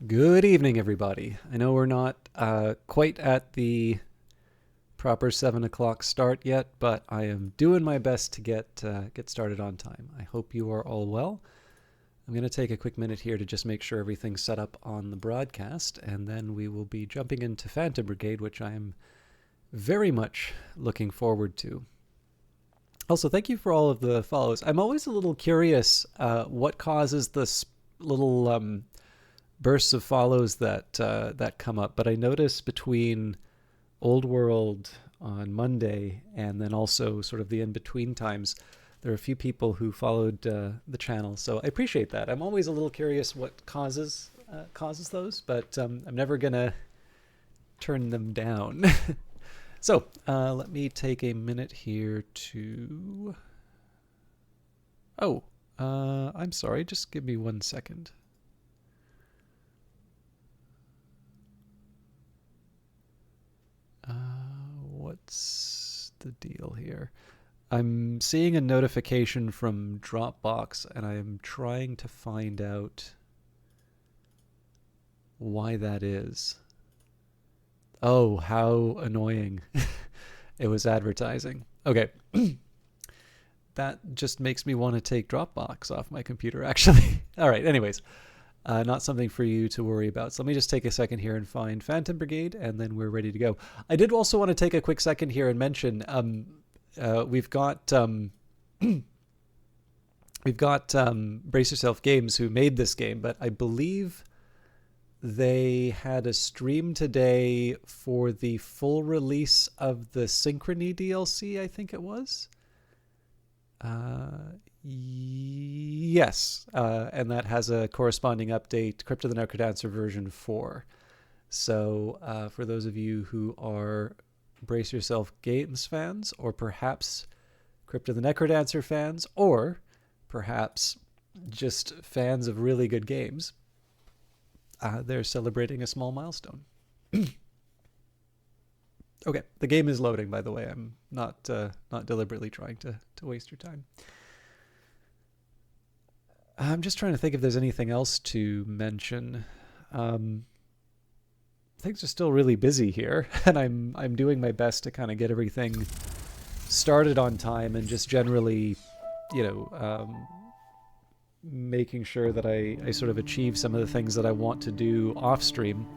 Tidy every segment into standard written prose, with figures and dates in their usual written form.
Good evening, everybody. I know we're not quite at the proper 7 o'clock start yet, but I am doing my best to get started on time. I hope you are all well. I'm going to take a quick minute here to just make sure everything's set up on the broadcast, and then we will be jumping into Phantom Brigade, which I am very much looking forward to. Also, thank you for all of the follows. I'm always a little curious what causes this little bursts of follows that come up, but I notice between Old World on Monday and then also sort of the in-between times, there are a few people who followed the channel, so I appreciate that. I'm always a little curious what causes those, but I'm never gonna turn them down. So let me take a minute here to... Oh, I'm sorry, just give me 1 second. What's the deal here? I'm seeing a notification from Dropbox, and I am trying to find out why that is. Oh, how annoying. It was advertising. Okay. That just makes me want to take Dropbox off my computer, actually. All right, anyways. Not something for you to worry about. So let me just take a second here and find Phantom Brigade, and then we're ready to go. I did also want to take a quick second here and mention we've got Brace Yourself Games who made this game, but I believe they had a stream today for the full release of the Synchrony DLC, I think it was. Yes, and that has a corresponding update, Crypt of the Necrodancer version 4. So for those of you who are Brace Yourself Games fans, or perhaps Crypt of the Necrodancer fans, or perhaps just fans of really good games, they're celebrating a small milestone. Okay, the game is loading, by the way. I'm not deliberately trying to waste your time. I'm just trying to think if there's anything else to mention. Things are still really busy here, and I'm doing my best to kind of get everything started on time and just generally, making sure that I sort of achieve some of the things that I want to do off stream.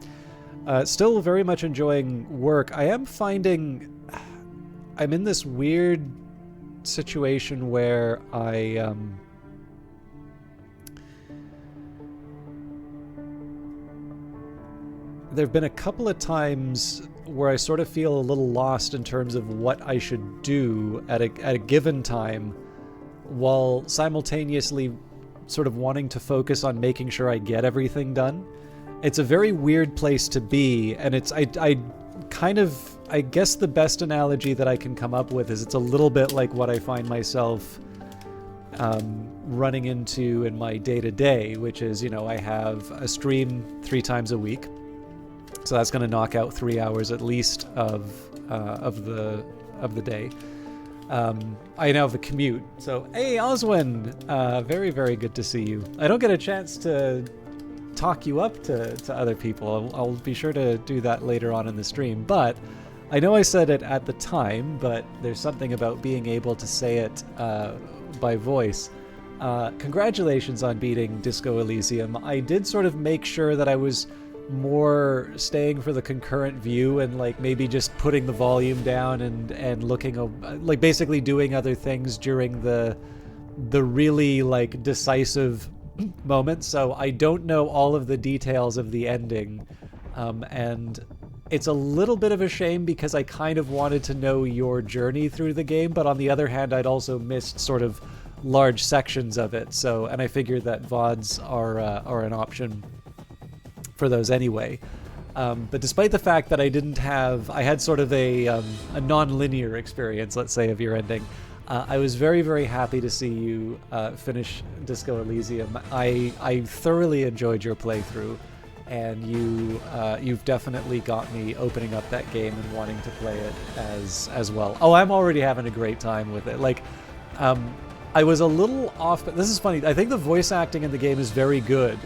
Still very much enjoying work. I am finding I'm in this weird situation where there have been a couple of times where I sort of feel a little lost in terms of what I should do at a given time, while simultaneously sort of wanting to focus on making sure I get everything done. It's a very weird place to be, and I guess the best analogy that I can come up with is it's a little bit like what I find myself running into in my day-to-day, which is, I have a stream 3 times a week. So that's going to knock out 3 hours at least of the day. I now have a commute. So, hey, Oswin, very, very good to see you. I don't get a chance to talk you up to other people. I'll be sure to do that later on in the stream. But I know I said it at the time, but there's something about being able to say it by voice. Congratulations on beating Disco Elysium. I did sort of make sure that I was more staying for the concurrent view and like maybe just putting the volume down and looking like basically doing other things during the really like decisive moments. So I don't know all of the details of the ending, and it's a little bit of a shame because I kind of wanted to know your journey through the game, but on the other hand I'd also missed sort of large sections of it. So, and I figured that VODs are an option for those anyway. But despite the fact that I had sort of a non-linear experience, let's say, of your ending, I was very, very happy to see you finish Disco Elysium. I thoroughly enjoyed your playthrough, and you've definitely got me opening up that game and wanting to play it as well. Oh, I'm already having a great time with it. Like, I was a little off, but this is funny. I think the voice acting in the game is very good.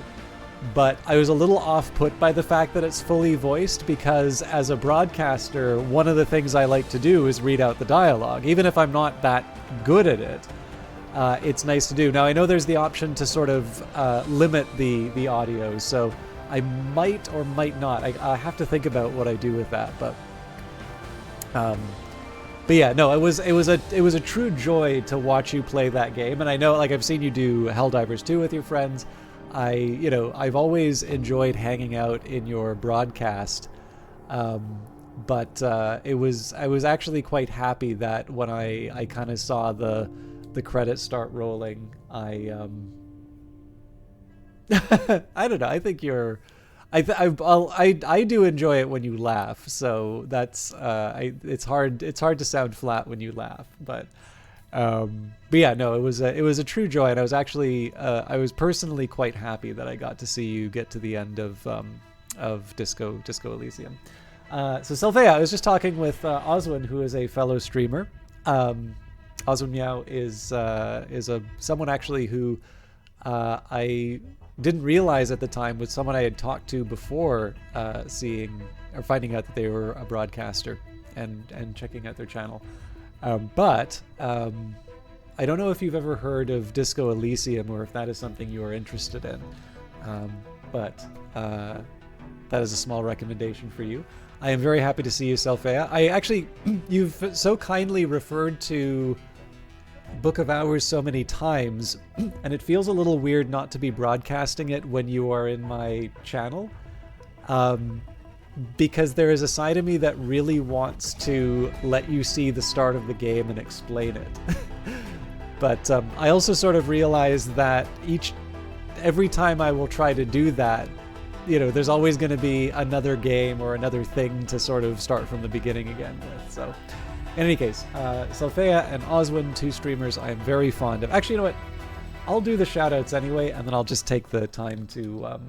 but I was a little off-put by the fact that it's fully voiced, because as a broadcaster, one of the things I like to do is read out the dialogue. Even if I'm not that good at it, it's nice to do. Now, I know there's the option to sort of limit the audio, so I might or might not. I have to think about what I do with that, but yeah, no, it was a true joy to watch you play that game. And I know, like, I've seen you do Helldivers 2 with your friends. I've always enjoyed hanging out in your broadcast, but I was actually quite happy that when I kind of saw the credits start rolling, I don't know. I think you're. I do enjoy it when you laugh. So that's it's hard to sound flat when you laugh, but yeah, no, it was a true joy, and I was actually I was personally quite happy that I got to see you get to the end of Disco Elysium. So Sylvia, I was just talking with Oswin, who is a fellow streamer. Oswin Meow is someone actually who I didn't realize at the time was someone I had talked to before seeing or finding out that they were a broadcaster and checking out their channel. But I don't know if you've ever heard of Disco Elysium, or if that is something you are interested in. But that is a small recommendation for you. I am very happy to see you, Selfea. I actually, you've so kindly referred to Book of Hours so many times, and it feels a little weird not to be broadcasting it when you are in my channel, because there is a side of me that really wants to let you see the start of the game and explain it. But I also sort of realize that every time I will try to do that, there's always going to be another game or another thing to sort of start from the beginning again with. So in any case, Sylphea and Oswin, two streamers I am very fond of. Actually, you know what? I'll do the shoutouts anyway, and then I'll just take the time to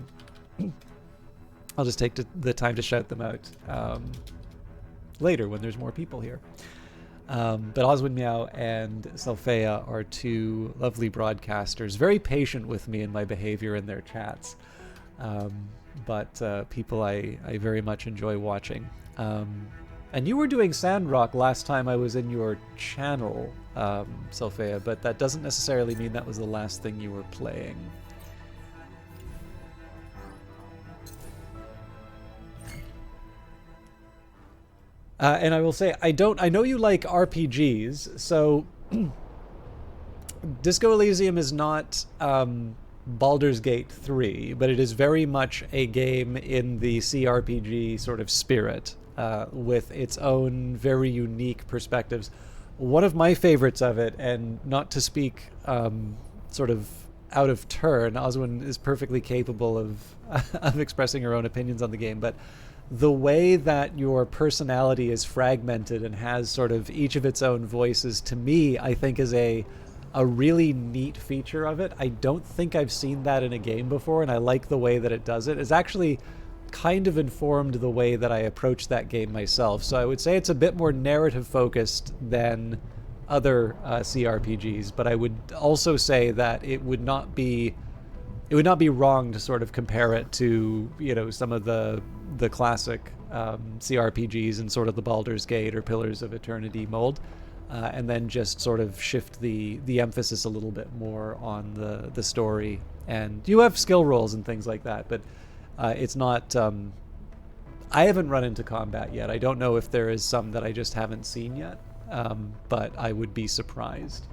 the time to shout them out later when there's more people here. But Oswin Meow and Sylphea are two lovely broadcasters, very patient with me and my behavior in their chats. But people I very much enjoy watching. And you were doing Sandrock last time I was in your channel, Sylphea, but that doesn't necessarily mean that was the last thing you were playing. And I will say, I know you like RPGs, so Disco Elysium is not Baldur's Gate 3, but it is very much a game in the CRPG sort of spirit, with its own very unique perspectives. One of my favorites of it, and not to speak sort of out of turn, Oswin is perfectly capable of expressing her own opinions on the game, but the way that your personality is fragmented and has sort of each of its own voices, to me, I think is a really neat feature of it. I don't think I've seen that in a game before, and I like the way that it does it. It's actually kind of informed the way that I approach that game myself. So I would say it's a bit more narrative focused than other CRPGs, but I would also say that it would not be wrong to sort of compare it to, some of the classic CRPGs in sort of the Baldur's Gate or Pillars of Eternity mold, and then just sort of shift the emphasis a little bit more on the story. And you have skill rolls and things like that, but it's not... I haven't run into combat yet. I don't know if there is some that I just haven't seen yet, but I would be surprised.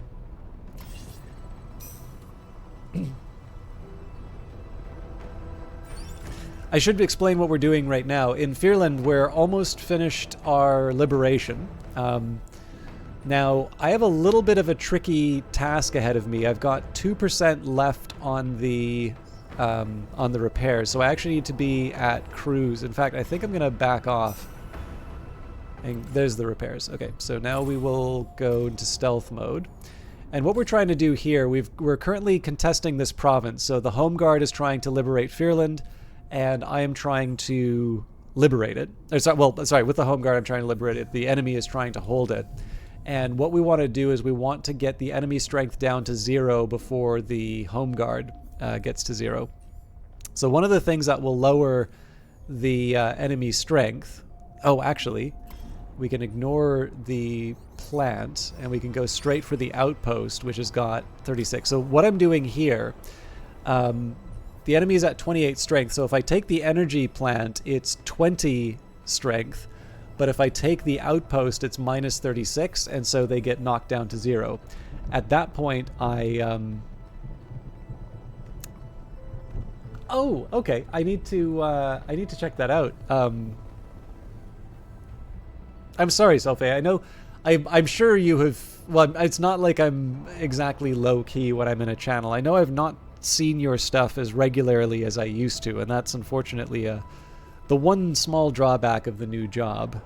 I should explain what we're doing right now. In Fearland, we're almost finished our liberation. Now, I have a little bit of a tricky task ahead of me. I've got 2% left on the repairs, so I actually need to be at cruise. In fact, I think I'm going to back off. And there's the repairs. Okay, so now we will go into stealth mode. And what we're trying to do here, we're currently contesting this province. So the Home Guard is trying to liberate Fearland, and I am trying to liberate it. With the Home Guard, I'm trying to liberate it. The enemy is trying to hold it. And what we want to do is we want to get the enemy strength down to 0 before the Home Guard gets to 0. So one of the things that will lower the enemy strength... Oh, actually, we can ignore the plant, and we can go straight for the outpost, which has got 36. So what I'm doing here... the enemy is at 28 strength, so if I take the energy plant, it's 20 strength. But if I take the outpost, it's minus 36, and so they get knocked down to 0. At that point, Oh, okay. I need to check that out. I'm sorry, Selfie. I know... I'm sure you have... Well, it's not like I'm exactly low-key when I'm in a channel. I know I've not seen your stuff as regularly as I used to, and that's unfortunately the one small drawback of the new job.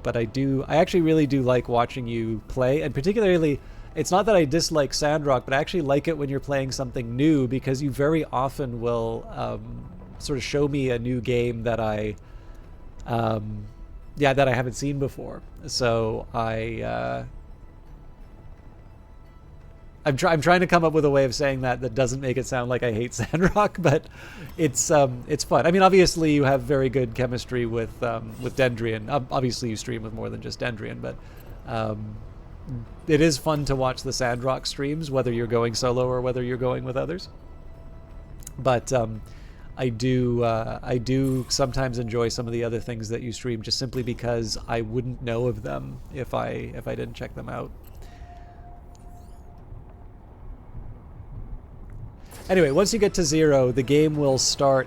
But I actually really do like watching you play, and particularly, it's not that I dislike Sandrock, but I actually like it when you're playing something new, because you very often will sort of show me a new game that I haven't seen before. So I'm trying to come up with a way of saying that doesn't make it sound like I hate Sandrock, but it's fun. I mean, obviously you have very good chemistry with Dendrian. Obviously you stream with more than just Dendrian, but it is fun to watch the Sandrock streams, whether you're going solo or whether you're going with others. But I do sometimes enjoy some of the other things that you stream, just simply because I wouldn't know of them if I didn't check them out. Anyway, once you get to 0, the game will start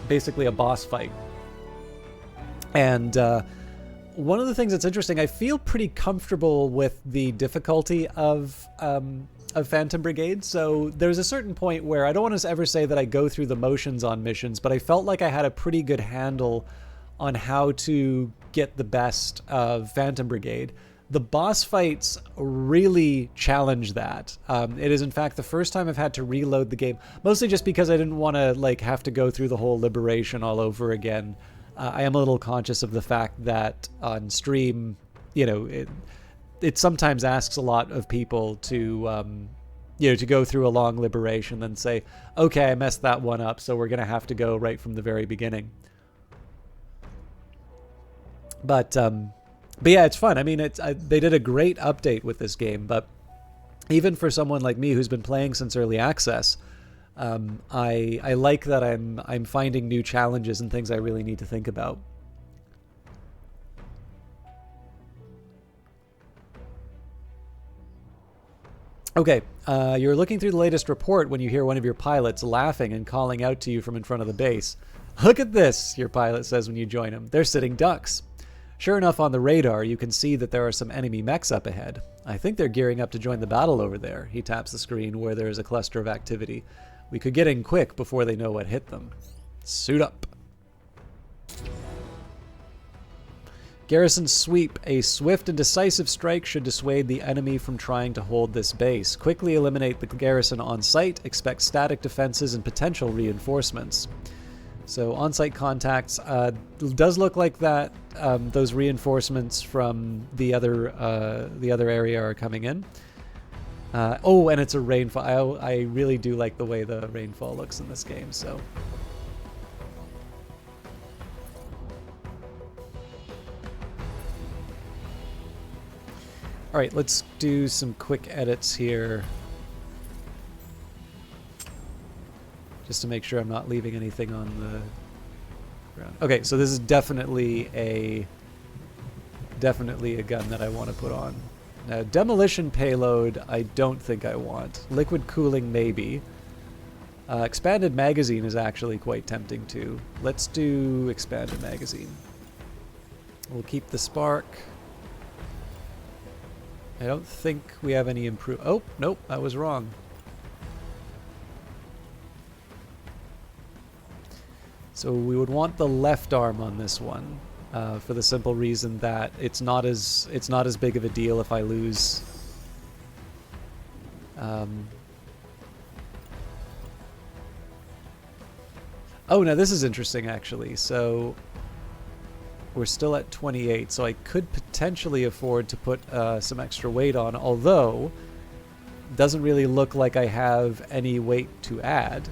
basically a boss fight. And one of the things that's interesting, I feel pretty comfortable with the difficulty of Phantom Brigade. So there's a certain point where I don't want to ever say that I go through the motions on missions, but I felt like I had a pretty good handle on how to get the best of Phantom Brigade. The boss fights really challenge that. It is, in fact, the first time I've had to reload the game, mostly just because I didn't want to have to go through the whole liberation all over again. I am a little conscious of the fact that on stream, it sometimes asks a lot of people to go through a long liberation, then say, okay, I messed that one up, so we're going to have to go right from the very beginning. But yeah, it's fun. I mean, they did a great update with this game, but even for someone like me who's been playing since early access, I like that I'm finding new challenges and things I really need to think about. Okay, you're looking through the latest report when you hear one of your pilots laughing and calling out to you from in front of the base. Look at this, your pilot says when you join him. They're sitting ducks. Sure enough, on the radar, you can see that there are some enemy mechs up ahead. I think they're gearing up to join the battle over there. He taps the screen where there is a cluster of activity. We could get in quick before they know what hit them. Suit up. Garrison sweep. A swift and decisive strike should dissuade the enemy from trying to hold this base. Quickly eliminate the garrison on site. Expect static defenses and potential reinforcements. So on-site contacts does look like that. Those reinforcements from the other area are coming in. Oh, and it's a rainfall. I really do like the way the rainfall looks in this game. So. All right, let's do some quick edits here. Just to make sure I'm not leaving anything on the ground. Okay, so this is definitely a gun that I want to put on. Now, demolition payload, I don't think I want. Liquid cooling, maybe. Expanded magazine is actually quite tempting too. Let's do expanded magazine. We'll keep the spark. I don't think we have any Oh, nope, I was wrong. So we would want the left arm on this one, for the simple reason that it's not as big of a deal if I lose. Oh, now this is interesting actually. So we're still at 28, so I could potentially afford to put some extra weight on, although it doesn't really look like I have any weight to add.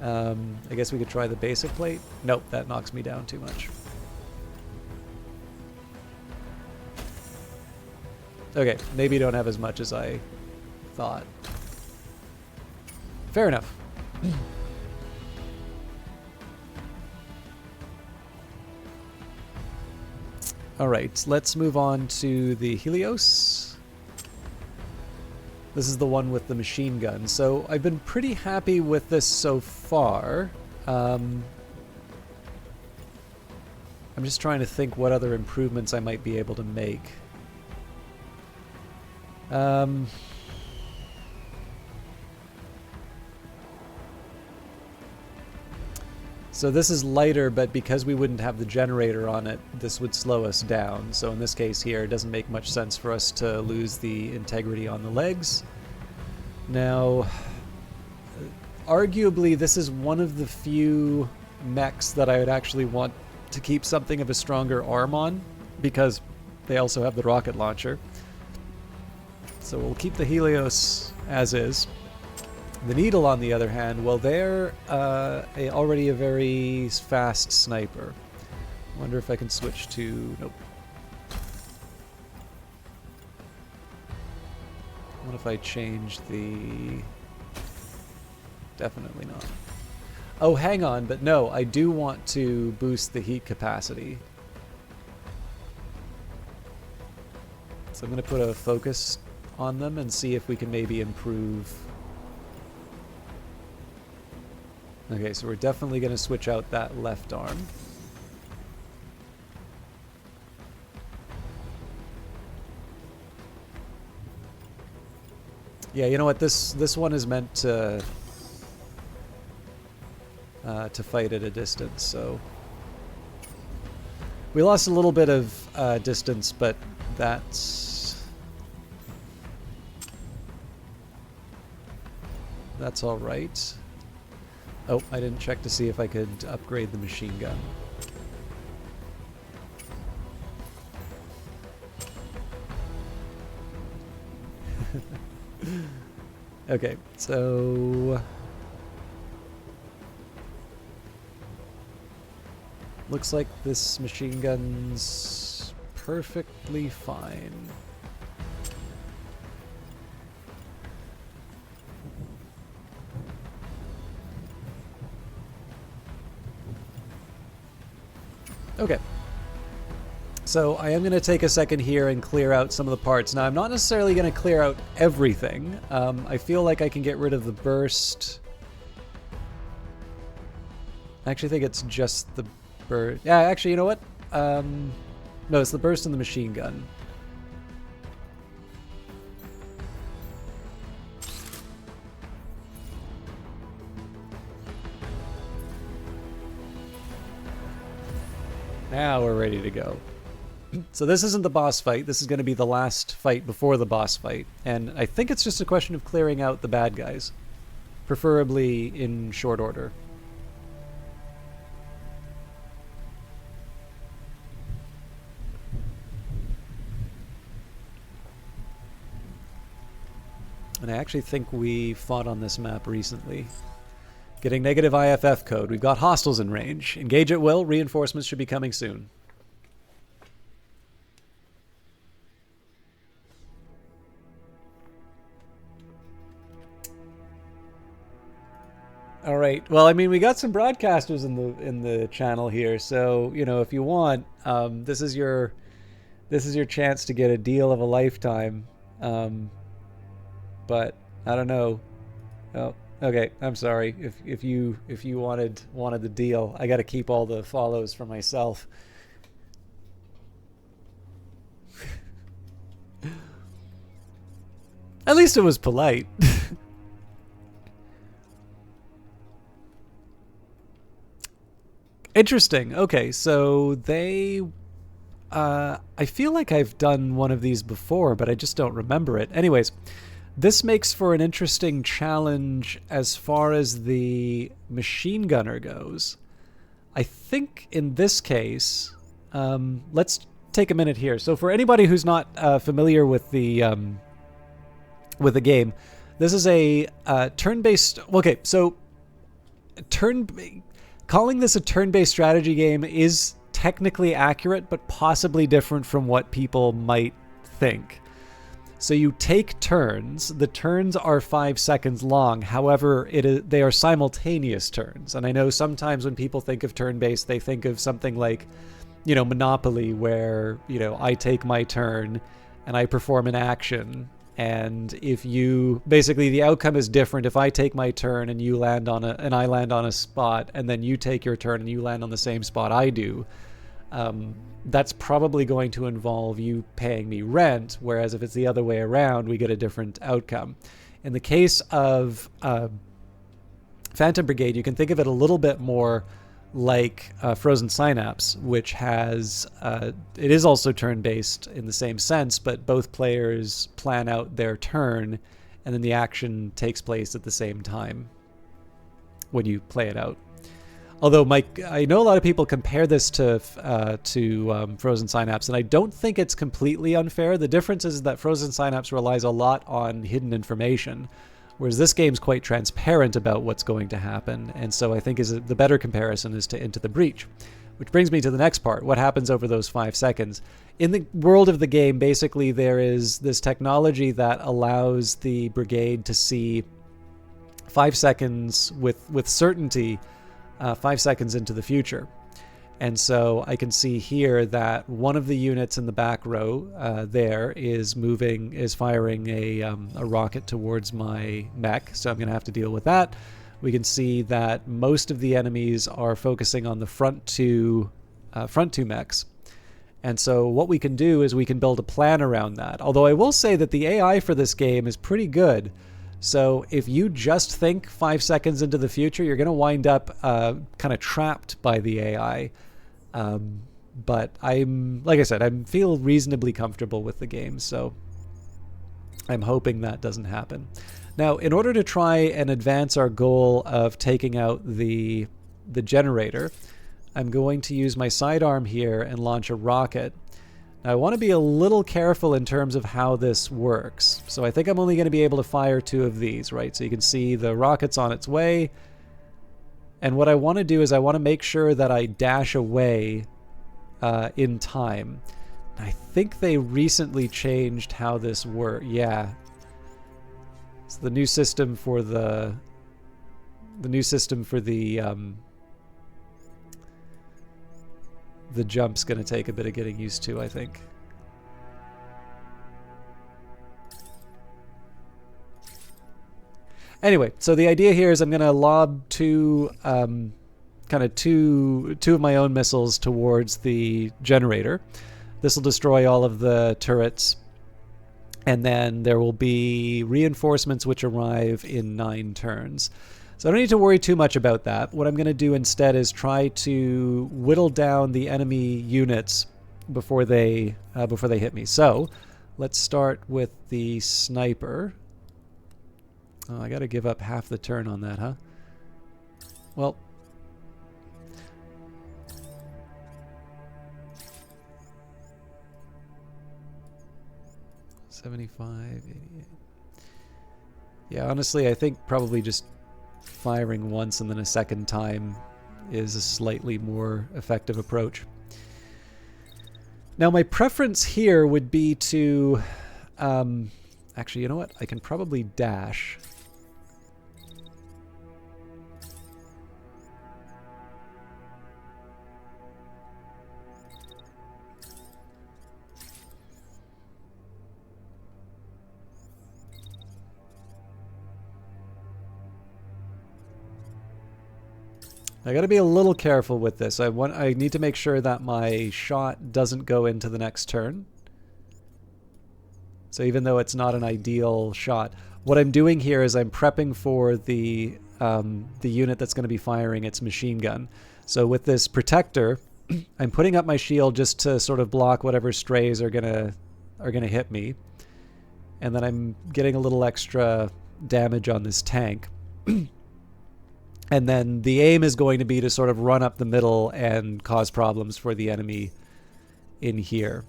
I guess we could try the basic plate. Nope, that knocks me down too much. Okay, maybe you don't have as much as I thought. Fair enough. All right, let's move on to the Helios. This is the one with the machine gun. So I've been pretty happy with this so far. I'm just trying to think what other improvements I might be able to make. So this is lighter, but because we wouldn't have the generator on it, this would slow us down. So in this case here, it doesn't make much sense for us to lose the integrity on the legs. Now, arguably, this is one of the few mechs that I would actually want to keep something of a stronger arm on, because they also have the rocket launcher. So we'll keep the Helios as is. The Needle, on the other hand, well, they're already a very fast sniper. Wonder if I can switch to... Nope. What if I change the... Definitely not. Oh, hang on, but no, I do want to boost the heat capacity. So I'm going to put a focus on them and see if we can maybe improve... Okay, so we're definitely going to switch out that left arm. Yeah, you know what? This one is meant to fight at a distance. So we lost a little bit of distance, but that's all right. Oh, I didn't check to see if I could upgrade the machine gun. Okay, so... Looks like this machine gun's perfectly fine. Okay, so I am going to take a second here and clear out some of the parts. Now, I'm not necessarily going to clear out everything. I feel like I can get rid of the burst. I actually think it's just the burst. Yeah, actually, you know what? No, it's the burst and the machine gun. Now we're ready to go. So this isn't the boss fight. This is going to be the last fight before the boss fight. And I think it's just a question of clearing out the bad guys. Preferably in short order. And I actually think we fought on this map recently. Getting negative IFF code. We've got hostiles in range. Engage at will. Reinforcements should be coming soon. All right. Well, I mean, we got some broadcasters in the channel here, so you know, if you want, this is your chance to get a deal of a lifetime. But I don't know. Oh. Okay, I'm sorry. If you wanted the deal, I got to keep all the follows for myself. At least it was polite. Interesting. Okay, so they I feel like I've done one of these before, but I just don't remember it. Anyways, this makes for an interesting challenge as far as the machine gunner goes. I think in this case, let's take a minute here. So for anybody who's not familiar with the game, this is a turn-based... Okay, so calling this a turn-based strategy game is technically accurate, but possibly different from what people might think. So you take turns. The turns are 5 seconds long. However, they are simultaneous turns. And I know sometimes when people think of turn-based, they think of something like, Monopoly, where, I take my turn and I perform an action. And if basically the outcome is different if I take my turn and I land on a spot, and then you take your turn and you land on the same spot I do. That's probably going to involve you paying me rent, whereas if it's the other way around, we get a different outcome. In the case of Phantom Brigade, you can think of it a little bit more like Frozen Synapse, which has it is also turn-based in the same sense, but both players plan out their turn, and then the action takes place at the same time when you play it out. Although, I know a lot of people compare this to Frozen Synapse, and I don't think it's completely unfair. The difference is that Frozen Synapse relies a lot on hidden information, whereas this game's quite transparent about what's going to happen. And so I think the better comparison is to Into the Breach, which brings me to the next part. What happens over those 5 seconds? In the world of the game, basically there is this technology that allows the Brigade to see 5 seconds with certainty, 5 seconds into the future. And so I can see here that one of the units in the back row there is firing a rocket towards my mech, so I'm going to have to deal with that. We can see that most of the enemies are focusing on the front two mechs. And so what we can do is we can build a plan around that. Although I will say that the AI for this game is pretty good. So if you just think 5 seconds into the future, you're going to wind up kind of trapped by the AI. But like I said, I feel reasonably comfortable with the game, so I'm hoping that doesn't happen. Now, in order to try and advance our goal of taking out the generator, I'm going to use my sidearm here and launch a rocket. Now, I want to be a little careful in terms of how this works. So I think I'm only going to be able to fire 2 of these, right? So you can see the rocket's on its way. And what I want to do is I want to make sure that I dash away in time. I think they recently changed how this works. Yeah. It's the new system for the jump's going to take a bit of getting used to, I think. Anyway, so the idea here is I'm going to lob two of my own missiles towards the generator. This will destroy all of the turrets, and then there will be reinforcements which arrive in 9 turns. So I don't need to worry too much about that. What I'm going to do instead is try to whittle down the enemy units before they hit me. So let's start with the sniper. Oh, I got to give up half the turn on that, huh? Well, $75, $88. Yeah, honestly, I think probably just firing once and then a second time is a slightly more effective approach. Now, my preference here would be to... actually, you know what? I can probably dash. I got to be a little careful with this. I need to make sure that my shot doesn't go into the next turn. So even though it's not an ideal shot, what I'm doing here is I'm prepping for the unit that's going to be firing its machine gun. So with this protector, I'm putting up my shield just to sort of block whatever strays are gonna hit me, and then I'm getting a little extra damage on this tank. And then the aim is going to be to sort of run up the middle and cause problems for the enemy in here.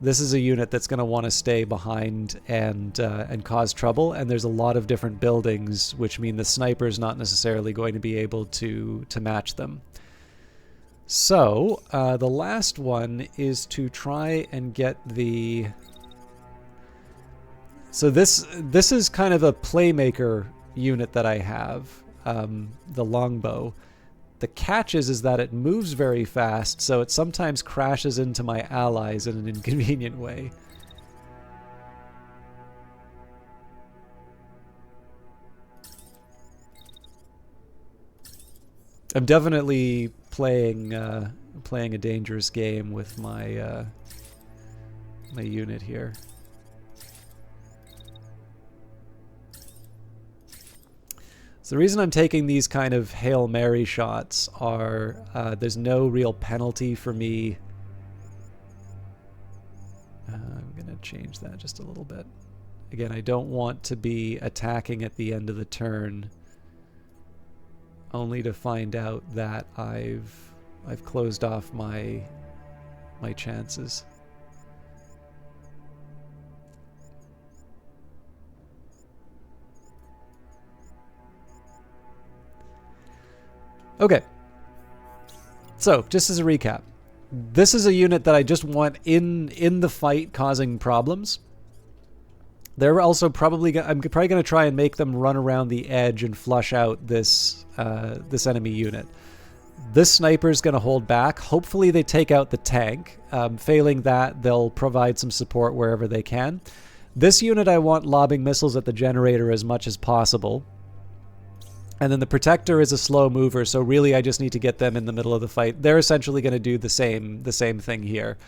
this is a unit that's going to want to stay behind and cause trouble. And there's a lot of different buildings, which mean the sniper's not necessarily going to be able to match them. So the last one is to try and get the... So this is kind of a playmaker unit that I have, the longbow. The catch is that it moves very fast, so it sometimes crashes into my allies in an inconvenient way. I'm definitely playing a dangerous game with my my unit here. So the reason I'm taking these kind of Hail Mary shots are there's no real penalty for me. I'm going to change that just a little bit. Again, I don't want to be attacking at the end of the turn only to find out that I've closed off my chances. Okay, so just as a recap, this is a unit that I just want in the fight causing problems. They're also probably I'm probably going to try and make them run around the edge and flush out this this enemy unit. This sniper is going to hold back. Hopefully they take out the tank. Failing that, they'll provide some support wherever they can. This unit I want lobbing missiles at the generator as much as possible. And then the Protector is a slow mover, so really I just need to get them in the middle of the fight. They're essentially going to do the same thing here.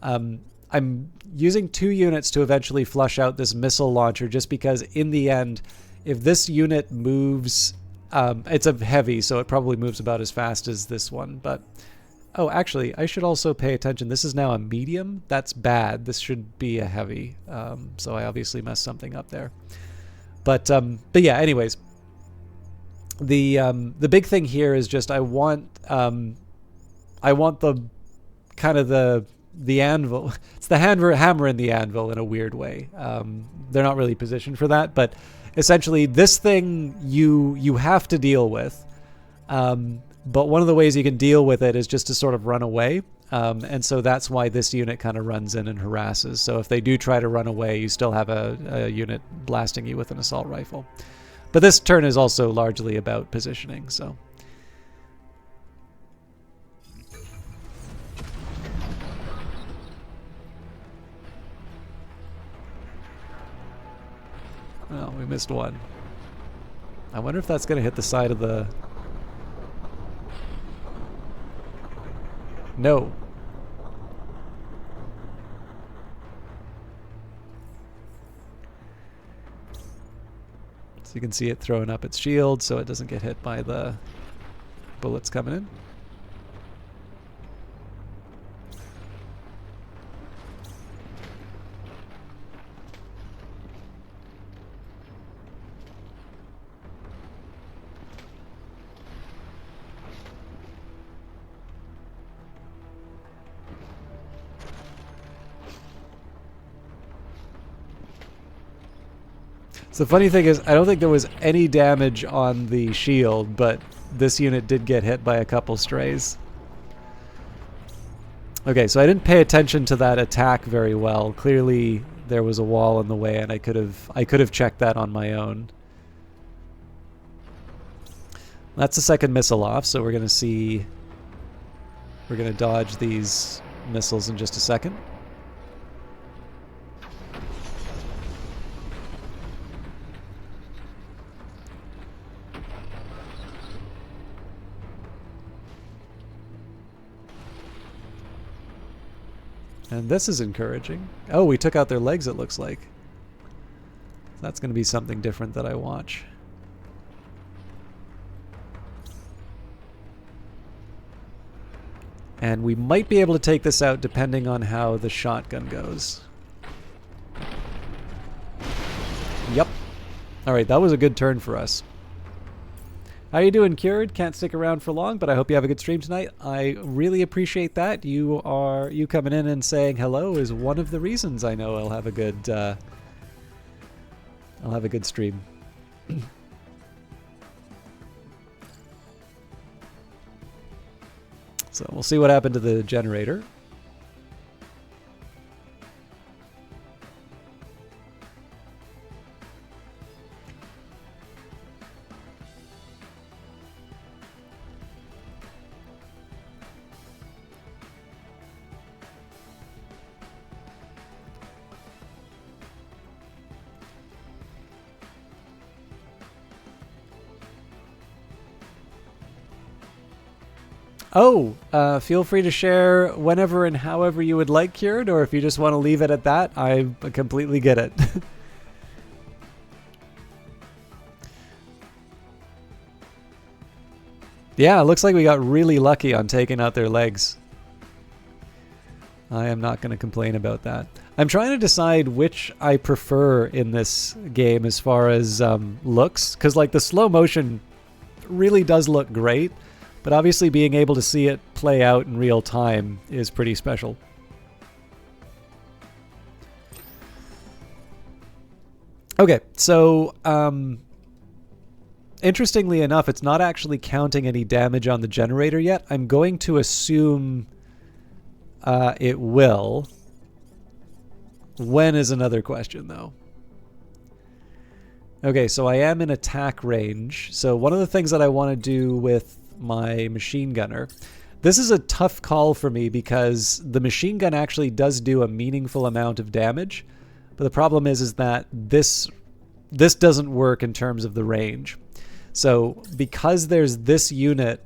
I'm using 2 units to eventually flush out this missile launcher just because in the end, if this unit moves, it's a heavy, so it probably moves about as fast as this one. But oh, actually, I should also pay attention. This is now a medium. That's bad. This should be a heavy. So I obviously messed something up there. But yeah, anyways. The big thing here is just I want the kind of the anvil. It's the hammer and the anvil in a weird way. They're not really positioned for that, but essentially this thing you have to deal with. But one of the ways you can deal with it is just to sort of run away. And so that's why this unit kind of runs in and harasses. So if they do try to run away, you still have a unit blasting you with an assault rifle. But this turn is also largely about positioning, so. Oh, we missed one. I wonder if that's going to hit the side of the... No. You can see it throwing up its shield so it doesn't get hit by the bullets coming in. So the funny thing is, I don't think there was any damage on the shield, but this unit did get hit by a couple strays. Okay, so I didn't pay attention to that attack very well. Clearly, there was a wall in the way, and I could have checked that on my own. That's the second missile off, so we're going to dodge these missiles in just a second. And this is encouraging. Oh, we took out their legs, it looks like. That's going to be something different that I watch. And we might be able to take this out depending on how the shotgun goes. Yep. Alright, that was a good turn for us. How you doing, Cured? Can't stick around for long, but I hope you have a good stream tonight. I really appreciate that. You coming in and saying hello is one of the reasons I know I'll have a good stream. So we'll see what happened to the generator. Oh, feel free to share whenever and however you would like, Cured, or if you just want to leave it at that, I completely get it. Yeah, it looks like we got really lucky on taking out their legs. I am not going to complain about that. I'm trying to decide which I prefer in this game as far as looks, because like the slow motion really does look great. But obviously being able to see it play out in real time is pretty special. Okay, so interestingly enough, it's not actually counting any damage on the generator yet. I'm going to assume it will. When is another question, though. Okay, so I am in attack range. So one of the things that I want to do with my machine gunner. This is a tough call for me because the machine gun actually does do a meaningful amount of damage, but the problem is that this doesn't work in terms of the range. So because there's this unit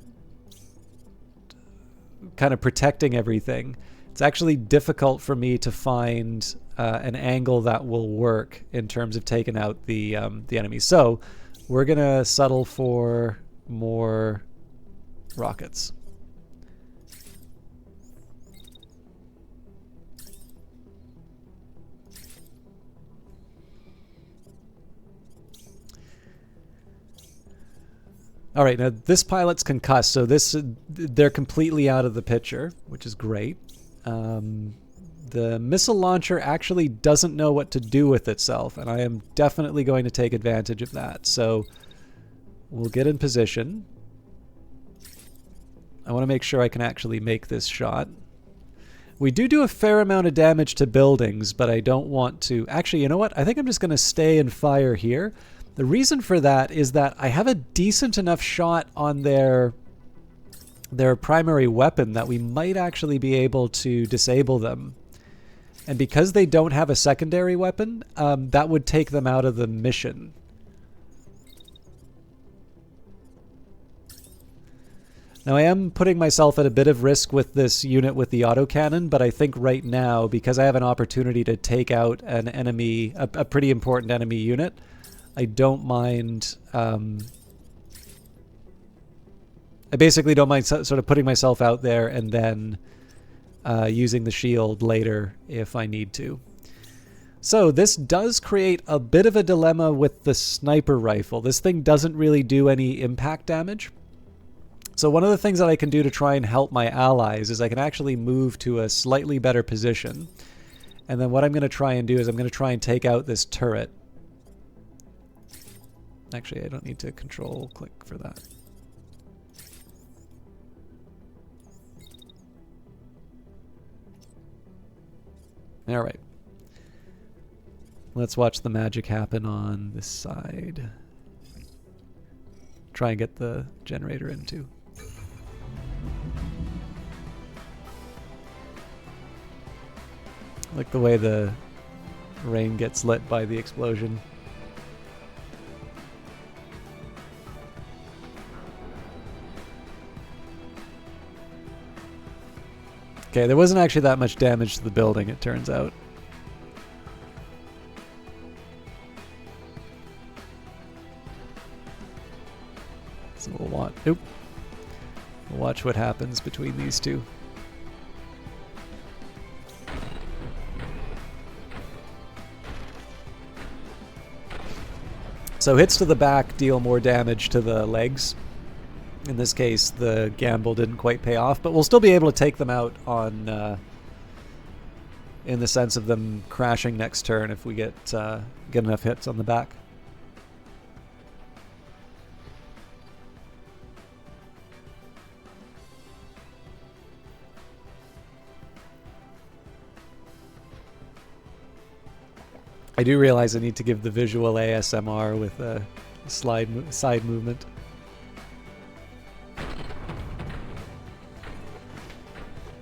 kind of protecting everything, it's actually difficult for me to find an angle that will work in terms of taking out the enemy. So we're gonna settle for more rockets. All right, now this pilot's concussed, so they're completely out of the picture, which is great. The missile launcher actually doesn't know what to do with itself, and I am definitely going to take advantage of that. So we'll get in position. I want to make sure I can actually make this shot. We do a fair amount of damage to buildings, but I don't want to... Actually, you know what? I think I'm just going to stay and fire here. The reason for that is that I have a decent enough shot on their primary weapon that we might actually be able to disable them. And because they don't have a secondary weapon, that would take them out of the mission. Now I am putting myself at a bit of risk with this unit with the autocannon, but I think right now, because I have an opportunity to take out an enemy, a pretty important enemy unit, I don't mind... I basically don't mind sort of putting myself out there and then using the shield later if I need to. So this does create a bit of a dilemma with the sniper rifle. This thing doesn't really do any impact damage. So one of the things that I can do to try and help my allies is I can actually move to a slightly better position. And then what I'm going to try and do is I'm going to try and take out this turret. Actually, I don't need to control click for that. All right. Let's watch the magic happen on this side. Try and get the generator in too. I like the way the rain gets lit by the explosion. Okay, there wasn't actually that much damage to the building, it turns out. So we'll watch what happens between these two. So hits to the back deal more damage to the legs. In this case, the gamble didn't quite pay off, but we'll still be able to take them out on, in the sense of them crashing next turn if we get enough hits on the back. I do realize I need to give the visual ASMR with a side movement.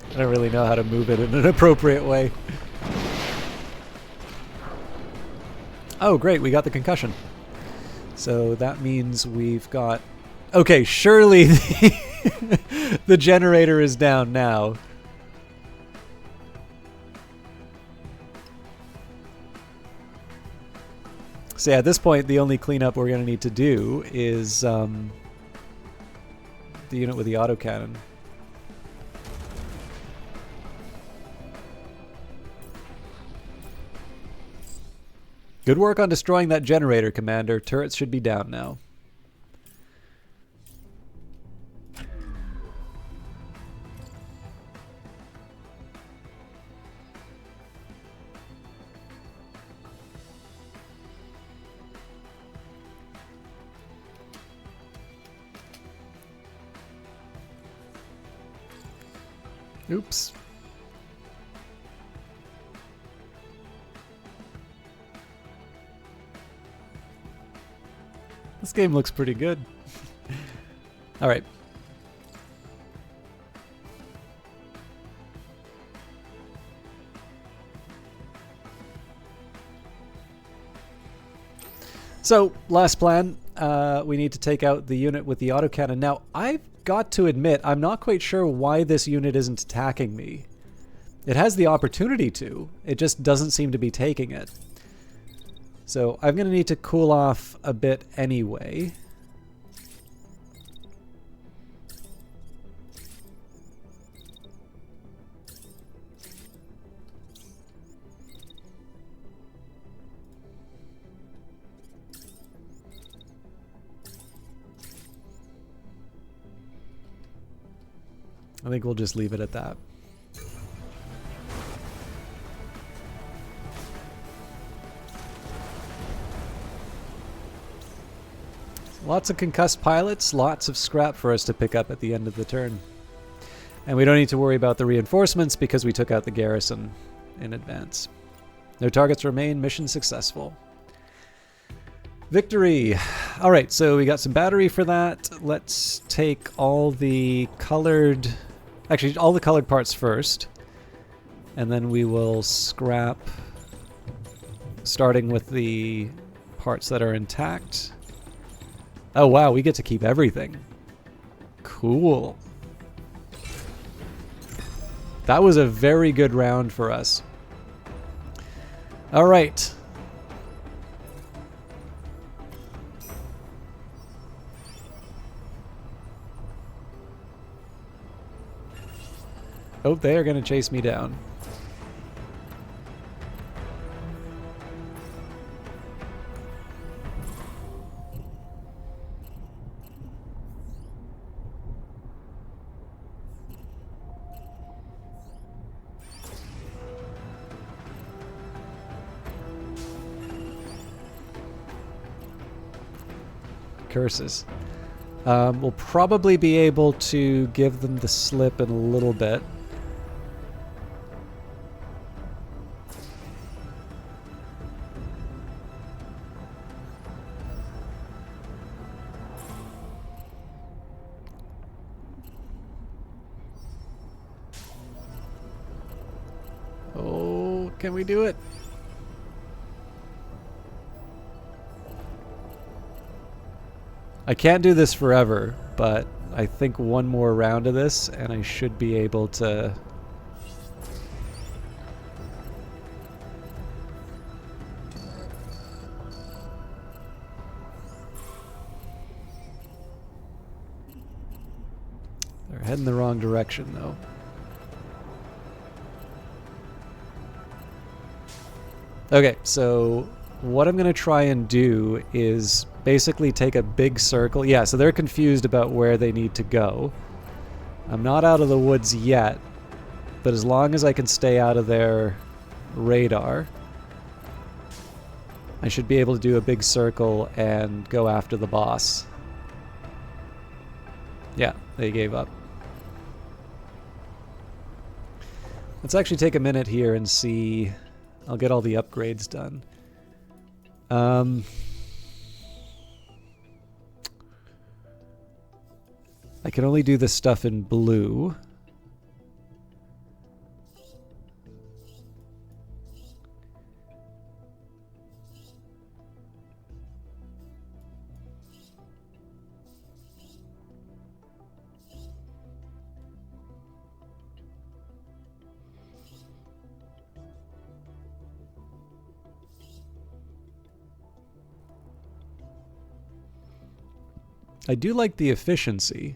I don't really know how to move it in an appropriate way. Oh, great, we got the concussion. So that means we've got... Okay, surely the generator is down now. So yeah, at this point, the only cleanup we're going to need to do is the unit with the autocannon. Good work on destroying that generator, Commander. Turrets should be down now. Oops. This game looks pretty good. All right. So, last plan. We need to take out the unit with the autocannon. Now, I've got to admit, I'm not quite sure why this unit isn't attacking me. It has the opportunity to. It just doesn't seem to be taking it. So I'm going to need to cool off a bit anyway. I think we'll just leave it at that. Lots of concussed pilots, lots of scrap for us to pick up at the end of the turn. And we don't need to worry about the reinforcements because we took out the garrison in advance. No targets remain, mission successful. Victory! Alright, so we got some battery for that. Let's take all the colored... Actually, all the colored parts first. And then we will scrap, starting with the parts that are intact. Oh wow, we get to keep everything. Cool. That was a very good round for us. All right. Oh, they are going to chase me down. Curses. We'll probably be able to give them the slip in a little bit. Oh, can we do it? I can't do this forever, but I think one more round of this and I should be able to... They're heading the wrong direction though. Okay, so what I'm going to try and do is basically take a big circle. Yeah, so they're confused about where they need to go. I'm not out of the woods yet, but as long as I can stay out of their radar, I should be able to do a big circle and go after the boss. Yeah, they gave up. Let's actually take a minute here and see. I'll get all the upgrades done. I can only do this stuff in blue. I do like the efficiency.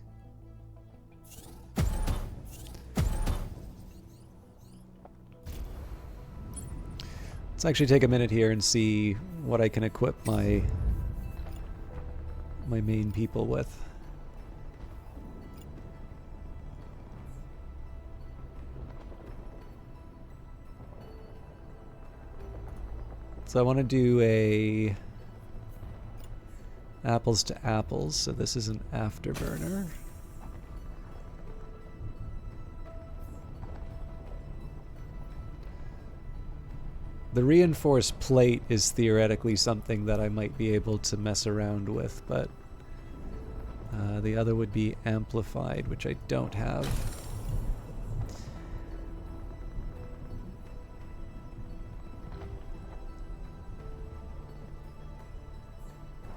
Let's actually take a minute here and see what I can equip my main people with. So I want to do a apples to apples, so this is an afterburner. The reinforced plate is theoretically something that I might be able to mess around with, but the other would be amplified, which I don't have.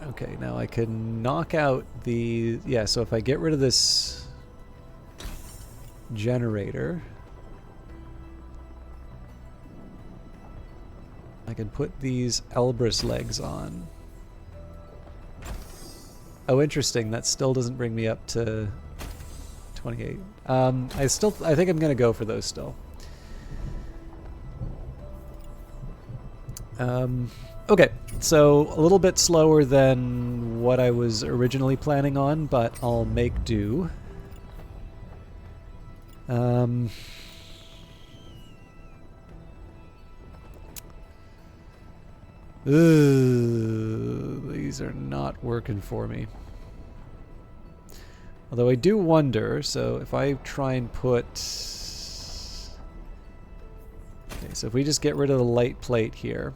Okay, now I can knock out the... Yeah, so if I get rid of this generator, I can put these Elbrus legs on. Oh, interesting. That still doesn't bring me up to 28. I think I'm gonna go for those still. Okay, so a little bit slower than what I was originally planning on, but I'll make do. These are not working for me. Although I do wonder, so if I try and put... Okay, so if we just get rid of the light plate here.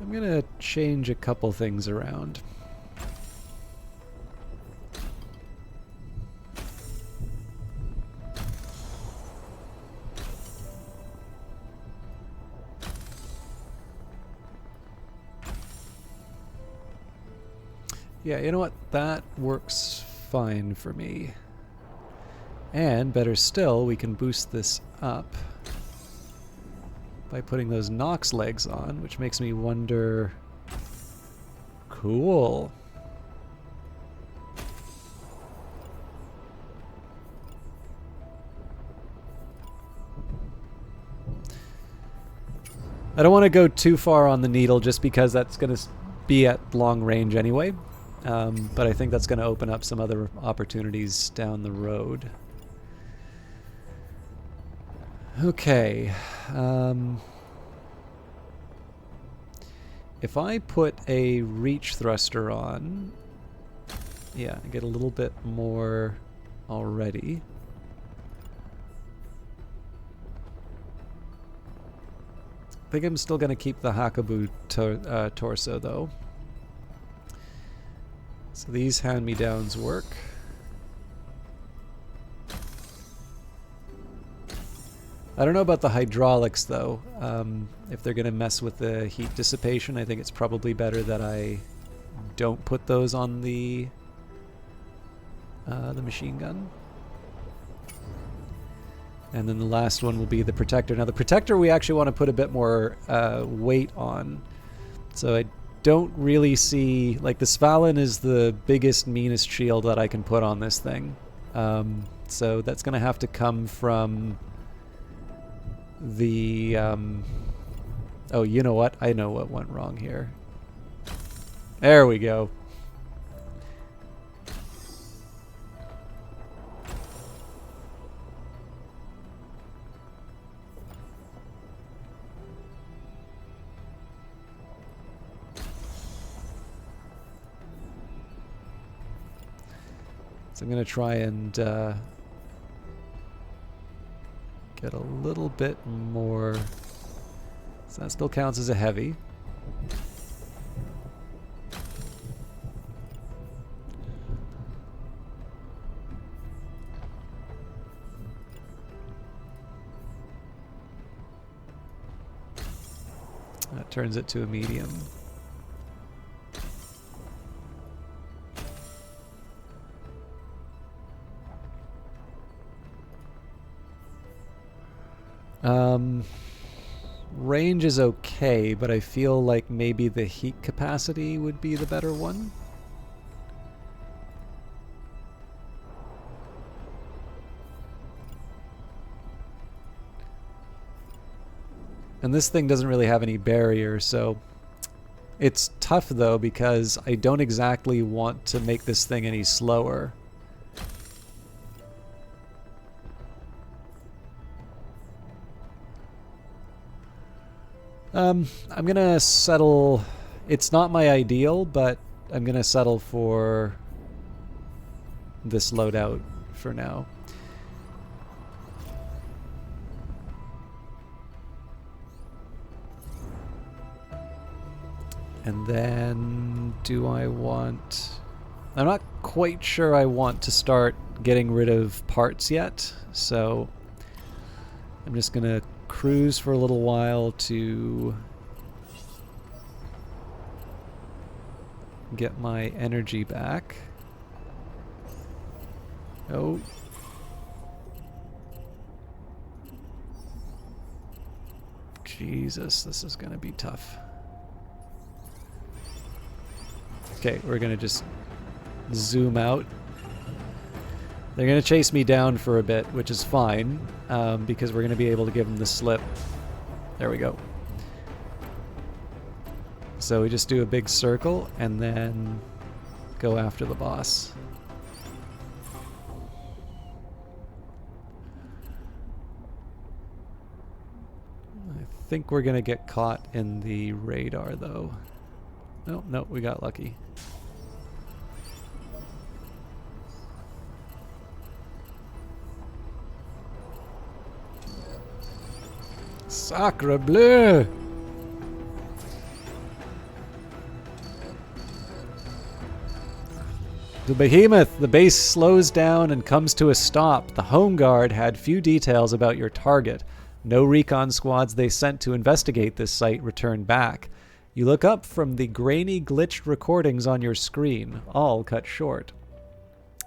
I'm gonna change a couple things around. Yeah, you know what? That works fine for me. And better still, we can boost this up by putting those Nox legs on, which makes me wonder... Cool. I don't want to go too far on the needle just because that's going to be at long range anyway. But I think that's going to open up some other opportunities down the road. Okay. If I put a reach thruster on, yeah, I get a little bit more already. I think I'm still going to keep the Hakubu torso though. So these hand-me-downs work. I don't know about the hydraulics, though. If they're going to mess with the heat dissipation, I think it's probably better that I don't put those on the machine gun. And then the last one will be the protector. Now, the protector we actually want to put a bit more weight on. So I don't really see... Like, the Svalin is the biggest, meanest shield that I can put on this thing. So that's going to have to come from the... oh, you know what? I know what went wrong here. There we go. So I'm going to try and get a little bit more. So that still counts as a heavy. That turns it to a medium. Range is okay, but I feel like maybe the heat capacity would be the better one. And this thing doesn't really have any barrier, so it's tough though because I don't exactly want to make this thing any slower. I'm gonna settle. It's not my ideal, but I'm gonna settle for this loadout for now. And then do I want... I'm not quite sure I want to start getting rid of parts yet, so I'm just gonna cruise for a little while to get my energy back. Oh. Jesus, this is gonna be tough. Okay, we're gonna just zoom out. They're gonna chase me down for a bit, which is fine, because we're gonna be able to give them the slip. There we go. So we just do a big circle and then go after the boss. I think we're gonna get caught in the radar though. Oh, no, we got lucky. Sacre bleu! The behemoth! The base slows down and comes to a stop. The Home Guard had few details about your target. No recon squads they sent to investigate this site returned back. You look up from the grainy, glitched recordings on your screen, all cut short.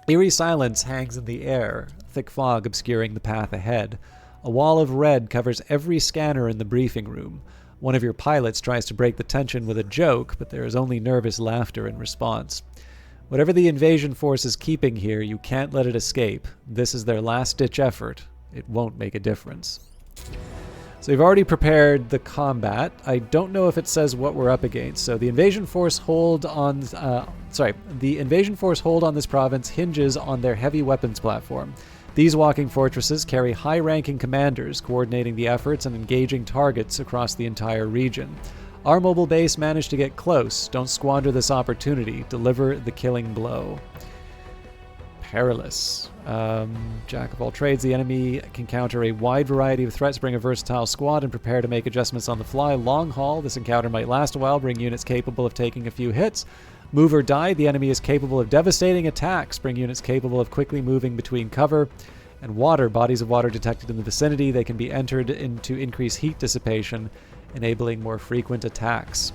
Eerie silence hangs in the air, thick fog obscuring the path ahead. A wall of red covers every scanner in the briefing room. One of your pilots tries to break the tension with a joke, but there is only nervous laughter in response. Whatever the invasion force is keeping here, you can't let it escape. This is their last-ditch effort. It won't make a difference. So we've already prepared the combat. I don't know if it says what we're up against. So the invasion force hold on... the invasion force hold on this province hinges on their heavy weapons platform. These walking fortresses carry high-ranking commanders coordinating the efforts and engaging targets across the entire region. Our mobile base managed to get close. Don't squander this opportunity. Deliver the killing blow. Perilous. Jack of all trades, the enemy can counter a wide variety of threats, bring a versatile squad, and prepare to make adjustments on the fly. Long haul, this encounter might last a while, bring units capable of taking a few hits. Move or die, the enemy is capable of devastating attacks, bring units capable of quickly moving between cover and water. Bodies of water detected in the vicinity. They can be entered to increase heat dissipation, enabling more frequent attacks.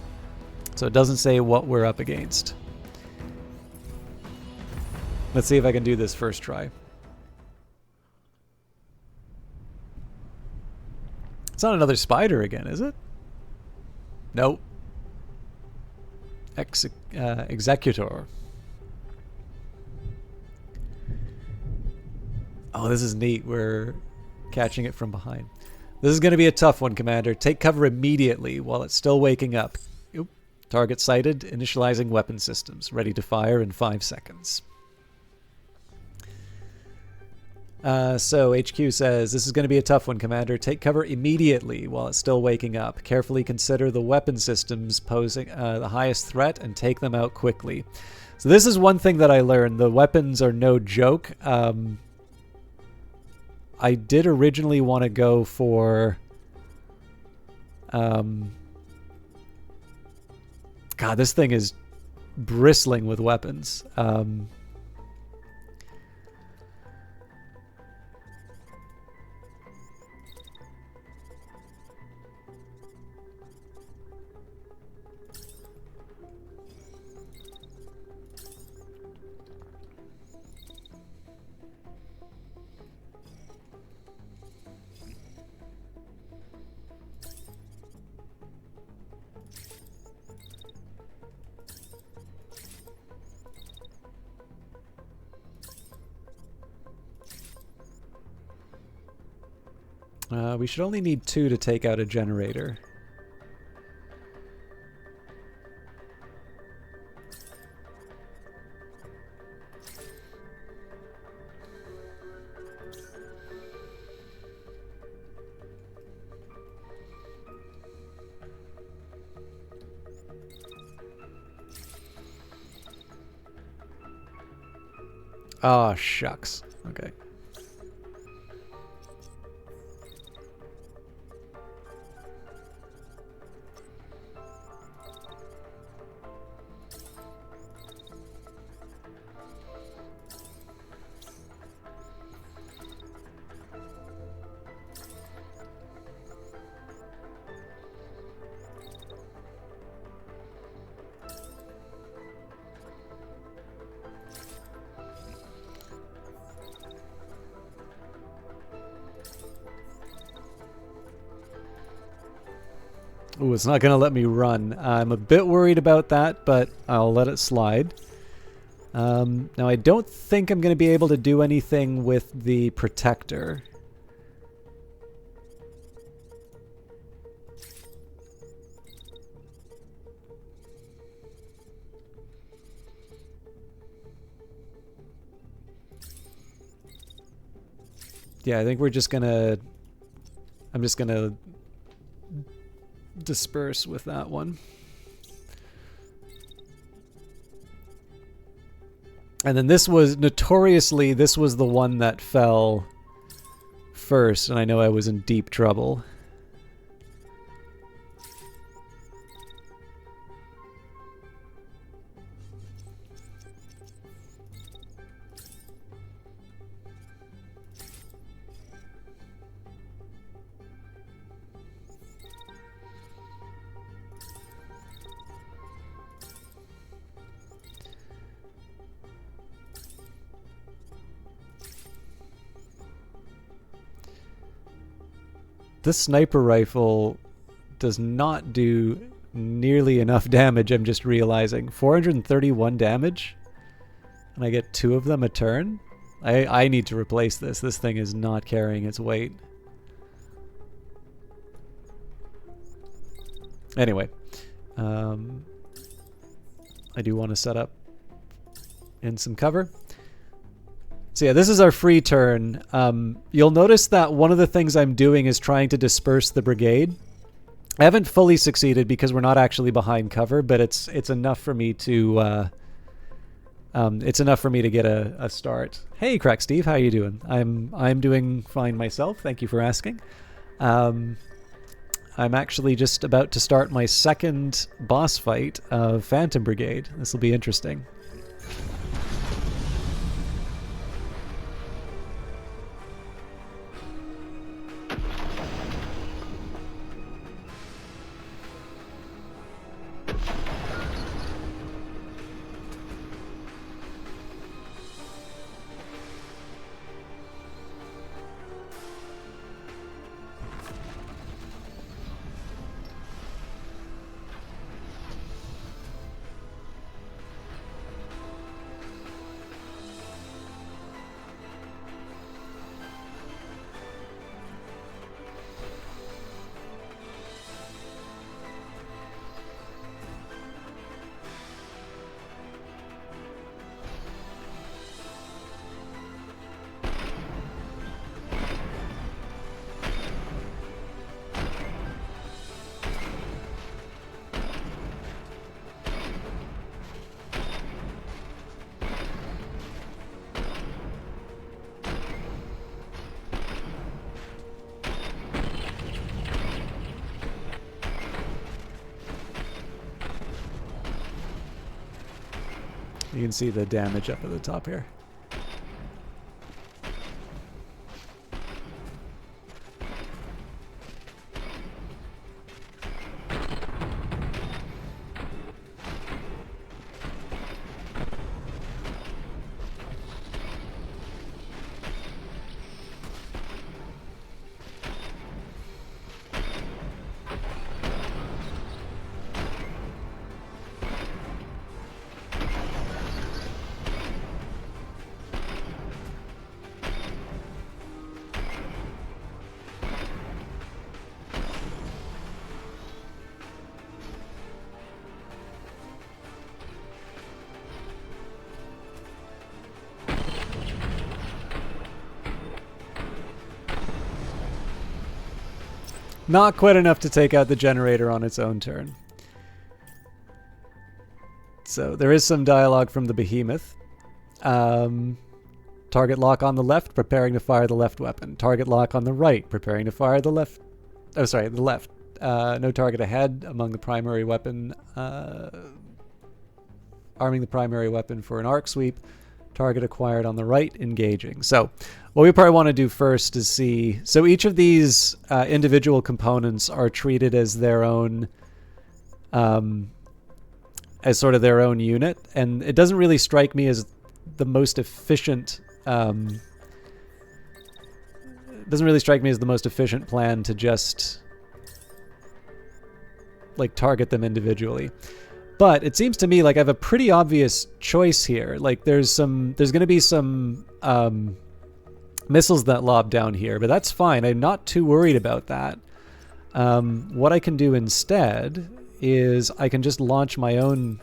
So it doesn't say what we're up against. Let's see if I can do this first try. It's not another spider again, is it? Nope. Executor. Oh, this is neat. We're catching it from behind. This is going to be a tough one, Commander. Take cover immediately while it's still waking up. Oop. Target sighted. Initializing weapon systems. Ready to fire in 5 seconds. So HQ says, this is going to be a tough one, Commander. Take cover immediately while it's still waking up. Carefully consider the weapon systems posing the highest threat and take them out quickly. So this is one thing that I learned. The weapons are no joke. I did originally want to go for... God, this thing is bristling with weapons. We should only need 2 to take out a generator. Oh, shucks. Okay. Ooh, it's not going to let me run. I'm a bit worried about that, but I'll let it slide. Now, I don't think I'm going to be able to do anything with the protector. Yeah, I think we're just going to... I'm just going to disperse with that one. And then this was notoriously, this was the one that fell first, and I know I was in deep trouble. This sniper rifle does not do nearly enough damage, I'm just realizing. 431 damage? And I get 2 of them a turn? I need to replace this. This thing is not carrying its weight. Anyway. I do want to set up in some cover. So yeah, this is our free turn. You'll notice that one of the things I'm doing is trying to disperse the brigade. I haven't fully succeeded because we're not actually behind cover, but it's enough for me to get a start. Hey, Crack Steve, how you doing? I'm doing fine myself. Thank you for asking. I'm actually just about to start my second boss fight of Phantom Brigade. This will be interesting. You can see the damage up at the top here. Not quite enough to take out the generator on its own turn. So there is some dialogue from the behemoth. Target lock on the left, preparing to fire the left weapon. Target lock on the right, preparing to fire the left. Oh, sorry, the left. No target ahead among the primary weapon. Arming the primary weapon for an arc sweep. Target acquired on the right, engaging. So what we probably want to do first is see... So each of these individual components are treated as their own... as sort of their own unit. And it doesn't really strike me as the most efficient... doesn't really strike me as the most efficient plan to just... like target them individually. But it seems to me like I have a pretty obvious choice here. Like there's going to be some missiles that lob down here, but that's fine. I'm not too worried about that. What I can do instead is I can just launch my own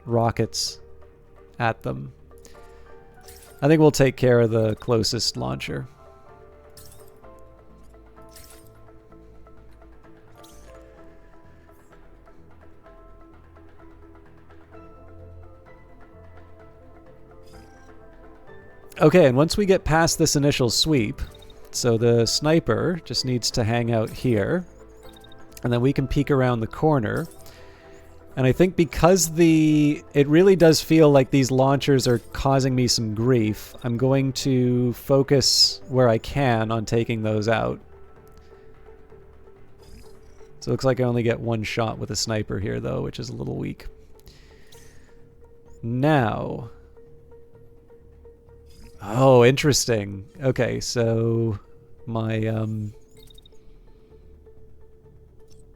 rockets at them. I think we'll take care of the closest launcher. Okay, and once we get past this initial sweep, so the sniper just needs to hang out here, and then we can peek around the corner. And I think because it really does feel like these launchers are causing me some grief, I'm going to focus where I can on taking those out. So it looks like I only get one shot with a sniper here, though, which is a little weak. Now... Oh, interesting. Okay, so my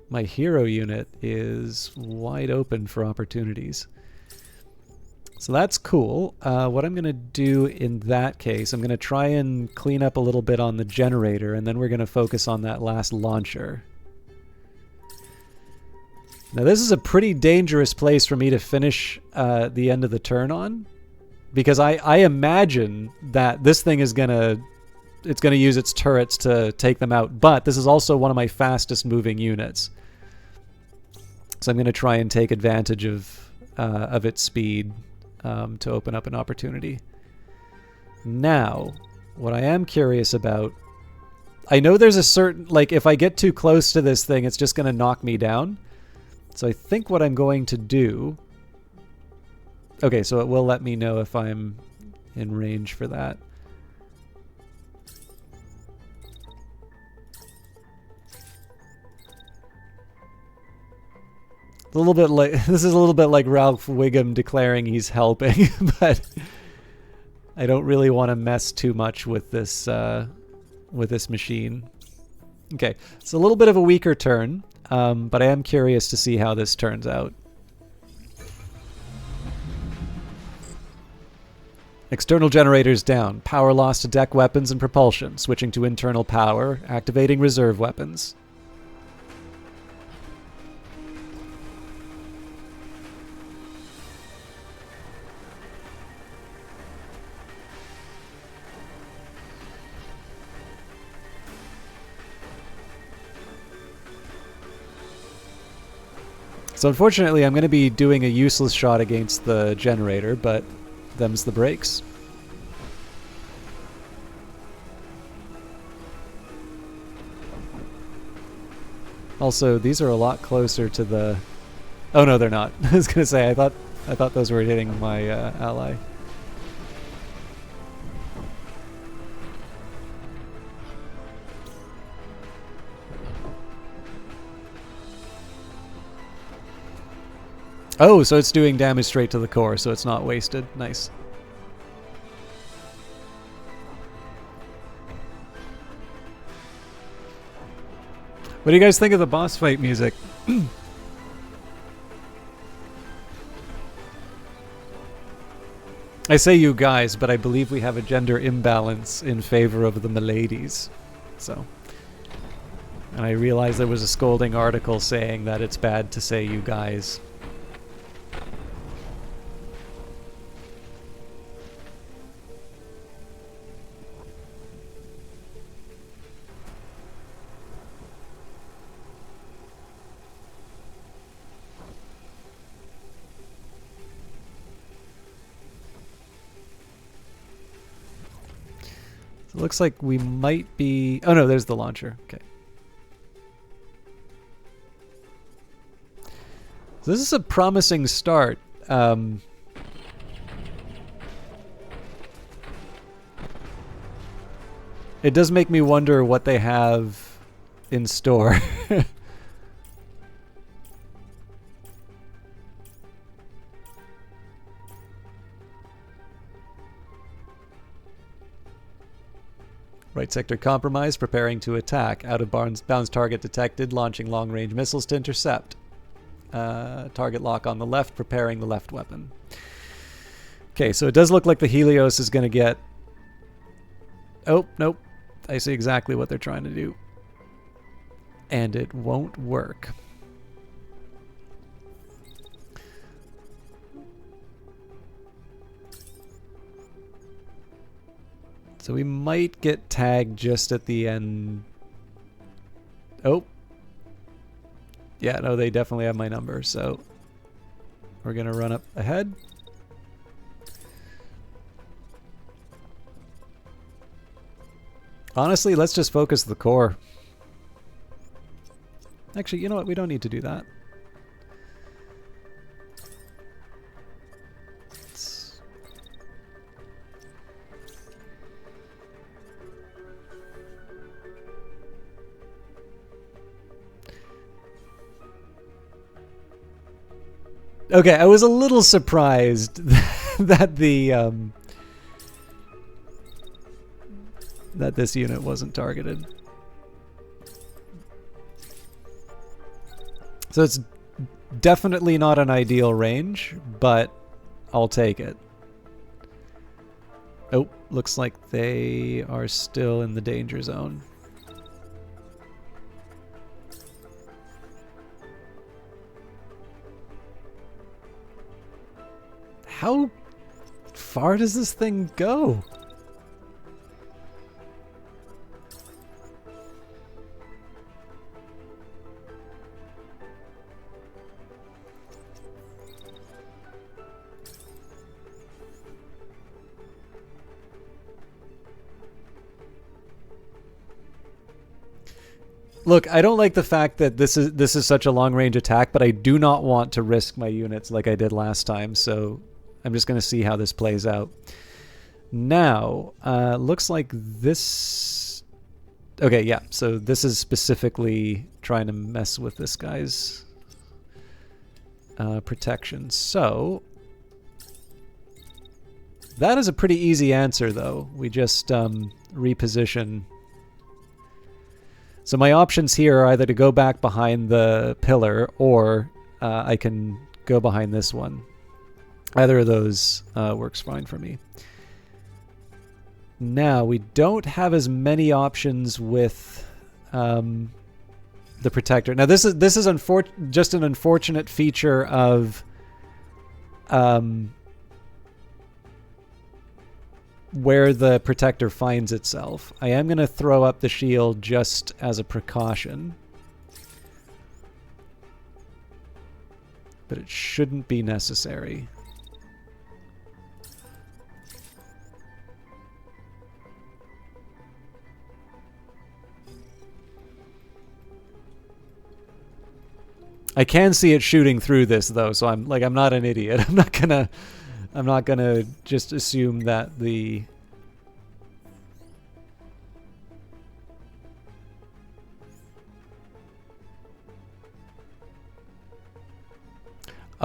my hero unit is wide open for opportunities. So that's cool. What I'm going to do in that case, I'm going to try and clean up a little bit on the generator, and then we're going to focus on that last launcher. Now this is a pretty dangerous place for me to finish the end of the turn on. Because I imagine that this thing is gonna use its turrets to take them out, but this is also one of my fastest moving units. So I'm gonna try and take advantage of its speed to open up an opportunity. Now, what I am curious about, I know there's a certain, like if I get too close to this thing, it's just gonna knock me down. So I think what I'm going to do... Okay, so it will let me know if I'm in range for that. A little bit like this is a little bit like Ralph Wiggum declaring he's helping, but I don't really want to mess too much with this machine. Okay, it's a little bit of a weaker turn, but I am curious to see how this turns out. External generators down. Power loss to deck weapons and propulsion. Switching to internal power. Activating reserve weapons. So unfortunately I'm going to be doing a useless shot against the generator, but them's the breaks. Also, these are a lot closer to the... Oh no, they're not. I was going to say, I thought I thought those were hitting my ally. Oh, so it's doing damage straight to the core, so it's not wasted. Nice. What do you guys think of the boss fight music? I say you guys, but I believe we have a gender imbalance in favor of the miladies. So, and I realized there was a scolding article saying that it's bad to say you guys. It looks like we might be... Oh no, there's the launcher. Okay. So this is a promising start. It does make me wonder what they have in store. Right sector compromised, preparing to attack. Out of bounds target detected, launching long-range missiles to intercept. Target lock on the left, preparing the left weapon. Okay, so it does look like the Helios is going to get... Oh, nope. I see exactly what they're trying to do. And it won't work. So we might get tagged just at the end. Oh. Yeah, no, they definitely have my number, so we're going to run up ahead. Honestly, let's just focus the core. Actually, you know what? We don't need to do that. Okay, I was a little surprised that the that this unit wasn't targeted. So it's definitely not an ideal range, but I'll take it. Oh, looks like they are still in the danger zone. How far does this thing go? Look, I don't like the fact that this is such a long-range attack, but I do not want to risk my units like I did last time, so I'm just going to see how this plays out. Now, looks like this... Okay, yeah, so this is specifically trying to mess with this guy's protection. So, that is a pretty easy answer, though. We just reposition. So my options here are either to go back behind the pillar, or I can go behind this one. Either of those works fine for me. Now, we don't have as many options with the protector. Now, this is just an unfortunate feature of where the protector finds itself. I am going to throw up the shield just as a precaution. But it shouldn't be necessary. I can see it shooting through this though, so I'm not an idiot. I'm not gonna just assume that the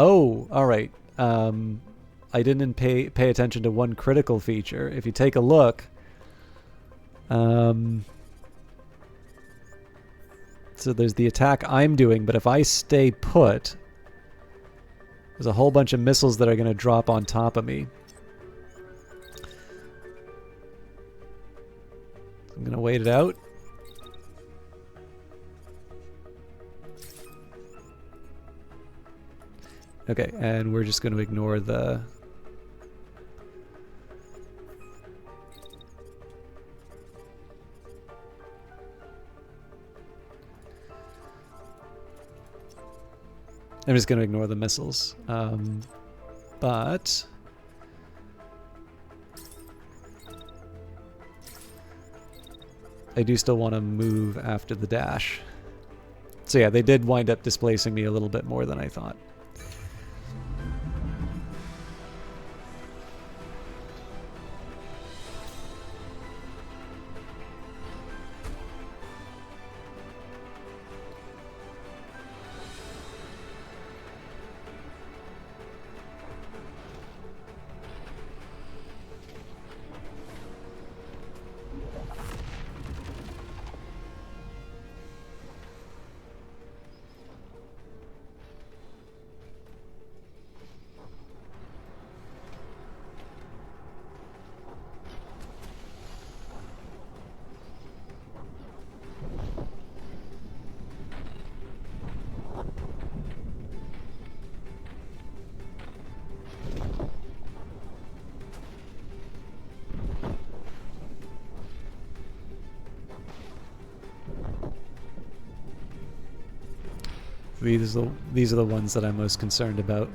Oh, all right. I didn't pay attention to one critical feature. If you take a look, so there's the attack I'm doing, but if I stay put, there's a whole bunch of missiles that are going to drop on top of me. I'm going to wait it out. Okay, and we're just going to ignore the... I'm just going to ignore the missiles. But... I do still want to move after the dash. So yeah, they did wind up displacing me a little bit more than I thought. These are the ones that I'm most concerned about.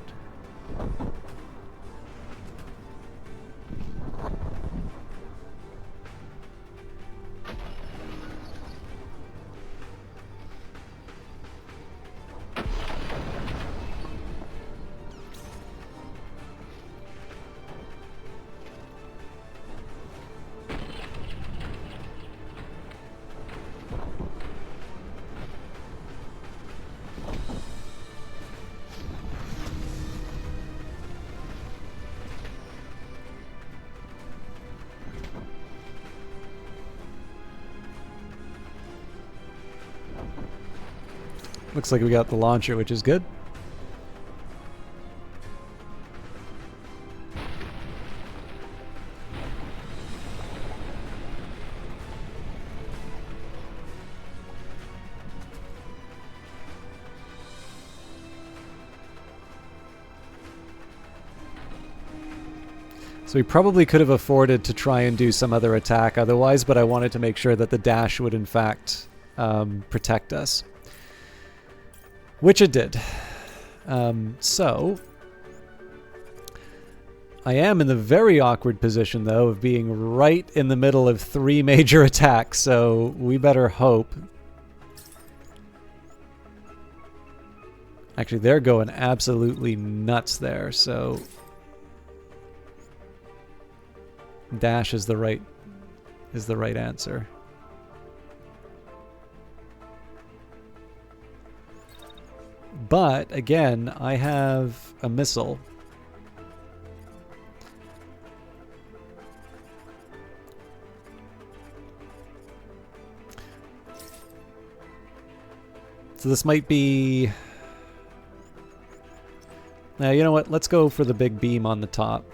Looks like we got the launcher, which is good. So we probably could have afforded to try and do some other attack otherwise, but I wanted to make sure that the dash would in fact protect us. Which it did. So I am in the very awkward position, though, of being right in the middle of 3 major attacks, so we better hope. Actually, they're going absolutely nuts there, so dash is the right answer. But again, I have a missile. So this might be... Now, you know what? Let's go for the big beam on the top.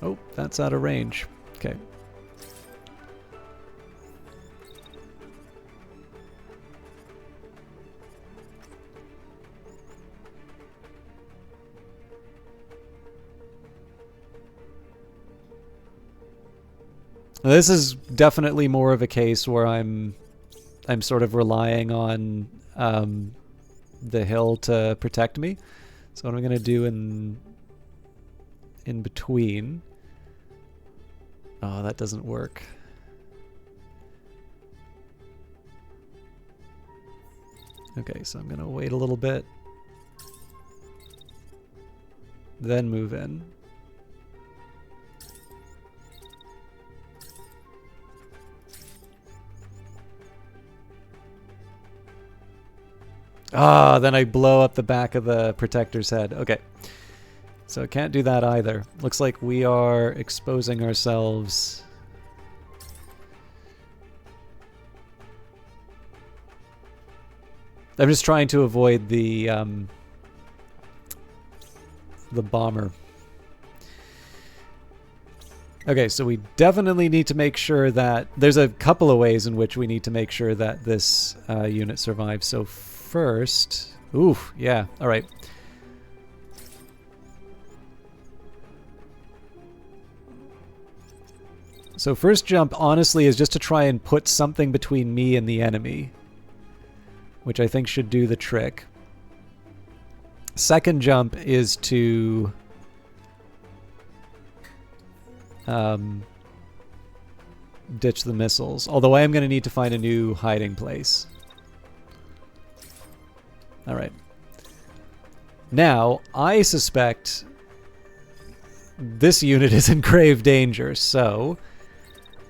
Oh, that's out of range. Okay. This is definitely more of a case where I'm sort of relying on the hill to protect me. So what I'm gonna do in between. Oh, that doesn't work. Okay, so I'm going to wait a little bit. Then move in. Ah, then I blow up the back of the protector's head. Okay. So I can't do that either. Looks like we are exposing ourselves. I'm just trying to avoid the bomber. Okay, so we definitely need to make sure that there's a couple of ways in which we need to make sure that this unit survives. So first, oof, yeah, all right. So first jump, honestly, is just to try and put something between me and the enemy, which I think should do the trick. Second jump is to ditch the missiles, although I am going to need to find a new hiding place. All right. Now, I suspect this unit is in grave danger, so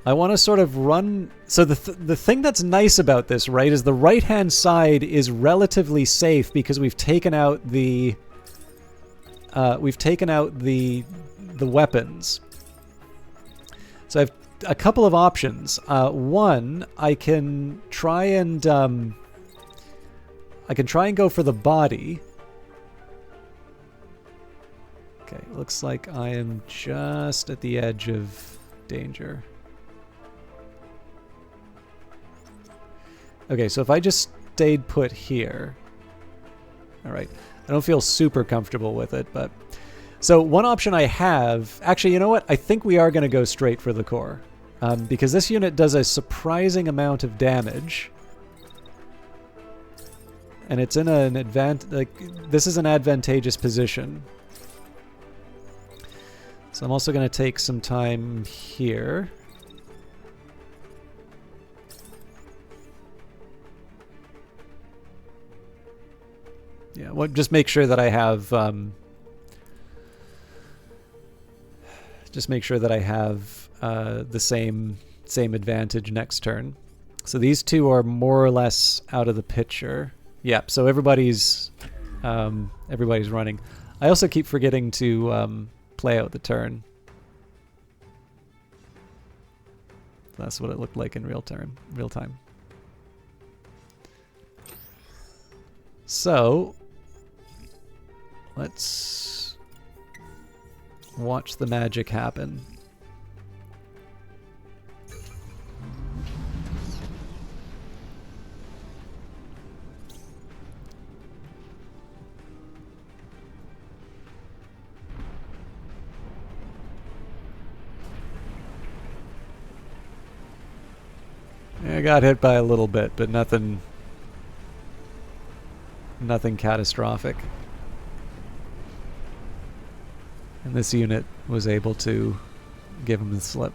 I want to sort of run. So the thing that's nice about this, right, is the right-hand side is relatively safe because we've taken out the weapons. So I have a couple of options. One, I can try and go for the body. Okay, looks like I am just at the edge of danger. Okay, so if I just stayed put here. All right. I don't feel super comfortable with it, but... So one option I have... Actually, you know what? I think we are going to go straight for the core. Because this unit does a surprising amount of damage. And it's in an this is an advantageous position. So I'm also going to take some time here. Yeah, well, just make sure that I have the same advantage next turn. So these two are more or less out of the picture. Yep. So everybody's running. I also keep forgetting to play out the turn. That's what it looked like in real time. So let's watch the magic happen. I got hit by a little bit, but nothing catastrophic. And this unit was able to give him the slip.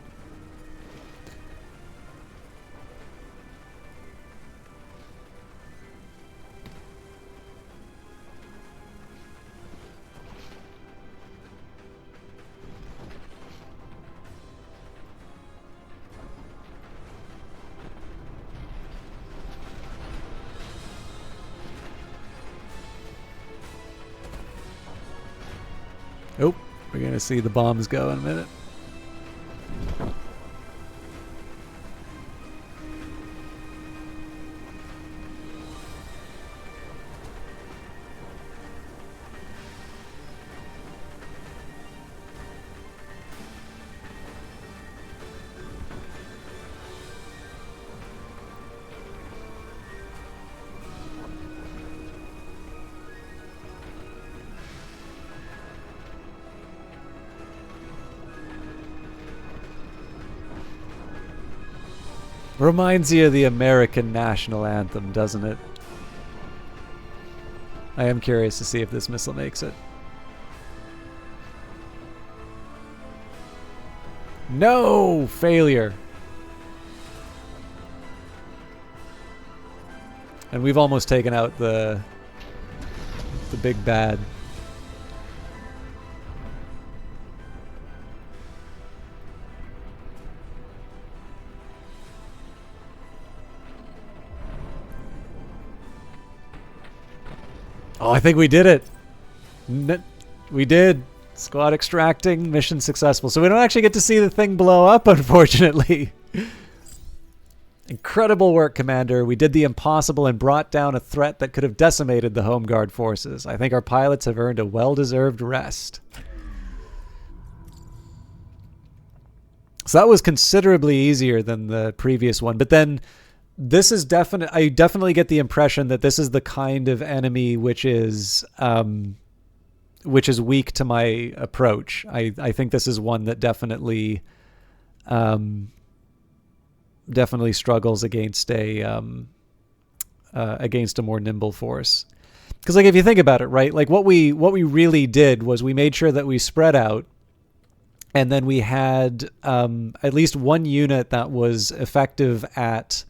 Oh, we're going to see the bombs go in a minute. Reminds you of the American national anthem, doesn't it? I am curious to see if this missile makes it. No! Failure. And we've almost taken out the big bad. Oh, I think we did it. We did. Squad extracting, mission successful. So we don't actually get to see the thing blow up, unfortunately. Incredible work, Commander. We did the impossible and brought down a threat that could have decimated the Home Guard forces. I think our pilots have earned a well-deserved rest. So that was considerably easier than the previous one. But then this is I definitely get the impression that this is the kind of enemy which is weak to my approach. I think this is one that definitely struggles against a more nimble force. Because like if you think about it, right? Like what we really did was we made sure that we spread out, and then we had at least one unit that was effective at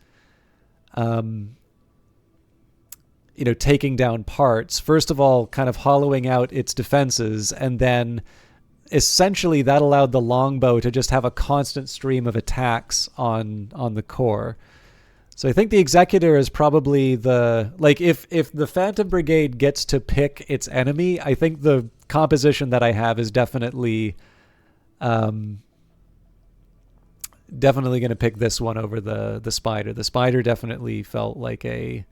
taking down parts. First of all, kind of hollowing out its defenses, and then essentially that allowed the longbow to just have a constant stream of attacks on the core. So I think the Executor is probably if the Phantom Brigade gets to pick its enemy, I think the composition that I have is definitely going to pick this one over the Spider. The Spider definitely felt like a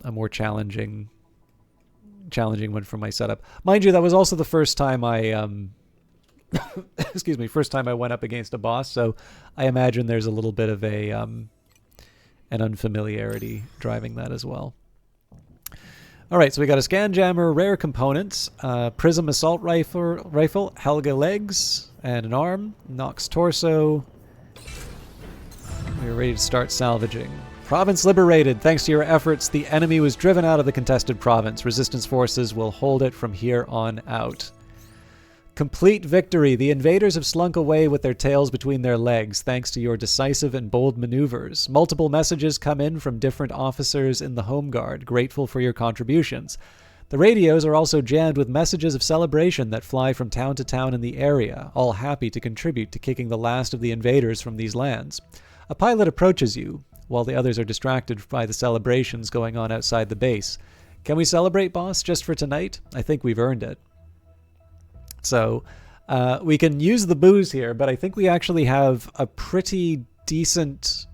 more challenging one for my setup. Mind you, that was also the first time I first time I went up against a boss, so I imagine there's a little bit of an unfamiliarity driving that as well. All right, so we got a scan jammer, rare components, prism assault rifle, Helga legs, and an arm, Nox torso. We're ready to start salvaging. Province liberated. Thanks to your efforts, the enemy was driven out of the contested province. Resistance forces will hold it from here on out. Complete victory. The invaders have slunk away with their tails between their legs, thanks to your decisive and bold maneuvers. Multiple messages come in from different officers in the Home Guard, grateful for your contributions. The radios are also jammed with messages of celebration that fly from town to town in the area, all happy to contribute to kicking the last of the invaders from these lands. A pilot approaches you, while the others are distracted by the celebrations going on outside the base. Can we celebrate, boss, just for tonight? I think we've earned it. So we can use the booze here, but I think we actually have a pretty decent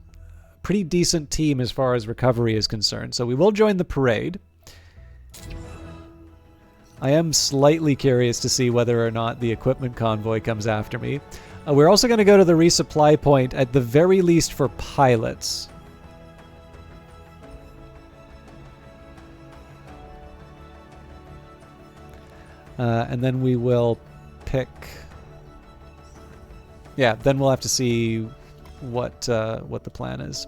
team as far as recovery is concerned. So we will join the parade. I am slightly curious to see whether or not the equipment convoy comes after me. We're also going to go to the resupply point, at the very least for pilots. And then we will pick... Yeah, then we'll have to see what the plan is.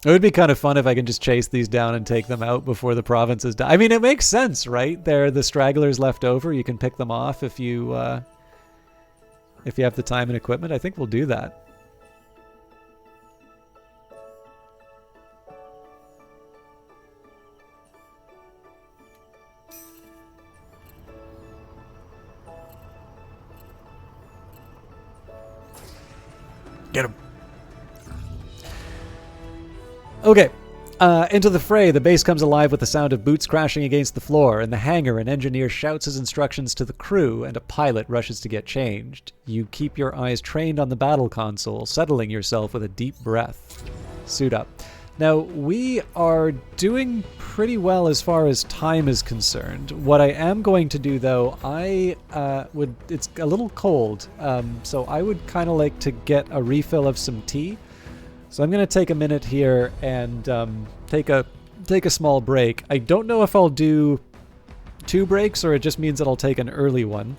It would be kind of fun if I can just chase these down and take them out before the province is done. I mean, it makes sense, right? They're the stragglers left over. You can pick them off if you have the time and equipment. I think we'll do that. Get him. Okay. Into the fray, the base comes alive with the sound of boots crashing against the floor. In the hangar, an engineer shouts his instructions to the crew, and a pilot rushes to get changed. You keep your eyes trained on the battle console, settling yourself with a deep breath. Suit up. Now, we are doing pretty well as far as time is concerned. What I am going to do, though, it's a little cold, so I would kind of like to get a refill of some tea. So I'm going to take a minute here and take a small break. I don't know if I'll do 2 breaks or it just means that I'll take an early one.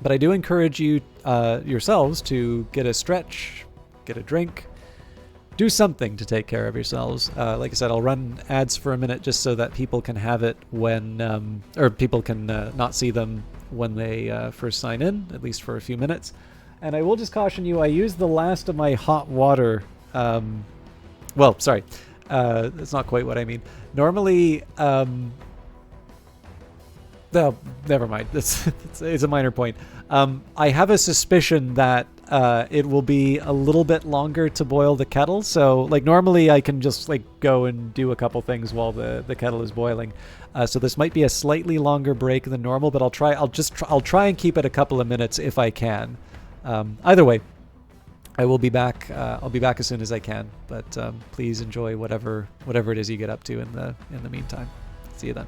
But I do encourage you yourselves to get a stretch, get a drink, do something to take care of yourselves. Like I said, I'll run ads for a minute just so that people can have it when, or people can not see them when they first sign in, at least for a few minutes. And I will just caution you, I used the last of my hot water. Well, sorry, that's not quite what I mean. Normally, no, never mind. It's a minor point. I have a suspicion that it will be a little bit longer to boil the kettle. So, like, normally I can just like go and do a couple things while the kettle is boiling. So this might be a slightly longer break than normal, but I'll try and keep it a couple of minutes if I can. Either way, I will be back. I'll be back as soon as I can. But please enjoy whatever it is you get up to in the meantime. See you then.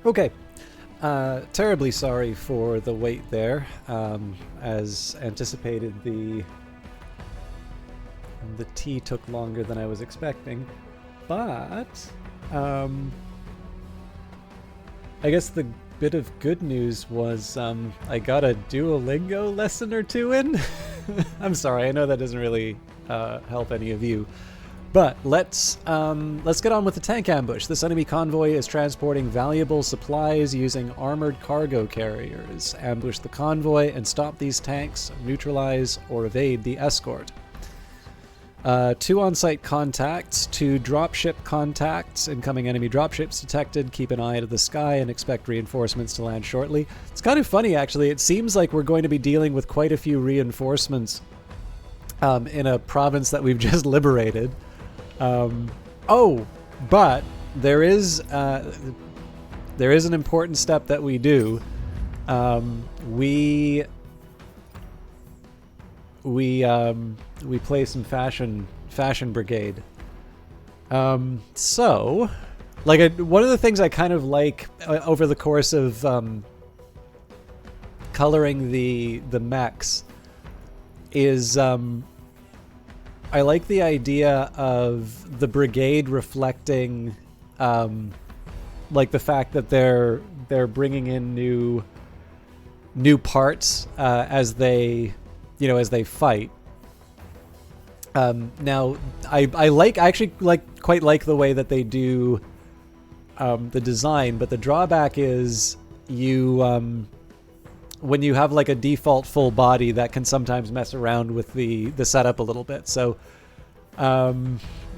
Okay. Terribly sorry for the wait there. As anticipated, the tea took longer than I was expecting. But I guess the bit of good news was I got a Duolingo lesson or two in. I'm sorry, I know that doesn't really help any of you. But let's get on with the tank ambush. This enemy convoy is transporting valuable supplies using armored cargo carriers. Ambush the convoy and stop these tanks, neutralize or evade the escort. 2 on-site contacts, 2 dropship contacts. Incoming enemy dropships detected. Keep an eye to the sky and expect reinforcements to land shortly. It's kind of funny, actually. It seems like we're going to be dealing with quite a few reinforcements in a province that we've just liberated. But there is an important step that we do. We play some fashion brigade. So, like, one of the things I kind of like over the course of coloring the mechs is I like the idea of the brigade reflecting like the fact that they're bringing in new parts as they fight. Now I actually quite like the way that they do the design, but the drawback is when you have like a default full body, that can sometimes mess around with the setup a little bit. So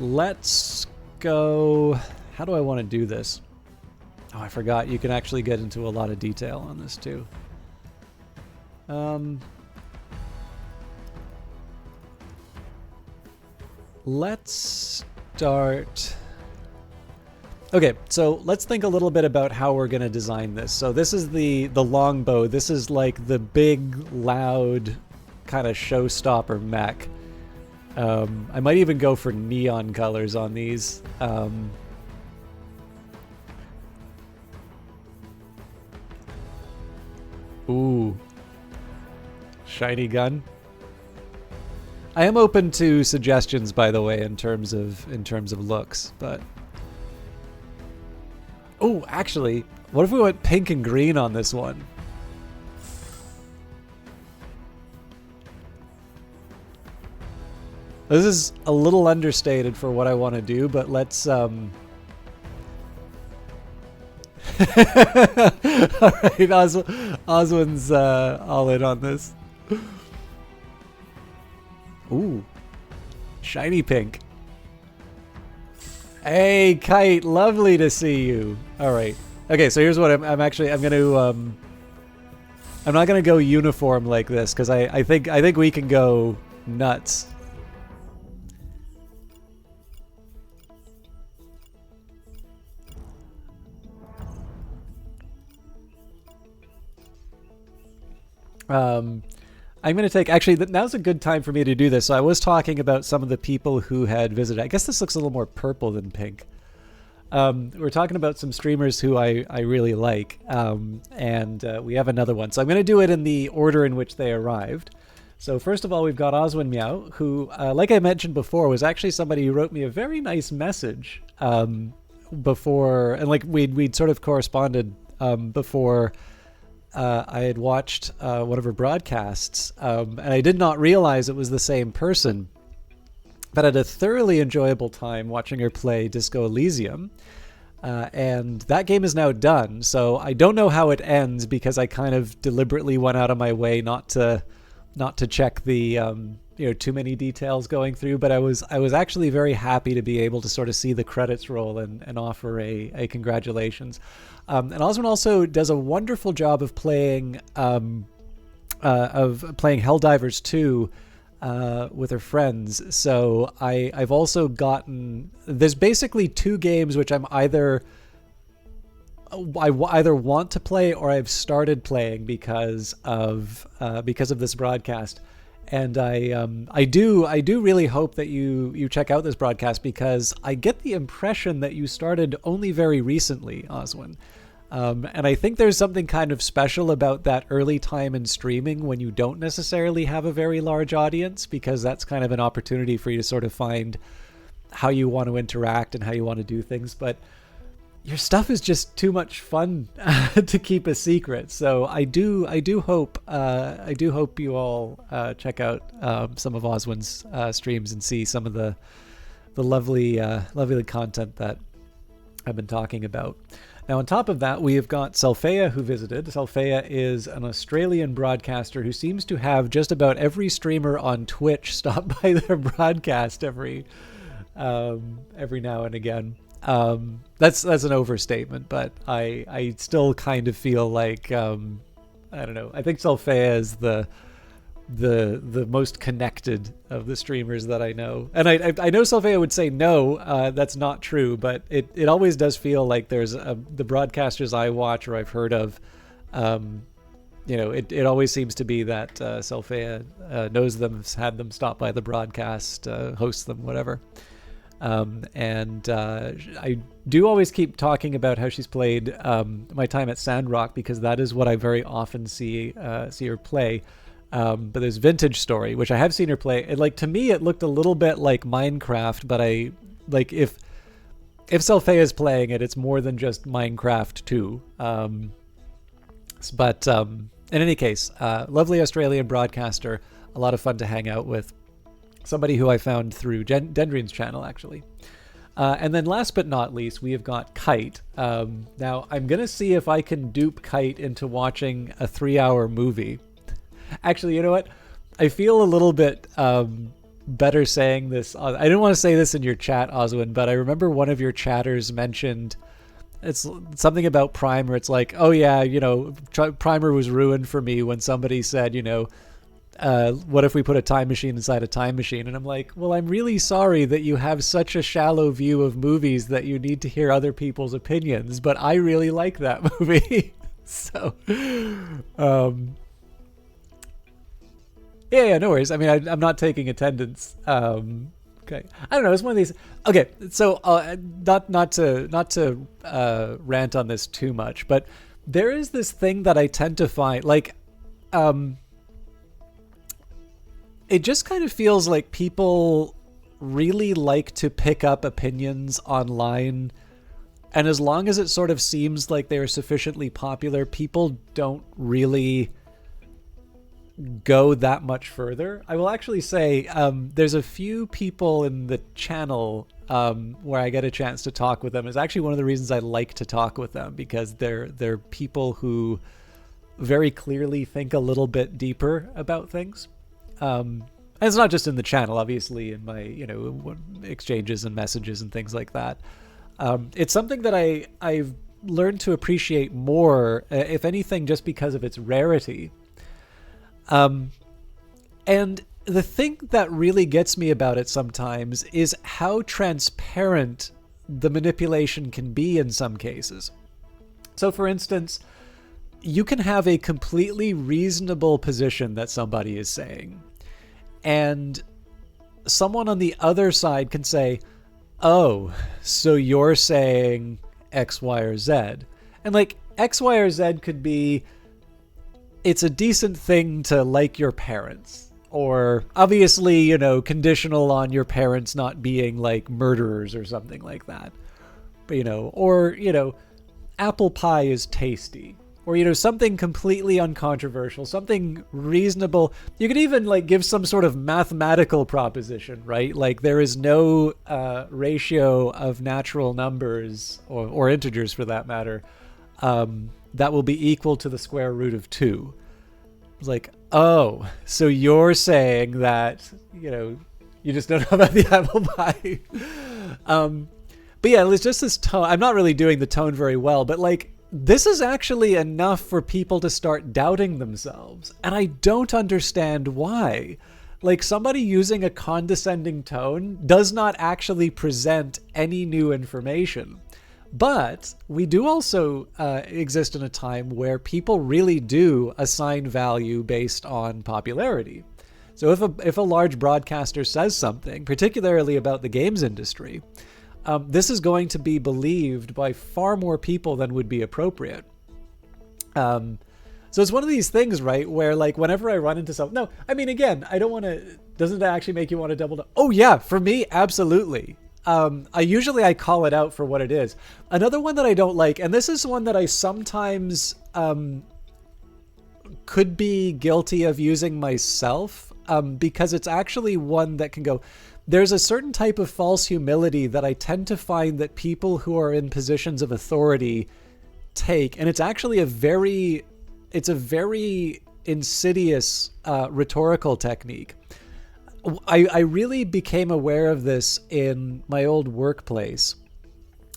let's go. How do I want to do this? Oh, I forgot you can actually get into a lot of detail on this too. Let's start. Okay, so let's think a little bit about how we're going to design this. So this is the longbow. This is like the big, loud, kind of showstopper mech. I might even go for neon colors on these. Ooh, shiny gun. I am open to suggestions, by the way, in terms of looks, but. Oh, actually, what if we went pink and green on this one? This is a little understated for what I want to do, but let's Alright, Oswin's all in on this. Ooh, shiny pink. Hey, Kite, lovely to see you. All right. Okay, so here's what I'm not gonna go uniform like this because I think we can go nuts. I'm going to take, actually, now's a good time for me to do this. So I was talking about some of the people who had visited. I guess this looks a little more purple than pink. We're talking about some streamers who I really like, and we have another one. So I'm going to do it in the order in which they arrived. So first of all, we've got Oswin Meow, who, like I mentioned before, was actually somebody who wrote me a very nice message before, and like we'd sort of corresponded before I had watched one of her broadcasts, and I did not realize it was the same person, but I had a thoroughly enjoyable time watching her play Disco Elysium, and that game is now done, so I don't know how it ends because I kind of deliberately went out of my way not to check the too many details going through, but I was actually very happy to be able to sort of see the credits roll and offer a congratulations. And Oswin also does a wonderful job of playing Helldivers 2 with her friends. So I've also gotten, there's basically 2 games which I either want to play or I've started playing because of this broadcast. And I do really hope that you check out this broadcast because I get the impression that you started only very recently, Oswin. And I think there's something kind of special about that early time in streaming when you don't necessarily have a very large audience, because that's kind of an opportunity for you to sort of find how you want to interact and how you want to do things. But your stuff is just too much fun to keep a secret. So I do hope you all check out some of Oswin's streams and see some of the lovely content that I've been talking about. Now, on top of that, we have got Selphea, who visited. Selphea is an Australian broadcaster who seems to have just about every streamer on Twitch stop by their broadcast every now and again. That's an overstatement, but I still kind of feel like I don't know. I think Selphea is the most connected of the streamers that I know, and I know Selphea would say no, that's not true, but it always does feel like there's the broadcasters I watch or I've heard of, it always seems to be that Selphea knows them, has had them stop by the broadcast, hosts them, whatever. And I do always keep talking about how she's played my time at Sandrock, because that is what I very often see her play. But there's Vintage Story, which I have seen her play. And like, to me, it looked a little bit like Minecraft, but I like if Selphea is playing it, it's more than just Minecraft 2. But in any case, lovely Australian broadcaster, a lot of fun to hang out with. Somebody who I found through Dendrian's channel, actually. And then last but not least, we have got Kite. Now, I'm going to see if I can dupe Kite into watching a 3-hour movie. Actually, you know what? I feel a little bit better saying this. I didn't want to say this in your chat, Oswin, but I remember one of your chatters mentioned it's something about Primer. It's like, oh yeah, Primer was ruined for me when somebody said, what if we put a time machine inside a time machine? And I'm like, well, I'm really sorry that you have such a shallow view of movies that you need to hear other people's opinions, but I really like that movie. So, yeah, no worries. I mean, I'm not taking attendance. Okay, I don't know. It's one of these. Okay, so not to rant on this too much, but there is this thing that I tend to find, like, it just kind of feels like people really like to pick up opinions online, and as long as it sort of seems like they're sufficiently popular, people don't really go that much further. I will actually say there's a few people in the channel where I get a chance to talk with them. It's actually one of the reasons I like to talk with them, because they're people who very clearly think a little bit deeper about things. And it's not just in the channel, obviously, in my exchanges and messages and things like that. It's something that I've learned to appreciate more, if anything, just because of its rarity. And the thing that really gets me about it sometimes is how transparent the manipulation can be in some cases. So, for instance, you can have a completely reasonable position that somebody is saying, and someone on the other side can say, oh, so you're saying X, Y, or Z. And like, X, Y, or Z could be, it's a decent thing to like your parents, or obviously, conditional on your parents not being like murderers or something like that. But, or, apple pie is tasty, or, something completely uncontroversial, something reasonable. You could even like give some sort of mathematical proposition, right? Like, there is no ratio of natural numbers or integers for that matter, that will be equal to the square root of 2. It's like, oh, so you're saying that, you just don't know about the apple pie. But yeah, it's just this tone. I'm not really doing the tone very well, but like, this is actually enough for people to start doubting themselves. And I don't understand why. Like, somebody using a condescending tone does not actually present any new information. But we do also exist in a time where people really do assign value based on popularity. So if a large broadcaster says something, particularly about the games industry, this is going to be believed by far more people than would be appropriate. So it's one of these things, right, where like whenever I run into something, no, I mean, again, I don't want to, doesn't it actually make you want to double down? Oh yeah, for me, absolutely. I call it out for what it is. Another one that I don't like, and this is one that I sometimes could be guilty of using myself, because it's actually one that can go, there's a certain type of false humility that I tend to find that people who are in positions of authority take, and it's actually a very insidious rhetorical technique. I really became aware of this in my old workplace.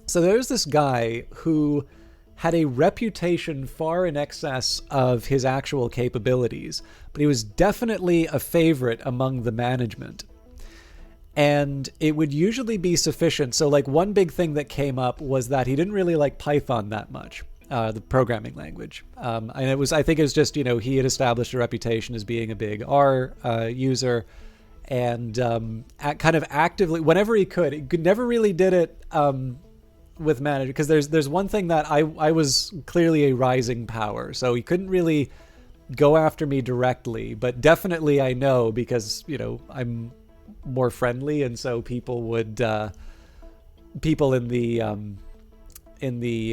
So there's this guy who had a reputation far in excess of his actual capabilities, but he was definitely a favorite among the management. And it would usually be sufficient. So like one big thing that came up was that he didn't really like Python that much. The programming language. And I think it was just, he had established a reputation as being a big R user, and kind of actively, whenever he never really did it with manager, because there's one thing that I was clearly a rising power, so he couldn't really go after me directly, but definitely I know because, I'm more friendly, and so people would, people in the,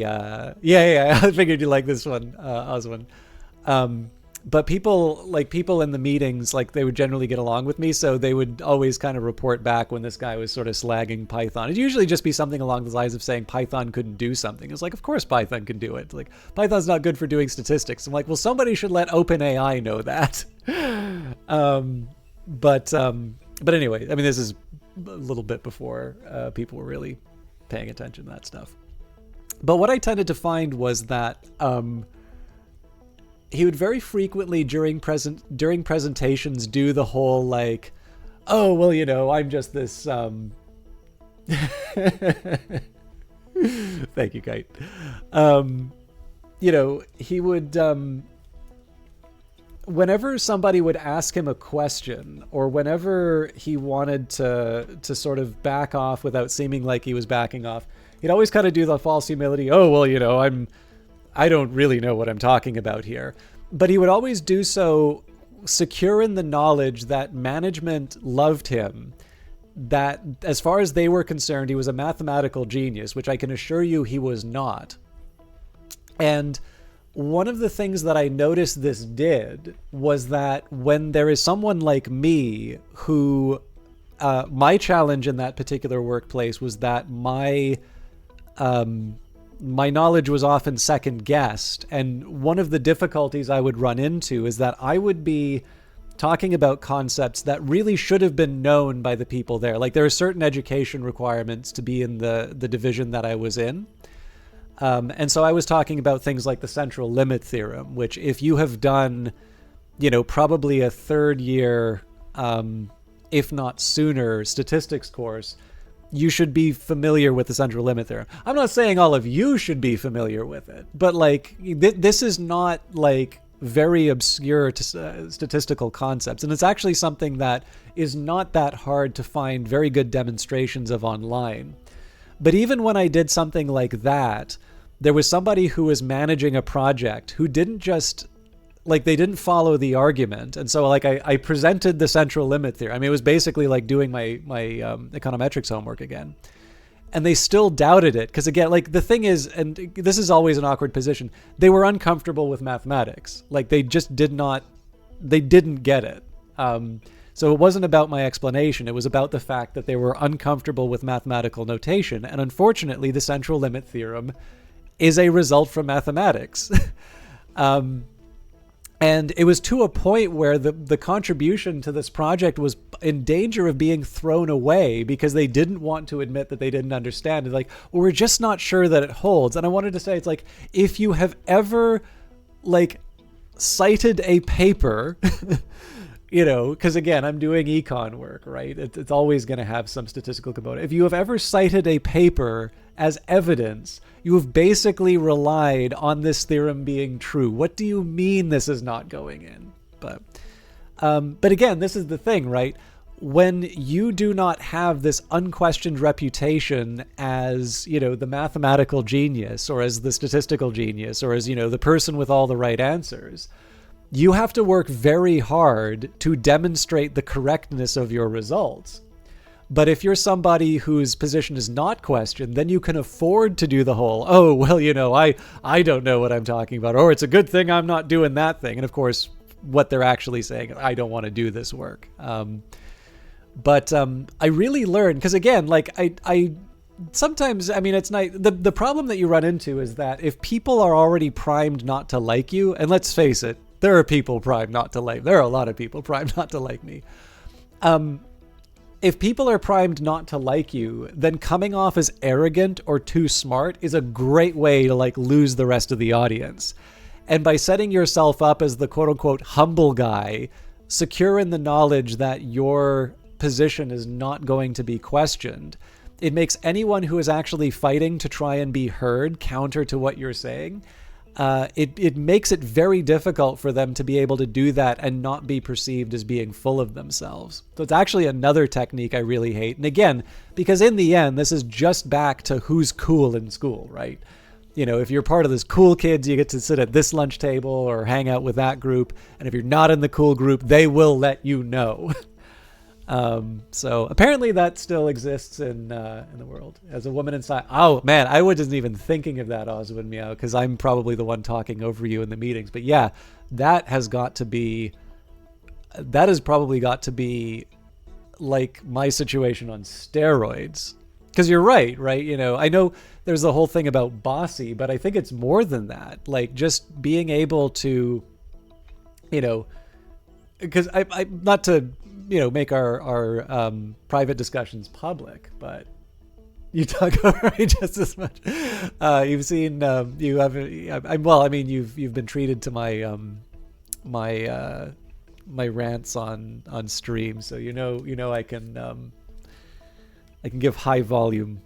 I figured you like this one, Oswin. But people in the meetings, like they would generally get along with me, so they would always kind of report back when this guy was sort of slagging Python. It'd usually just be something along the lines of saying Python couldn't do something. It's like, of course Python can do it. Like, Python's not good for doing statistics. I'm like, well, somebody should let OpenAI know that. But anyway, I mean, this is a little bit before people were really paying attention to that stuff. But what I tended to find was that he would very frequently during presentations do the whole like, oh, well, I'm just this... Thank you, Kite. He would... whenever somebody would ask him a question, or whenever he wanted to sort of back off without seeming like he was backing off, he'd always kind of do the false humility. Oh, well, I don't really know what I'm talking about here. But he would always do so secure in the knowledge that management loved him, that as far as they were concerned, he was a mathematical genius, which I can assure you he was not. And one of the things that I noticed this did was that when there is someone like me who, my challenge in that particular workplace was that my knowledge was often second guessed. And one of the difficulties I would run into is that I would be talking about concepts that really should have been known by the people there. Like there are certain education requirements to be in the division that I was in. And so I was talking about things like the central limit theorem, which if you have done, probably a third year, if not sooner, statistics course, you should be familiar with the central limit theorem. I'm not saying all of you should be familiar with it, but like this is not like very obscure statistical concepts. And it's actually something that is not that hard to find very good demonstrations of online. But even when I did something like that, there was somebody who was managing a project who didn't just, like, they didn't follow the argument. And so, like, I presented the central limit theorem. I mean, it was basically like doing my econometrics homework again. And they still doubted it. Because, again, like, the thing is, and this is always an awkward position, they were uncomfortable with mathematics. Like, they just didn't get it. So it wasn't about my explanation. It was about the fact that they were uncomfortable with mathematical notation. And unfortunately, the central limit theorem is a result from mathematics. And it was to a point where the contribution to this project was in danger of being thrown away because they didn't want to admit that they didn't understand. It's like, well, we're just not sure that it holds. And I wanted to say, it's like, if you have ever, like, cited a paper... because again, I'm doing econ work, right? It's always going to have some statistical component. If you have ever cited a paper as evidence, you have basically relied on this theorem being true. What do you mean this is not going in? But again, this is the thing, right? when you do not have this unquestioned reputation as, the mathematical genius, or as the statistical genius, or as, the person with all the right answers, you have to work very hard to demonstrate the correctness of your results. But if you're somebody whose position is not questioned, then you can afford to do the whole, oh, well, I don't know what I'm talking about, or it's a good thing I'm not doing that thing. And of course, what they're actually saying, I don't want to do this work. But I really learned, because again, like I sometimes, it's nice. The problem that you run into is that if people are already primed not to like you, and let's face it, there are people primed not to like, there are a lot of people primed not to like me. If people are primed not to like you, then coming off as arrogant or too smart is a great way to like lose the rest of the audience. And by setting yourself up as the quote unquote humble guy, secure in the knowledge that your position is not going to be questioned, it makes anyone who is actually fighting to try and be heard counter to what you're saying. It makes it very difficult for them to be able to do that and not be perceived as being full of themselves. So it's actually another technique I really hate. And again, because in the end, this is just back to who's cool in school, right? If you're part of this cool kids, you get to sit at this lunch table or hang out with that group. And if you're not in the cool group, they will let you know. So apparently that still exists in the world. As a woman inside, oh man, I wasn't even thinking of that, Oswin Meow, because I'm probably the one talking over you in the meetings. But yeah, that has probably got to be like my situation on steroids. Because you're right? I know there's the whole thing about bossy, but I think it's more than that. Like just being able to, because I not to make our private discussions public, but you talk over me just as much. You've seen you haven't. You've been treated to my my rants on stream, so I can give high volume,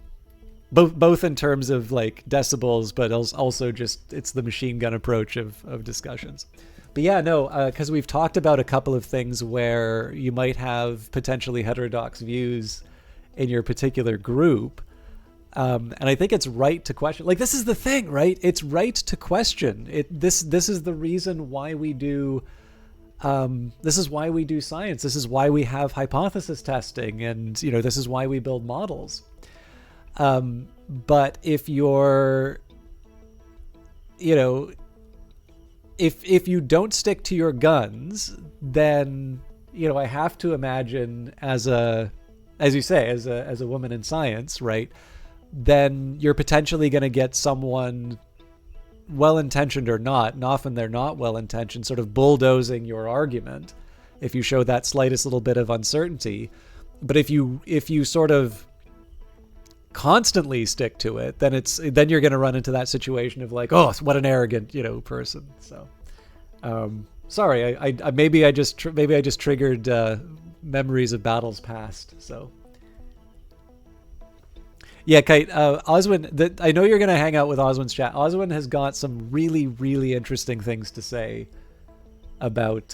both in terms of like decibels, but also just it's the machine gun approach of discussions. But yeah, no, because we've talked about a couple of things where you might have potentially heterodox views in your particular group. And I think it's right to question. Like, this is the thing, right? It's right to question. This is the reason why we do this is why we do science. This is why we have hypothesis testing, and this is why we build models. But if you're if you don't stick to your guns, then I have to imagine as you say, as a woman in science, right? Then you're potentially going to get someone, well-intentioned or not, and often they're not well-intentioned, sort of bulldozing your argument if you show that slightest little bit of uncertainty. But if you sort of constantly stick to it, then you're going to run into that situation of like, oh, what an arrogant person. So sorry, I maybe I just triggered memories of battles past. So yeah, Kite, Oswin, I know you're going to hang out with Oswin's chat. Oswin has got some really, really interesting things to say about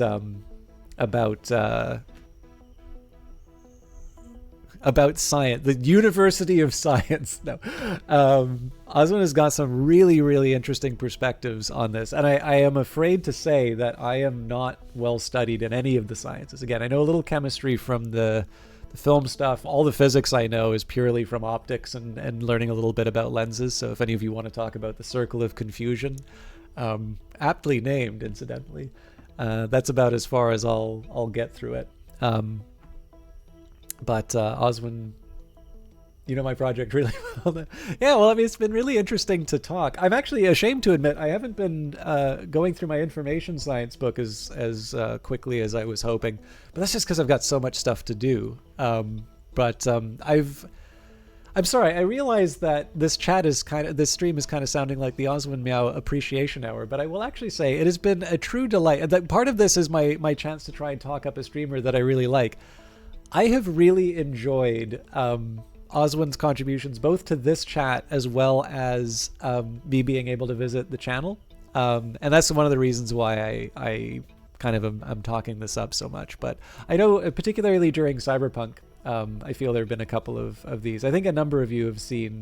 science, the University of Science. No, Oswin has got some really, really interesting perspectives on this, and I am afraid to say that I am not well studied in any of the sciences. Again, I know a little chemistry from the film stuff. All the physics I know is purely from optics and learning a little bit about lenses. So if any of you want to talk about the circle of confusion, aptly named, incidentally, that's about as far as I'll get through it. But Oswin, my project really well. Yeah, well, it's been really interesting to talk. I'm actually ashamed to admit I haven't been going through my information science book as quickly as I was hoping. But that's just because I've got so much stuff to do. I'm sorry. I realize that this stream is kind of sounding like the Oswin Meow Appreciation Hour. But I will actually say it has been a true delight. That part of this is my chance to try and talk up a streamer that I really like. I have really enjoyed Oswin's contributions, both to this chat as well as me being able to visit the channel. And that's one of the reasons why I I'm talking this up so much. But I know particularly during Cyberpunk, I feel there have been a couple of these. I think a number of you have seen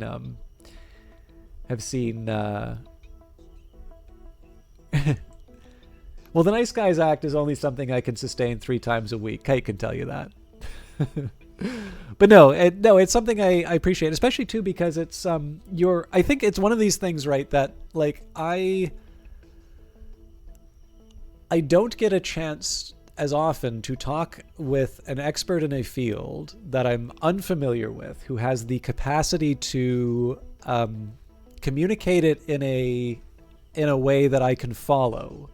well, the Nice Guys Act is only something I can sustain 3 times a week. Kite can tell you that. But no, it's something I appreciate, especially too because it's I think it's one of these things, right, that like I don't get a chance as often to talk with an expert in a field that I'm unfamiliar with, who has the capacity to communicate it in a way that I can follow,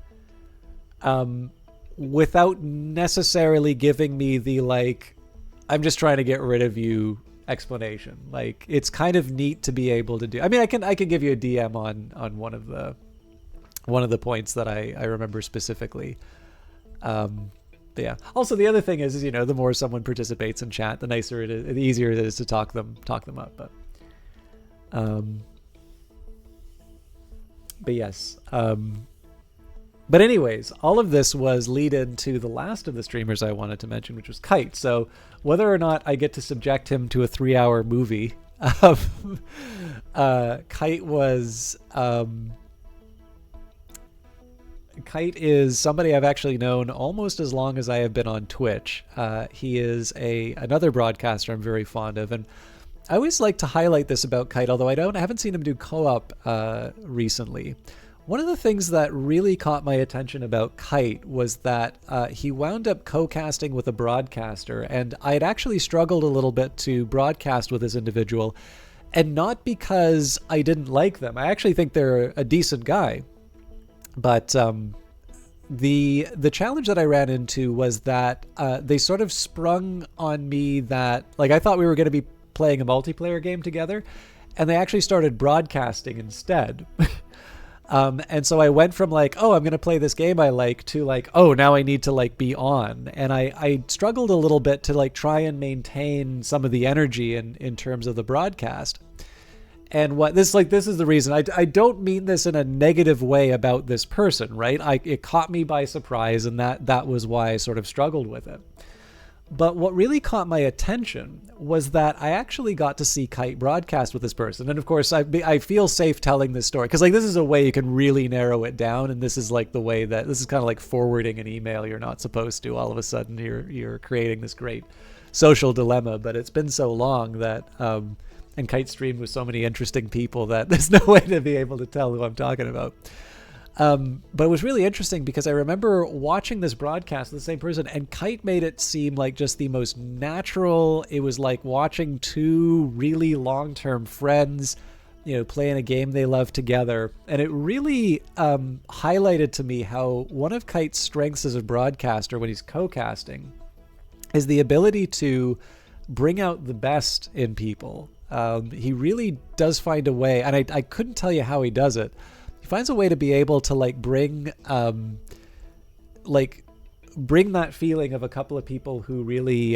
without necessarily giving me the like, I'm just trying to get rid of you explanation. Like, it's kind of neat to be able to do. I mean, I can give you a DM on one of the points that I remember specifically. But yeah. Also, the other thing is, the more someone participates in chat, the nicer it is, the easier it is to talk them up. But yes. But anyways, all of this was lead into the last of the streamers I wanted to mention, which was Kite. So whether or not I get to subject him to a 3-hour movie, Kite was... Kite is somebody I've actually known almost as long as I have been on Twitch. He is another broadcaster I'm very fond of, and I always like to highlight this about Kite, although I haven't seen him do co-op recently. One of the things that really caught my attention about Kite was that he wound up co-casting with a broadcaster, and I had actually struggled a little bit to broadcast with this individual, and not because I didn't like them. I actually think they're a decent guy. But the challenge that I ran into was that they sort of sprung on me that, like, I thought we were going to be playing a multiplayer game together, and they actually started broadcasting instead. And so I went from like, oh, I'm going to play this game I like, to like, oh, now I need to like be on. And I struggled a little bit to like try and maintain some of the energy in terms of the broadcast. And this is the reason. I don't mean this in a negative way about this person, right? It caught me by surprise, and that was why I sort of struggled with it. But what really caught my attention was that I actually got to see Kite broadcast with this person. And of course, I feel safe telling this story because like this is a way you can really narrow it down. And this is like the way that this is kind of like forwarding an email you're not supposed to. All of a sudden, you're creating this great social dilemma. But it's been so long that and Kite streamed with so many interesting people that there's no way to be able to tell who I'm talking about. But it was really interesting because I remember watching this broadcast with the same person, and Kite made it seem like just the most natural. It was like watching two really long-term friends, playing a game they love together. And it really highlighted to me how one of Kite's strengths as a broadcaster when he's co-casting is the ability to bring out the best in people. He really does find a way, and I couldn't tell you how he does it. He finds a way to be able to like bring that feeling of a couple of people who really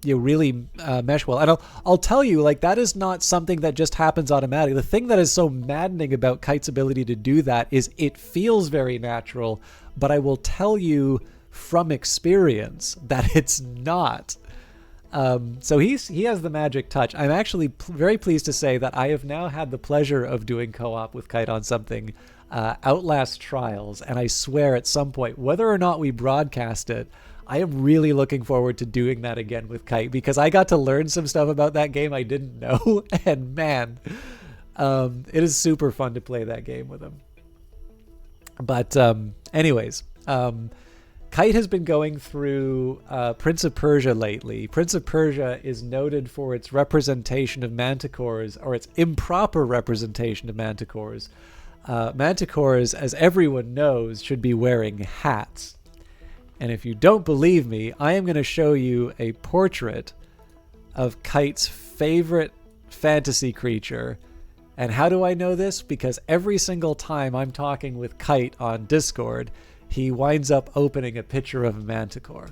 mesh well. And I'll tell you, like, that is not something that just happens automatically. The thing that is so maddening about Kite's ability to do that is it feels very natural, but I will tell you from experience that it's not. So he has the magic touch. I'm actually very pleased to say that I have now had the pleasure of doing co-op with Kite on something, Outlast Trials, and I swear at some point, whether or not we broadcast it, I am really looking forward to doing that again with Kite, because I got to learn some stuff about that game I didn't know, and man, it is super fun to play that game with him. But anyways, Kite has been going through Prince of Persia lately. Prince of Persia is noted for its representation of manticores, or its improper representation of manticores. Manticores, as everyone knows, should be wearing hats. And if you don't believe me, I am going to show you a portrait of Kite's favorite fantasy creature. And how do I know this? Because every single time I'm talking with Kite on Discord, he winds up opening a picture of a manticore.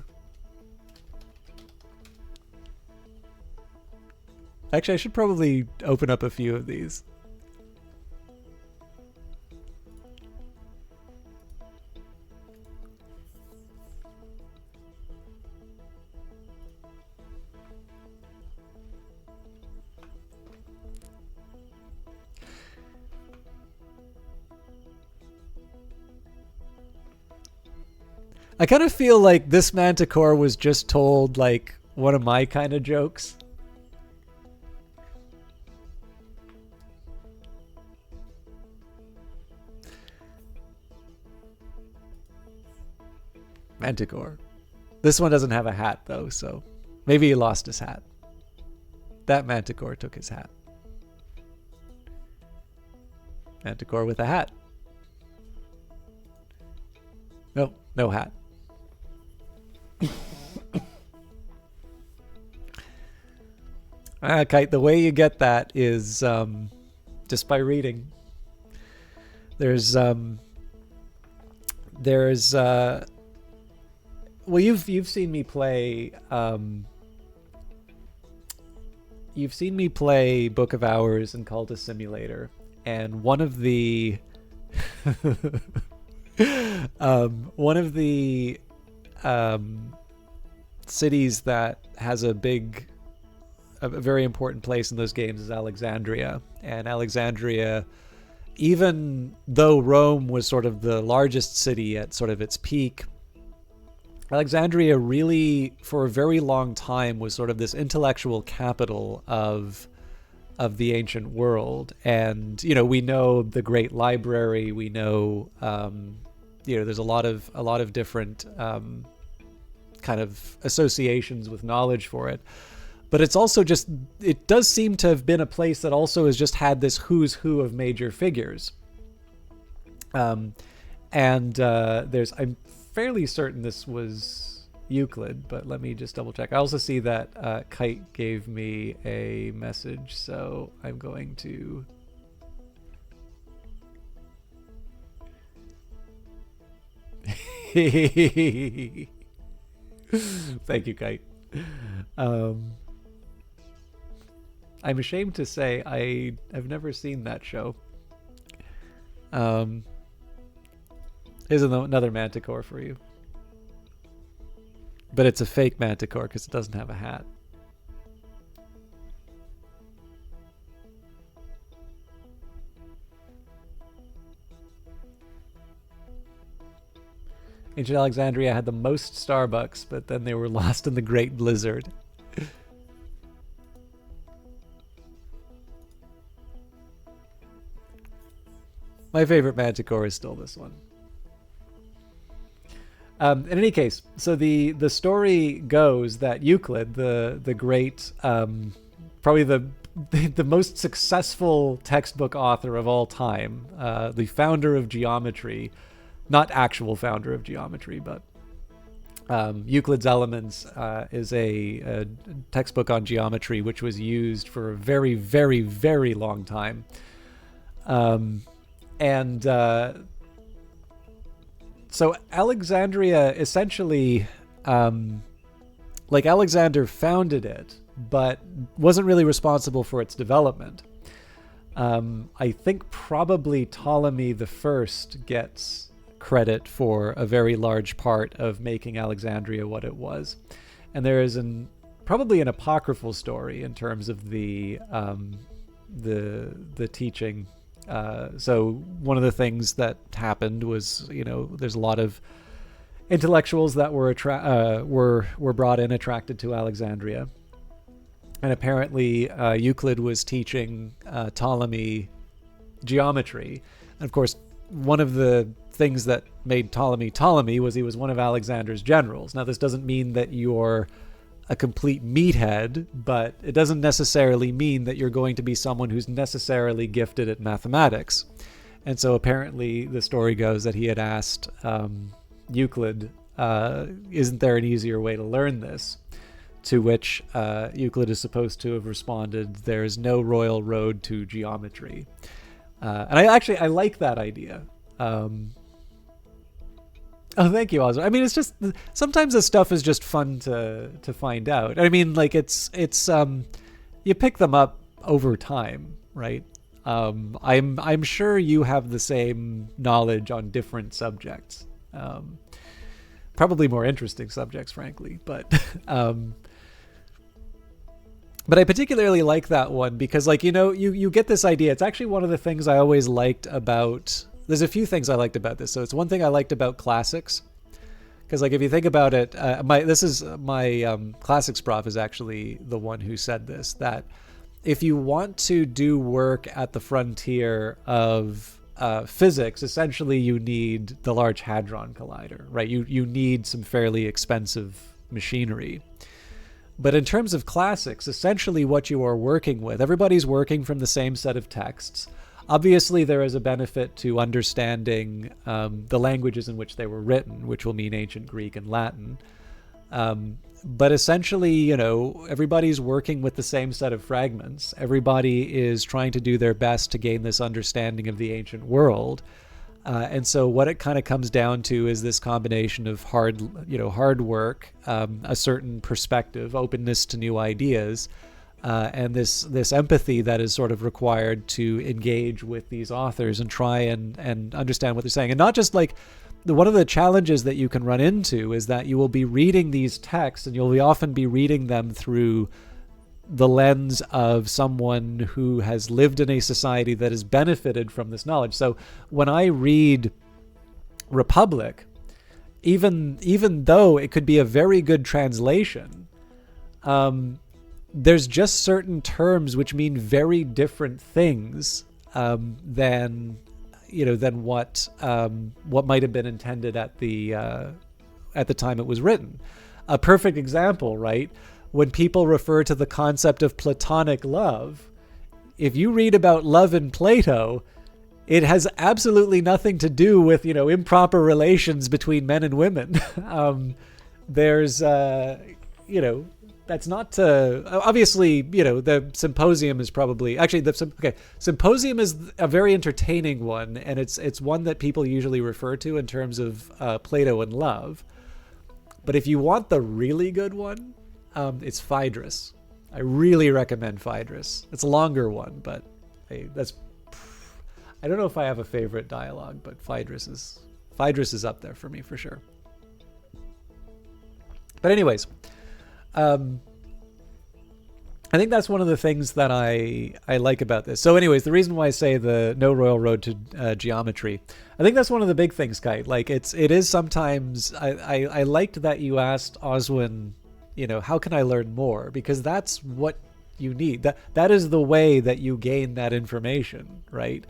Actually, I should probably open up a few of these. I kind of feel like this Manticore was just told like one of my kind of jokes. Manticore. This one doesn't have a hat though, so maybe he lost his hat. That Manticore took his hat. Manticore with a hat. Nope, no hat. Kite, the way you get that is just by reading. There's well, you've seen me play Book of Hours and Cultist Simulator, and one of the cities that has a very important place in those games is Alexandria. And Alexandria, even though Rome was sort of the largest city at sort of its peak, Alexandria really, for a very long time, was sort of this intellectual capital of the ancient world. And, you know, we know the Great Library, we know, you know, there's a lot of different kind of associations with knowledge for it. But it's also just, it does seem to have been a place that also has just had this who's who of major figures. I'm fairly certain this was Euclid, but let me just double check. I also see that Kite gave me a message, so I'm going to... Thank you, Kite. I'm ashamed to say I have never seen that show. Here's another Manticore for you. But it's a fake Manticore because it doesn't have a hat. Ancient Alexandria had the most Starbucks, but then they were lost in the Great Blizzard. My favorite Manticore is still this one. In any case, so the story goes that Euclid, the great, probably the most successful textbook author of all time, the founder of geometry, not actual founder of geometry, but Euclid's Elements is a textbook on geometry which was used for a very, very, very long time. So Alexandria essentially, like Alexander founded it, but wasn't really responsible for its development. I think probably Ptolemy the First gets credit for a very large part of making Alexandria what it was. And there is probably an apocryphal story in terms of the teaching. So one of the things that happened was, you know, there's a lot of intellectuals that were brought in, attracted to Alexandria, and apparently Euclid was teaching Ptolemy geometry. And of course, one of the things that made Ptolemy was he was one of Alexander's generals. Now, this doesn't mean that you're a complete meathead, but it doesn't necessarily mean that you're going to be someone who's necessarily gifted at mathematics. And so apparently the story goes that he had asked Euclid, isn't there an easier way to learn this? To which Euclid is supposed to have responded, there's no royal road to geometry. And I like that idea. Oh, thank you, Oswald. I mean, it's just, sometimes this stuff is just fun to find out. I mean, like it's you pick them up over time, right? I'm sure you have the same knowledge on different subjects. Probably more interesting subjects, frankly, but I particularly like that one because, like, you know, you get this idea. It's actually one of the things I always liked about... There's a few things I liked about this. So it's one thing I liked about classics. Because like if you think about it, my classics prof is actually the one who said this, that if you want to do work at the frontier of physics, essentially you need the Large Hadron Collider, right? You need some fairly expensive machinery. But in terms of classics, essentially what you are working with, everybody's working from the same set of texts. Obviously, there is a benefit to understanding the languages in which they were written, which will mean ancient Greek and Latin. But essentially, everybody's working with the same set of fragments. Everybody is trying to do their best to gain this understanding of the ancient world. And so what it kind of comes down to is this combination of hard work, a certain perspective, openness to new ideas, and this empathy that is sort of required to engage with these authors and try and understand what they're saying. And not just like, one of the challenges that you can run into is that you will be reading these texts and you'll often be reading them through the lens of someone who has lived in a society that has benefited from this knowledge. So when I read Republic, even though it could be a very good translation, there's just certain terms which mean very different things than what might have been intended at the time it was written. A perfect example, right? When people refer to the concept of platonic love, if you read about love in Plato, it has absolutely nothing to do with, improper relations between men and women. There's, that's not obviously, the Symposium is probably actually Symposium is a very entertaining one, and it's one that people usually refer to in terms of Plato and love. But if you want the really good one, it's Phaedrus. I really recommend Phaedrus. It's a longer one, but I don't know if I have a favorite dialogue, but Phaedrus is up there for me for sure. But anyways, I think that's one of the things that I like about this. So anyways, the reason why I say the no royal road to geometry, I think that's one of the big things, Kite. Like it is sometimes, I liked that you asked Oswin, how can I learn more? Because that's what you need. That is the way that you gain that information, right?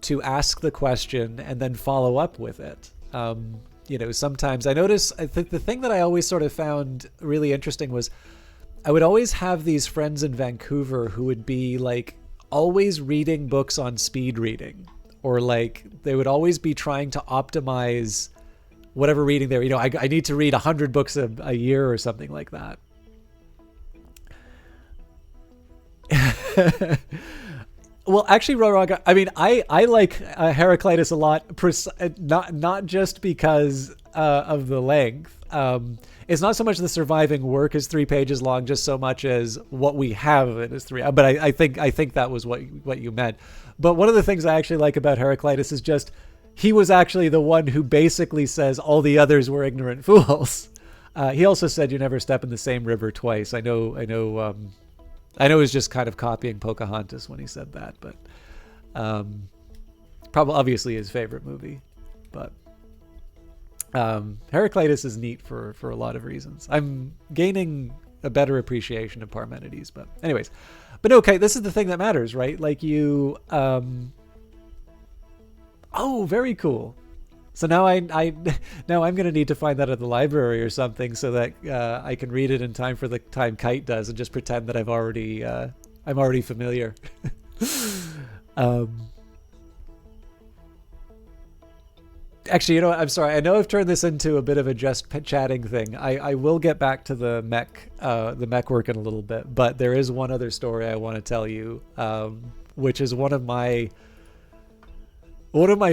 To ask the question and then follow up with it. Sometimes I think the thing that I always sort of found really interesting was I would always have these friends in Vancouver who would be like always reading books on speed reading, or like they would always be trying to optimize whatever reading they were. I need to read 100 books a year or something like that. Well, actually, Roroga, I mean, I like Heraclitus a lot, not just because of the length. It's not so much the surviving work is 3 pages long, just so much as what we have of it is 3. But I think that was what you meant. But one of the things I actually like about Heraclitus is just he was actually the one who basically says all the others were ignorant fools. He also said you never step in the same river twice. I know he was just kind of copying Pocahontas when he said that, but probably obviously his favorite movie. But Heraclitus is neat for a lot of reasons. I'm gaining a better appreciation of Parmenides, but anyways. But okay, this is the thing that matters, right? Like you... Oh, very cool. So now I'm going to need to find that at the library or something so that I can read it in time for the time Kite does and just pretend that I'm already familiar. Actually, I'm sorry. I know I've turned this into a bit of a just chatting thing. I will get back to the mech work in a little bit, but there is one other story I want to tell you, which is one of my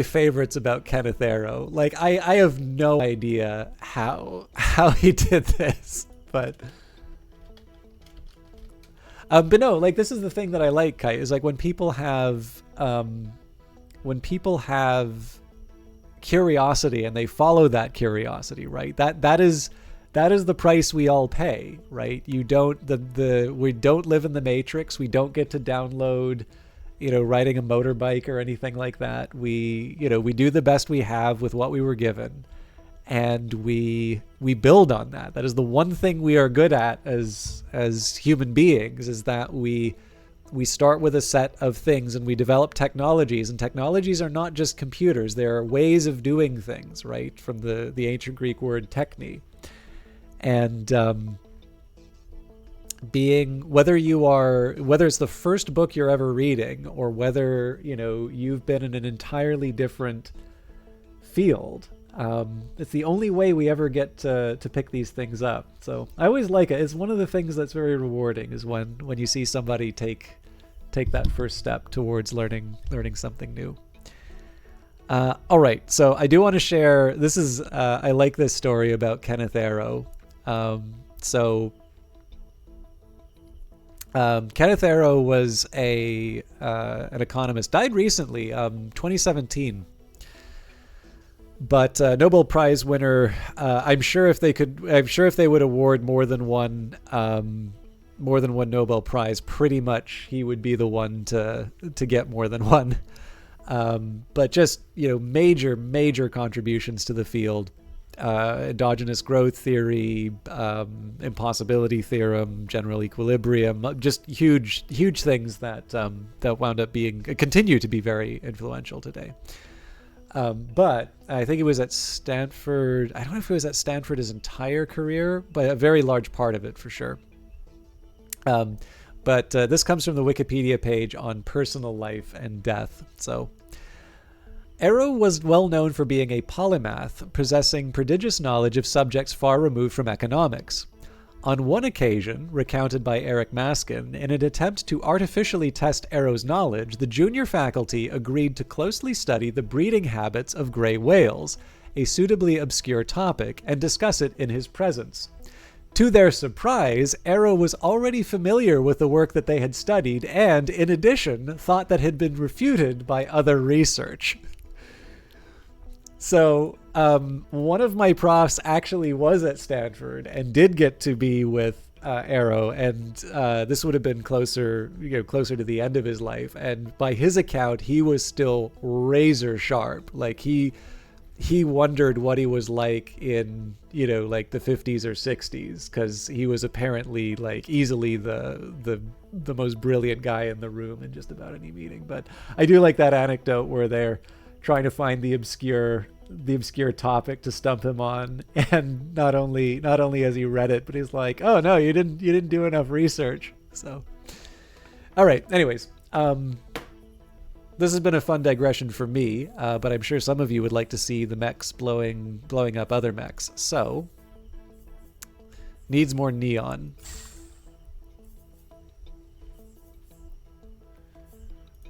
favorites about Kenneth Arrow. Like I have no idea how he did this, but no, like this is the thing that I like, Kite, is like when people have curiosity and they follow that curiosity, right? That is the price we all pay, right? We don't live in the Matrix. We don't get to download riding a motorbike or anything like that. We do the best we have with what we were given. and we build on that. That is the one thing we are good at as human beings, is that we start with a set of things and we develop technologies, and technologies are not just computers. They are ways of doing things, right? From the ancient Greek word techne. And whether it's the first book you're ever reading, or whether, you've been in an entirely different field, it's the only way we ever get to pick these things up. So I always like it. It's one of the things that's very rewarding, is when you see somebody take that first step towards learning something new. All right, so I do want to share. This is I like this story about Kenneth Arrow. Kenneth Arrow was an economist. Died recently, 2017. But Nobel Prize winner. I'm sure if they would award more than one Nobel Prize, pretty much he would be the one to get more than one. But just major contributions to the field. Endogenous growth theory, impossibility theorem, general equilibrium, just huge things that wound up continue to be very influential today. But I think it was at Stanford. I don't know if it was at Stanford his entire career, but a very large part of it for sure. But this comes from the Wikipedia page on personal life and death. So Arrow was well known for being a polymath, possessing prodigious knowledge of subjects far removed from economics. On one occasion, recounted by Eric Maskin, in an attempt to artificially test Arrow's knowledge, the junior faculty agreed to closely study the breeding habits of gray whales, a suitably obscure topic, and discuss it in his presence. To their surprise, Arrow was already familiar with the work that they had studied and, in addition, thought that had been refuted by other research. So one of my profs actually was at Stanford and did get to be with Arrow, and this would have been closer to the end of his life. And by his account, he was still razor sharp. Like he wondered what he was like in like the 50s or 60s, because he was apparently like easily the most brilliant guy in the room in just about any meeting. But I do like that anecdote where they're trying to find the obscure topic to stump him on, and not only has he read it, but he's like, oh no, you didn't do enough research. So all right, anyways, this has been a fun digression for me, but I'm sure some of you would like to see the mechs blowing up other mechs. So needs more neon.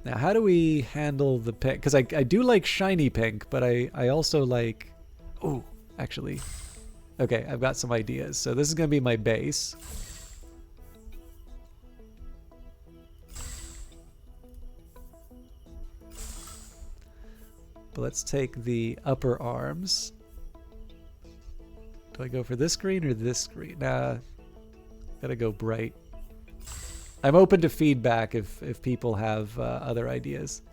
Now, how do we handle the pink? Because I do like shiny pink, but I also like... Oh, actually. Okay, I've got some ideas. So this is going to be my base. But let's take the upper arms. Do I go for this green or this green? Nah, gotta go bright. I'm open to feedback if people have other ideas.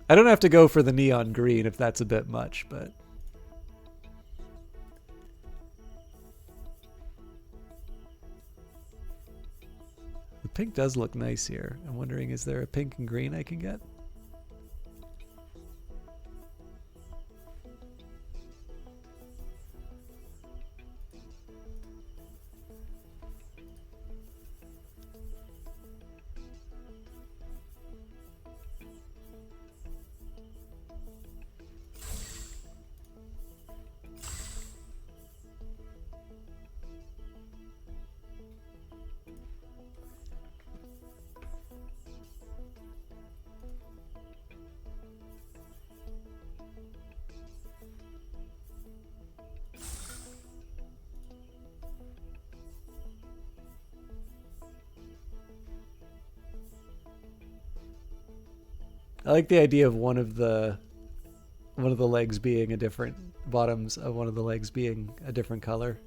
I don't have to go for the neon green if that's a bit much, but... The pink does look nice here. I'm wondering, is there a pink and green I can get? I like the idea of one of the legs being a different, bottoms of one of the legs being a different color.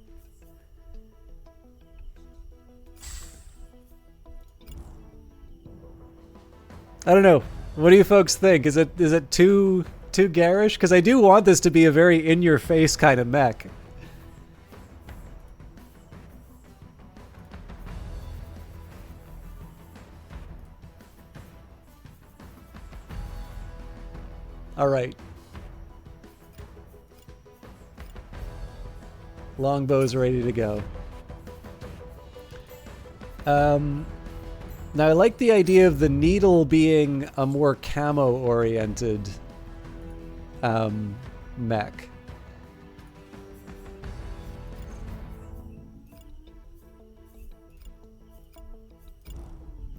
I don't know. What do you folks think? Is it too garish? Because I do want this to be a very in-your-face kind of mech. All right. Longbow's ready to go. Now I like the idea of the needle being a more camo-oriented mech.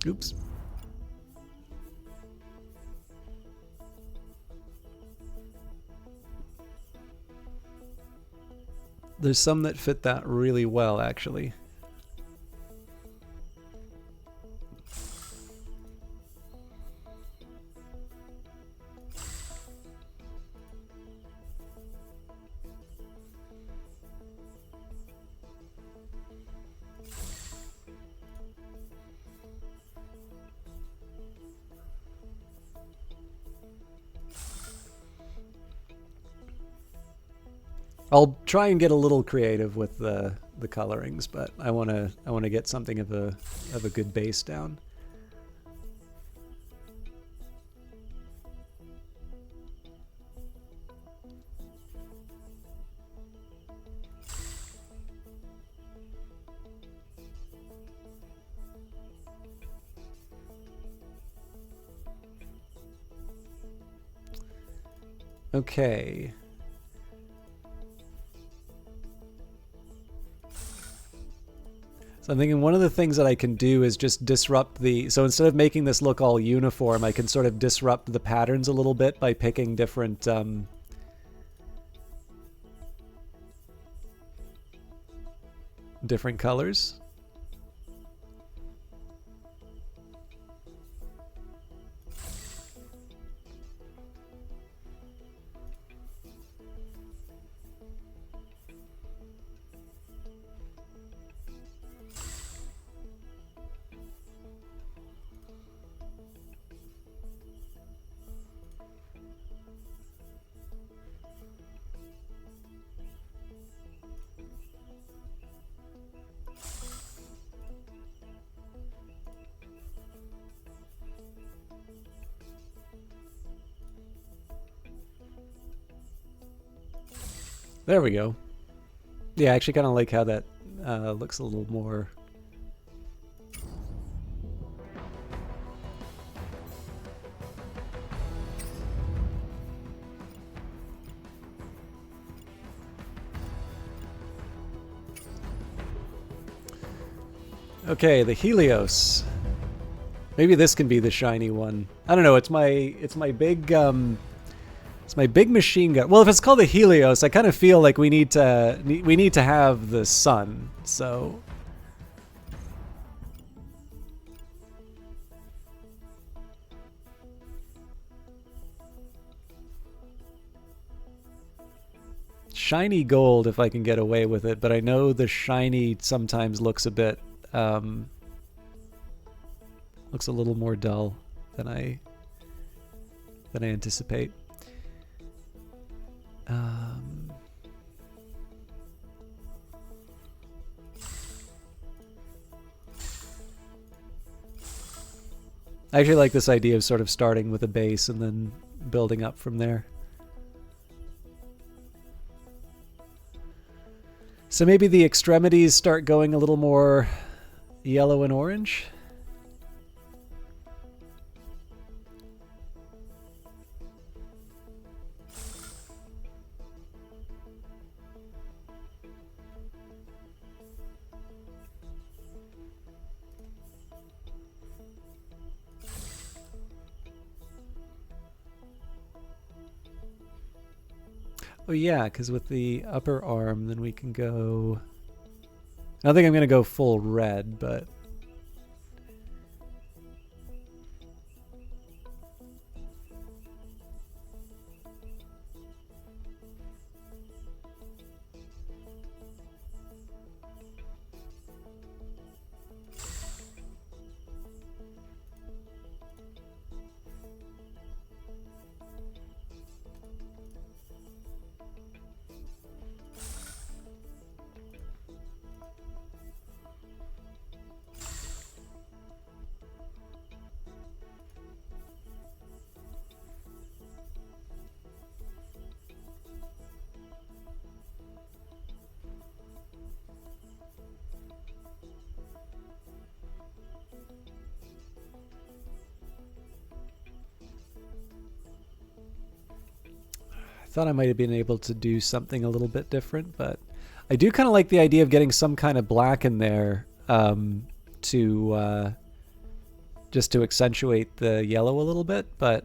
Oops. There's some that fit that really well, actually. I'll try and get a little creative with the colorings, but I wanna get something of a good base down. Okay. So I'm thinking one of the things that I can do is just disrupt the... So instead of making this look all uniform, I can sort of disrupt the patterns a little bit by picking different... different colors. There we go. Yeah, I actually kind of like how that looks a little more... Okay, the Helios. Maybe this can be the shiny one. I don't know. It's my big machine gun. Well, if it's called the Helios, I kind of feel like we need to have the sun. So shiny gold if I can get away with it, but I know the shiny sometimes looks a bit looks a little more dull than I anticipate. I actually like this idea of sort of starting with a base and then building up from there. So maybe the extremities start going a little more yellow and orange. Oh yeah, because with the upper arm, then we can go... I don't think I'm going to go full red, but... I thought I might have been able to do something a little bit different, but I do kind of like the idea of getting some kind of black in there to just to accentuate the yellow a little bit, but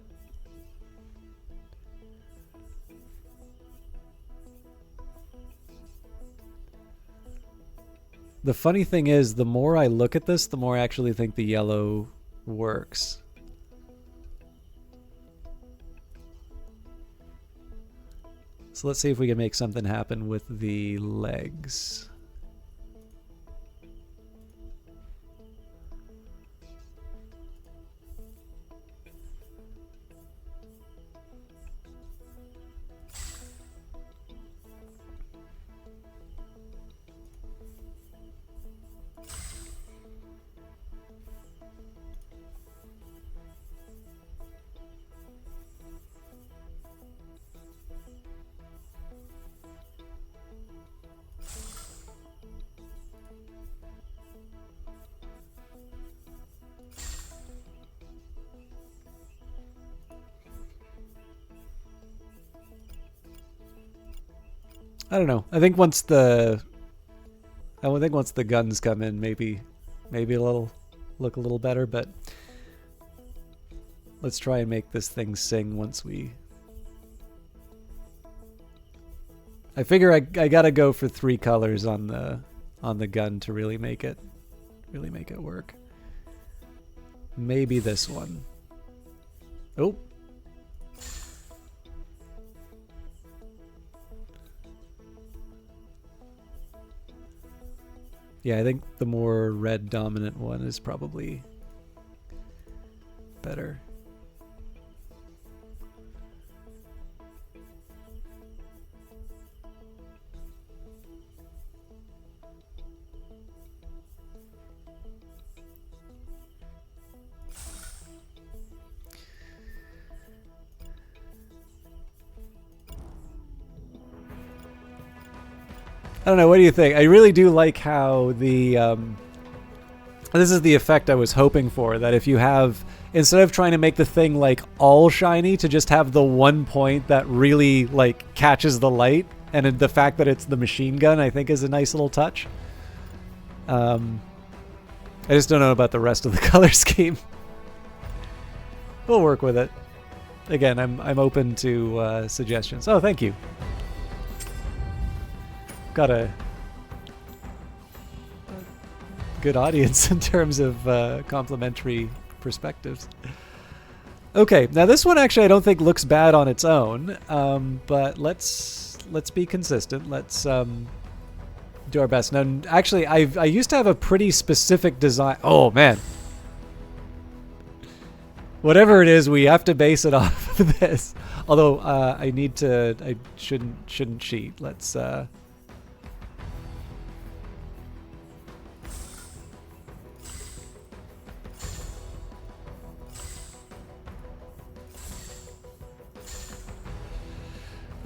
the funny thing is, the more I look at this, the more I actually think the yellow works. So let's see if we can make something happen with the legs. I don't know. I think once the guns come in, maybe it'll look a little better. But let's try and make this thing sing once we. I figure I gotta go for 3 colors on the gun to really make it work. Maybe this one. Oh. Yeah, I think the more red dominant one is probably better. I don't know, what do you think? I really do like how the, this is the effect I was hoping for, that if you have, instead of trying to make the thing like all shiny, to just have the one point that really like catches the light, and the fact that it's the machine gun I think is a nice little touch. I just don't know about the rest of the color scheme. We'll work with it. Again, I'm open to suggestions. Oh, thank you. Got a good audience in terms of complimentary perspectives. Okay, now this one actually I don't think looks bad on its own, but let's be consistent. Let's do our best. Now, actually, I used to have a pretty specific design. Oh man, whatever it is, we have to base it off of this. Although I shouldn't cheat. Let's.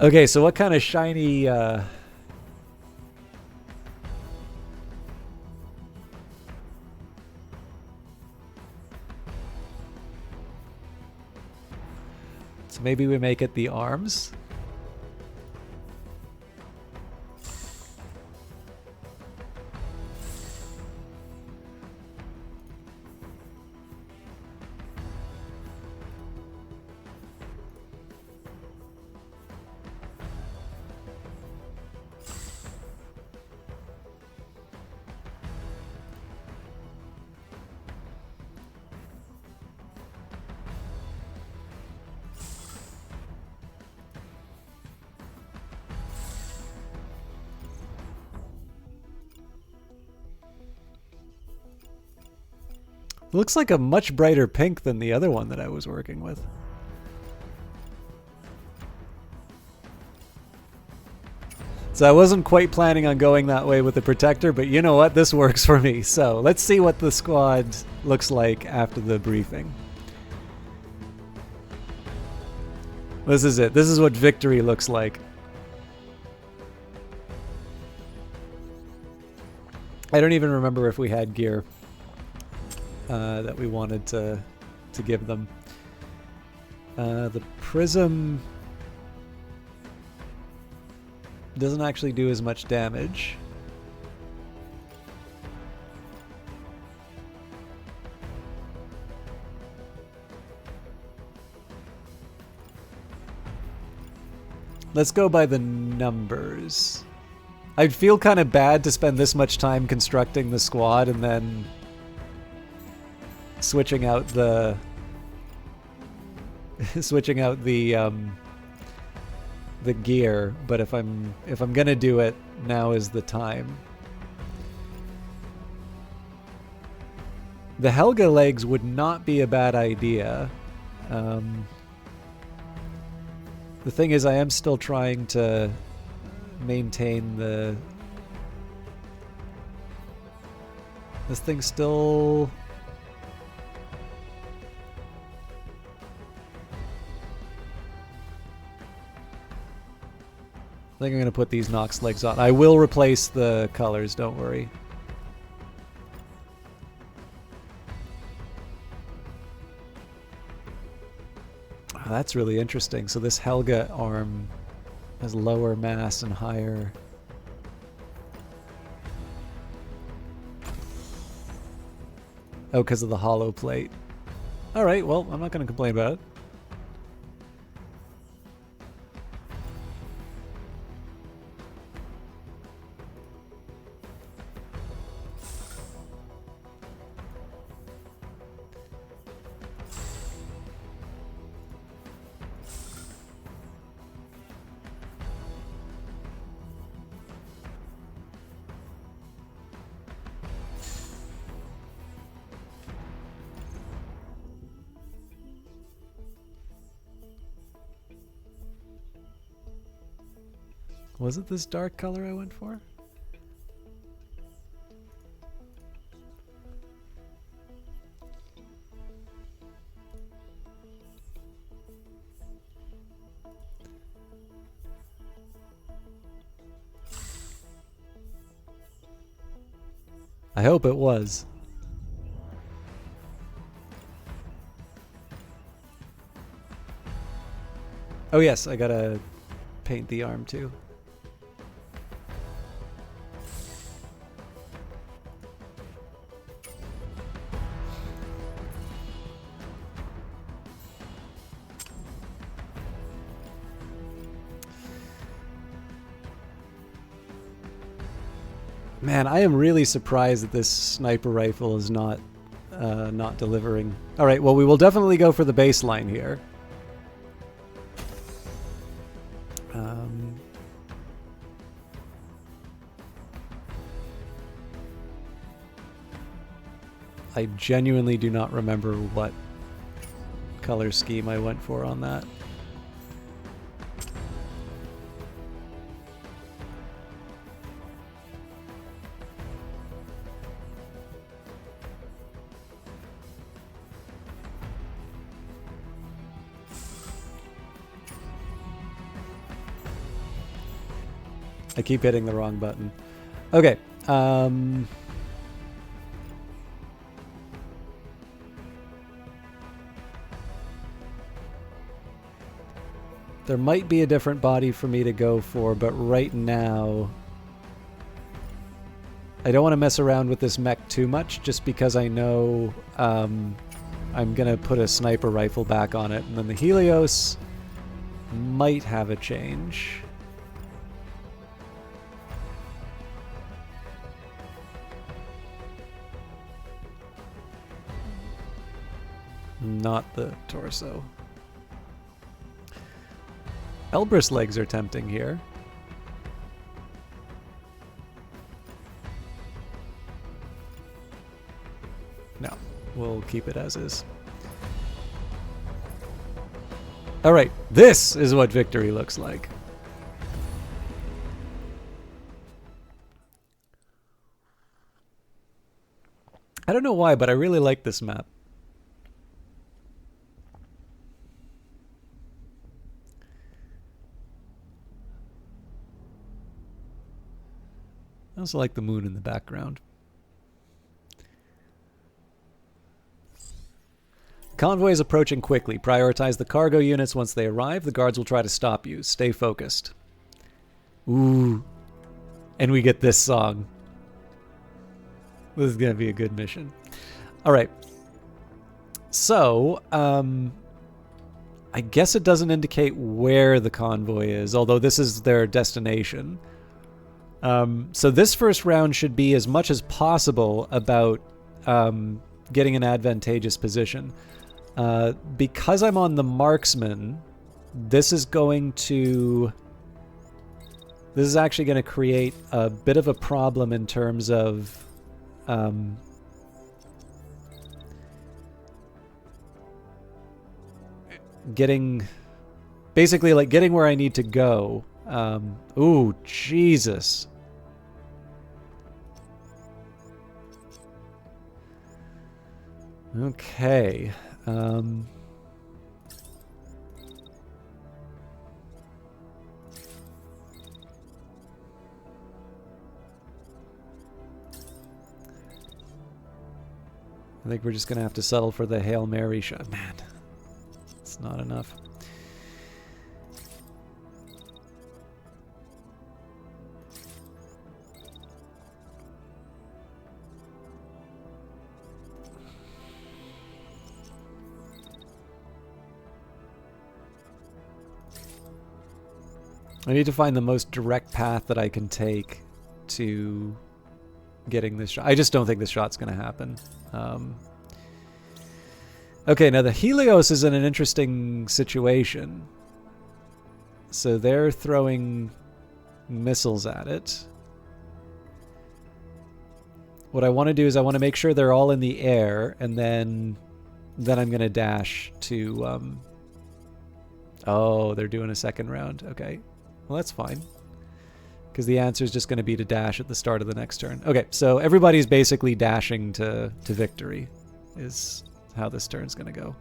Okay, so what kind of shiny... So maybe we make it the arms? Looks like a much brighter pink than the other one that I was working with. So I wasn't quite planning on going that way with the protector, but you know what? This works for me. So let's see what the squad looks like after the briefing. This is it. This is what victory looks like. I don't even remember if we had gear that we wanted to give them. The prism doesn't actually do as much damage. Let's go by the numbers. I'd feel kind of bad to spend this much time constructing the squad and then switching out the the gear, but if I'm gonna do it, now is the time. The Helga legs would not be a bad idea. The thing is, I am still trying to maintain the... This thing's still... I think I'm going to put these Nox legs on. I will replace the colors, don't worry. Oh, that's really interesting. So this Helga arm has lower mass and higher... Oh, because of the hollow plate. Alright, well, I'm not going to complain about it. Was it this dark color I went for? I hope it was. Oh yes, I gotta paint the arm too. Man, I am really surprised that this sniper rifle is not delivering. All right, well, we will definitely go for the baseline here. I genuinely do not remember what color scheme I went for on that. I keep hitting the wrong button. Okay. There might be a different body for me to go for, but right now I don't want to mess around with this mech too much, just because I know I'm going to put a sniper rifle back on it, and then the Helios might have a change. Not the torso. Elbrus legs are tempting here. No, we'll keep it as is. Alright, this is what victory looks like. I don't know why, but I really like this map. I also like the moon in the background. Convoy is approaching quickly. Prioritize the cargo units. Once they arrive, the guards will try to stop you. Stay focused. Ooh. And we get this song. This is going to be a good mission. All right. So, I guess it doesn't indicate where the convoy is, although this is their destination. So this first round should be as much as possible about getting an advantageous position. Because I'm on the marksman, this is actually going to create a bit of a problem in terms of getting where I need to go. Ooh, Jesus. Okay. I think we're just going to have to settle for the Hail Mary shot. Man, it's not enough. I need to find the most direct path that I can take to getting this shot. I just don't think this shot's going to happen. Okay, now the Helios is in an interesting situation. So they're throwing missiles at it. What I want to do is I want to make sure they're all in the air, and then I'm going to dash to... Oh, they're doing a second round. Okay. Well, that's fine, because the answer is just going to be to dash at the start of the next turn. Okay, so everybody's basically dashing to victory is how this turn's going to go.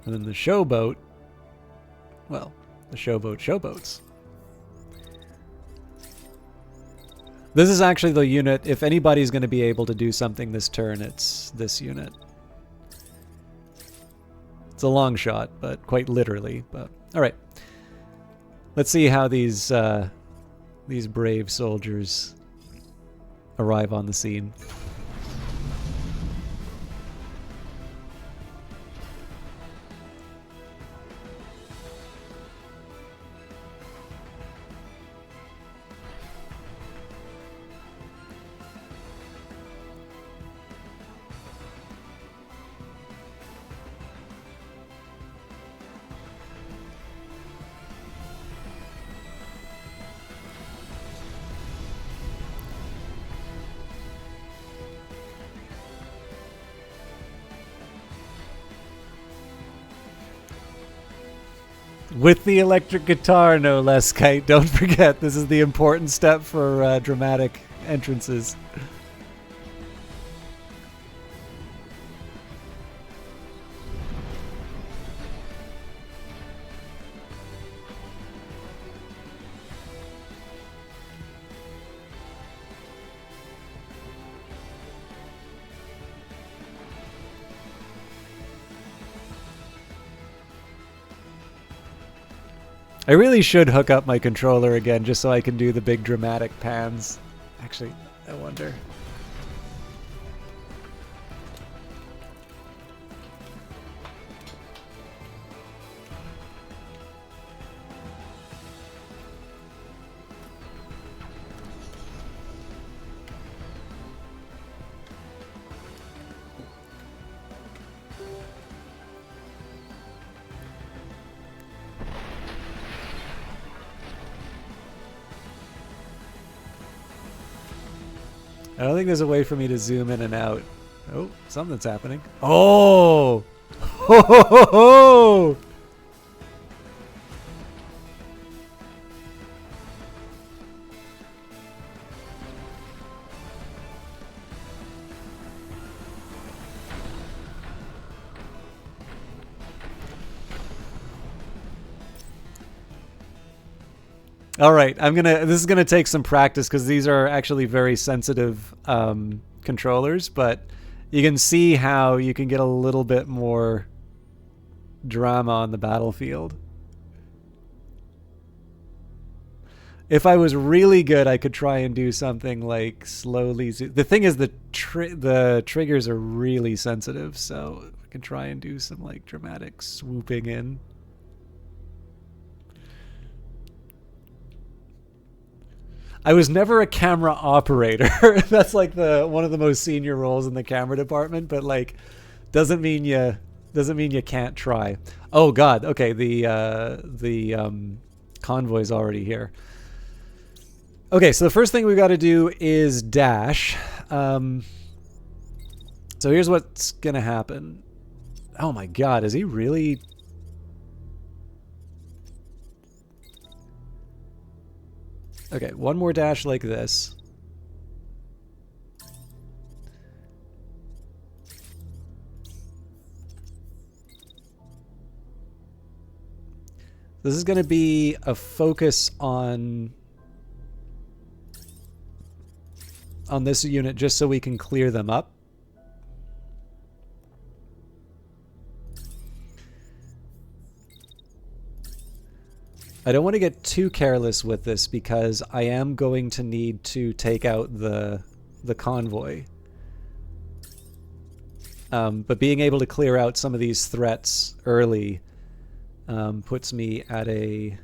And then the showboat, well, the showboat showboats. This is actually the unit, if anybody's going to be able to do something this turn, it's this unit. It's a long shot, but quite literally. But all right, let's see how these brave soldiers arrive on the scene. With the electric guitar, no less, Kite. Don't forget, this is the important step for dramatic entrances. I really should hook up my controller again just so I can do the big dramatic pans. Actually, I wonder. I don't think there's a way for me to zoom in and out. Oh, something's happening. Oh! Ho ho ho ho! All right, this is gonna take some practice because these are actually very sensitive controllers, but you can see how you can get a little bit more drama on the battlefield. If I was really good, I could try and do something like slowly. The thing is, the triggers are really sensitive, so I can try and do some like dramatic swooping in. I was never a camera operator. That's like one of the most senior roles in the camera department, but like doesn't mean you can't try. Oh God. Okay. The convoy's already here. Okay, so the first thing we've got to do is dash. So here's what's gonna happen. Oh my God, is he really? Okay, one more dash like this. This is gonna be a focus on this unit just so we can clear them up. I don't want to get too careless with this because I am going to need to take out the convoy. But being able to clear out some of these threats early puts me at an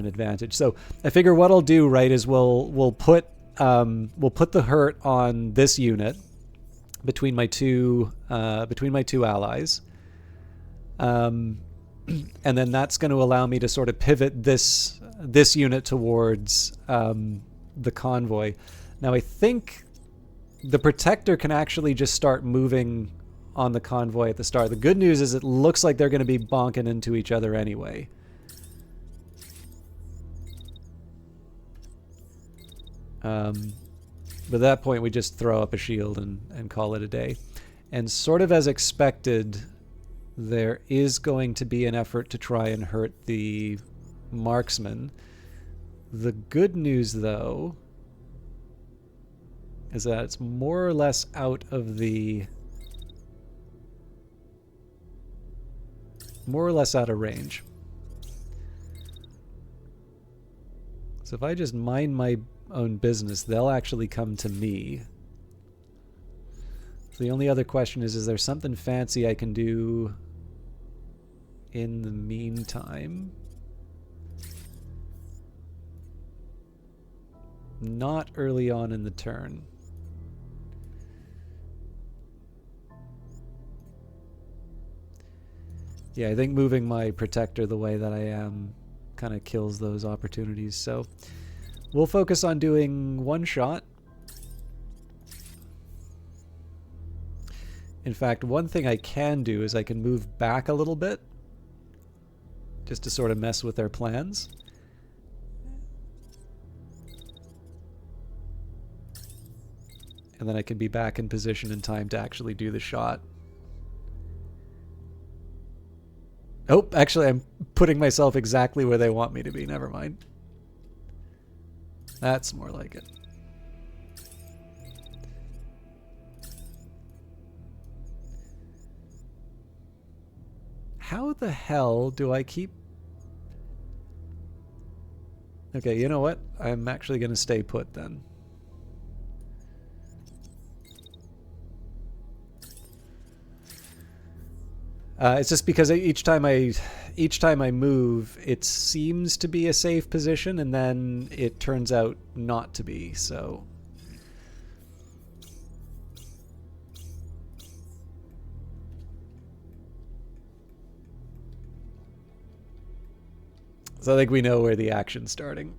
advantage. So I figure what I'll do, right, is we'll put the hurt on this unit between my two allies, and then that's going to allow me to sort of pivot this unit towards the convoy. Now I think the protector can actually just start moving on the convoy at the start. The good news is it looks like they're going to be bonking into each other anyway. But at that point, we just throw up a shield and call it a day. And sort of as expected, there is going to be an effort to try and hurt the marksman. The good news, though, is that it's more or less out of range. So if I just mind my own business, they'll actually come to me. So the only other question is there something fancy I can do in the meantime? Not early on in the turn. Yeah, I think moving my protector the way that I am kind of kills those opportunities. So we'll focus on doing one shot. In fact, one thing I can do is I can move back a little bit just to sort of mess with their plans. And then I can be back in position in time to actually do the shot. Oh, actually, I'm putting myself exactly where they want me to be. Never mind. That's more like it. How the hell do I keep... Okay, you know what? I'm actually going to stay put then. It's just because each time I move, it seems to be a safe position, and then it turns out not to be. So I think we know where the action's starting.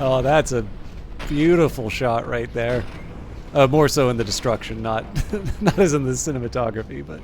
Oh, that's a beautiful shot right there. More so in the destruction, not not as in the cinematography, but.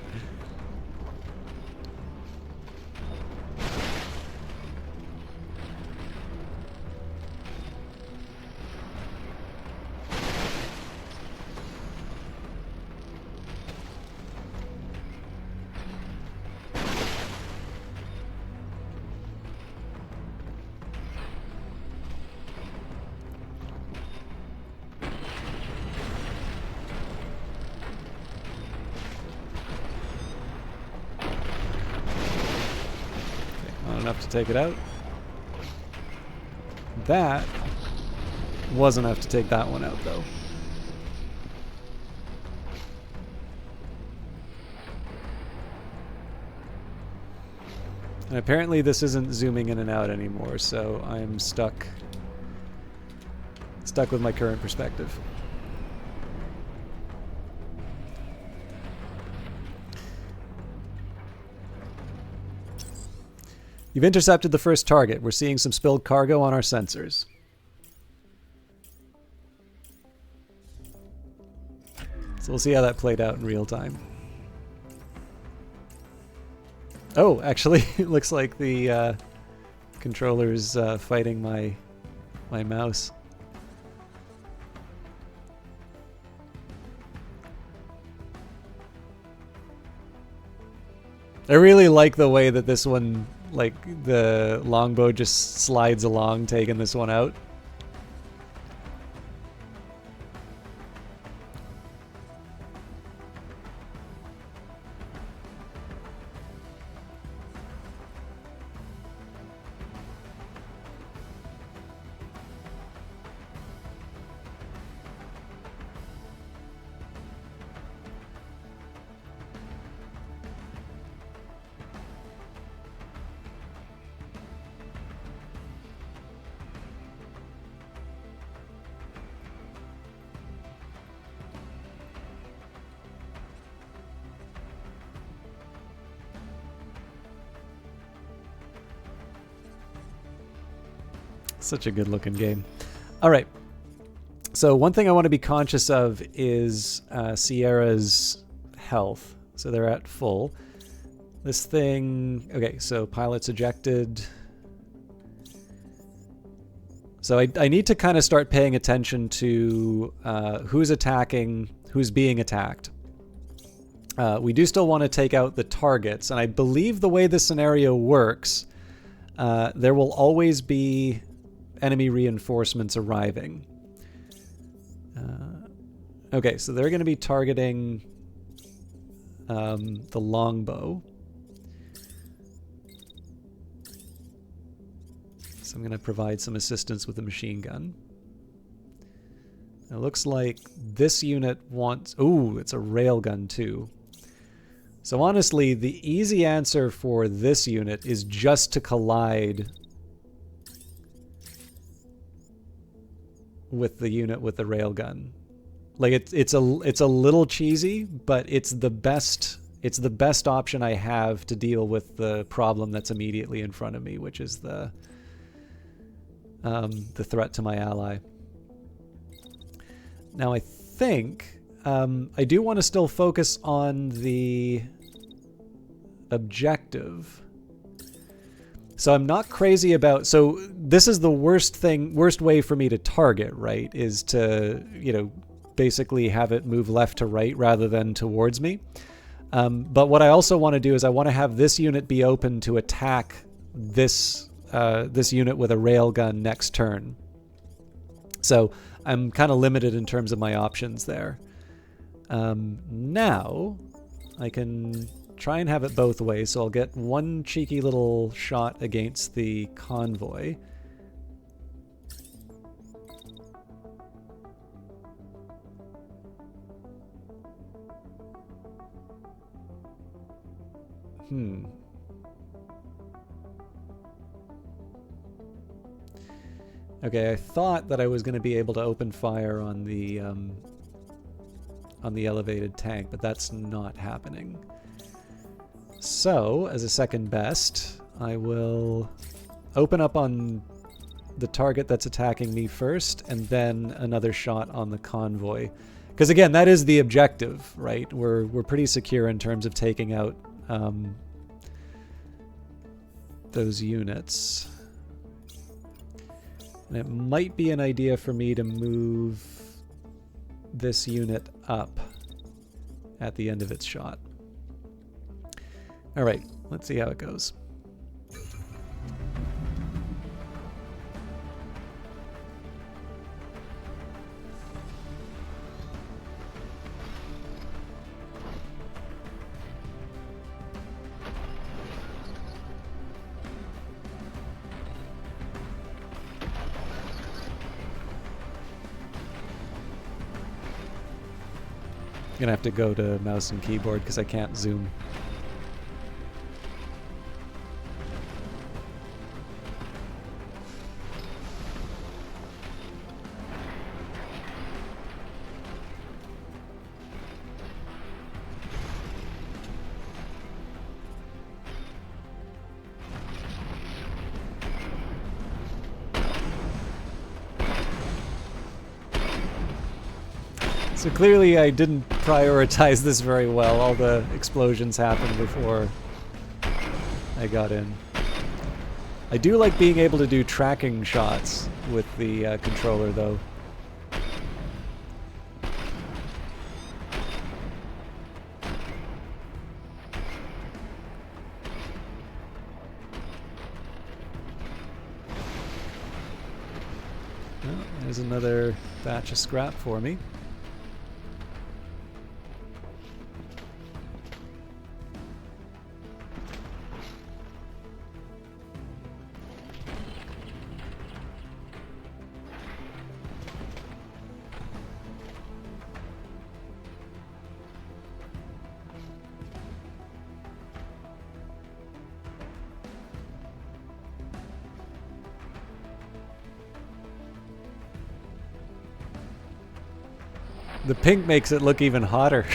Enough to take it out. That was enough to take that one out, though. And apparently this isn't zooming in and out anymore, so I'm stuck with my current perspective. You've intercepted the first target. We're seeing some spilled cargo on our sensors. So we'll see how that played out in real time. Oh, actually, it looks like the controller's fighting my mouse. I really like the way that this one, like, the longbow just slides along, taking this one out. Such a good looking game. All right. So one thing I want to be conscious of is Sierra's health. So they're at full. This thing... Okay, so pilots ejected. So I need to kind of start paying attention to who's attacking, who's being attacked. We do still want to take out the targets. And I believe the way this scenario works, there will always be enemy reinforcements arriving. Okay, so they're going to be targeting the longbow. So I'm going to provide some assistance with the machine gun. It looks like this unit wants... Ooh, it's a railgun too. So honestly, the easy answer for this unit is just to collide with the unit with the railgun. Like it's a little cheesy, but it's the best option I have to deal with the problem that's immediately in front of me, which is the threat to my ally. Now I think I do want to still focus on the objective. So I'm not crazy about... So this is the worst way for me to target, right? Is to, you know, basically have it move left to right rather than towards me. But what I also want to do is I want to have this unit be open to attack this unit with a railgun next turn. So I'm kind of limited in terms of my options there. Now I can try and have it both ways, so I'll get one cheeky little shot against the convoy. Okay, I thought that I was going to be able to open fire on the elevated tank, but that's not happening. So, as a second best, I will open up on the target that's attacking me first, and then another shot on the convoy. Because again, that is the objective, right? We're pretty secure in terms of taking out those units. And it might be an idea for me to move this unit up at the end of its shot. All right, let's see how it goes. I'm gonna have to go to mouse and keyboard because I can't zoom. So clearly I didn't prioritize this very well. All the explosions happened before I got in. I do like being able to do tracking shots with the controller, though. Well, there's another batch of scrap for me. The pink makes it look even hotter.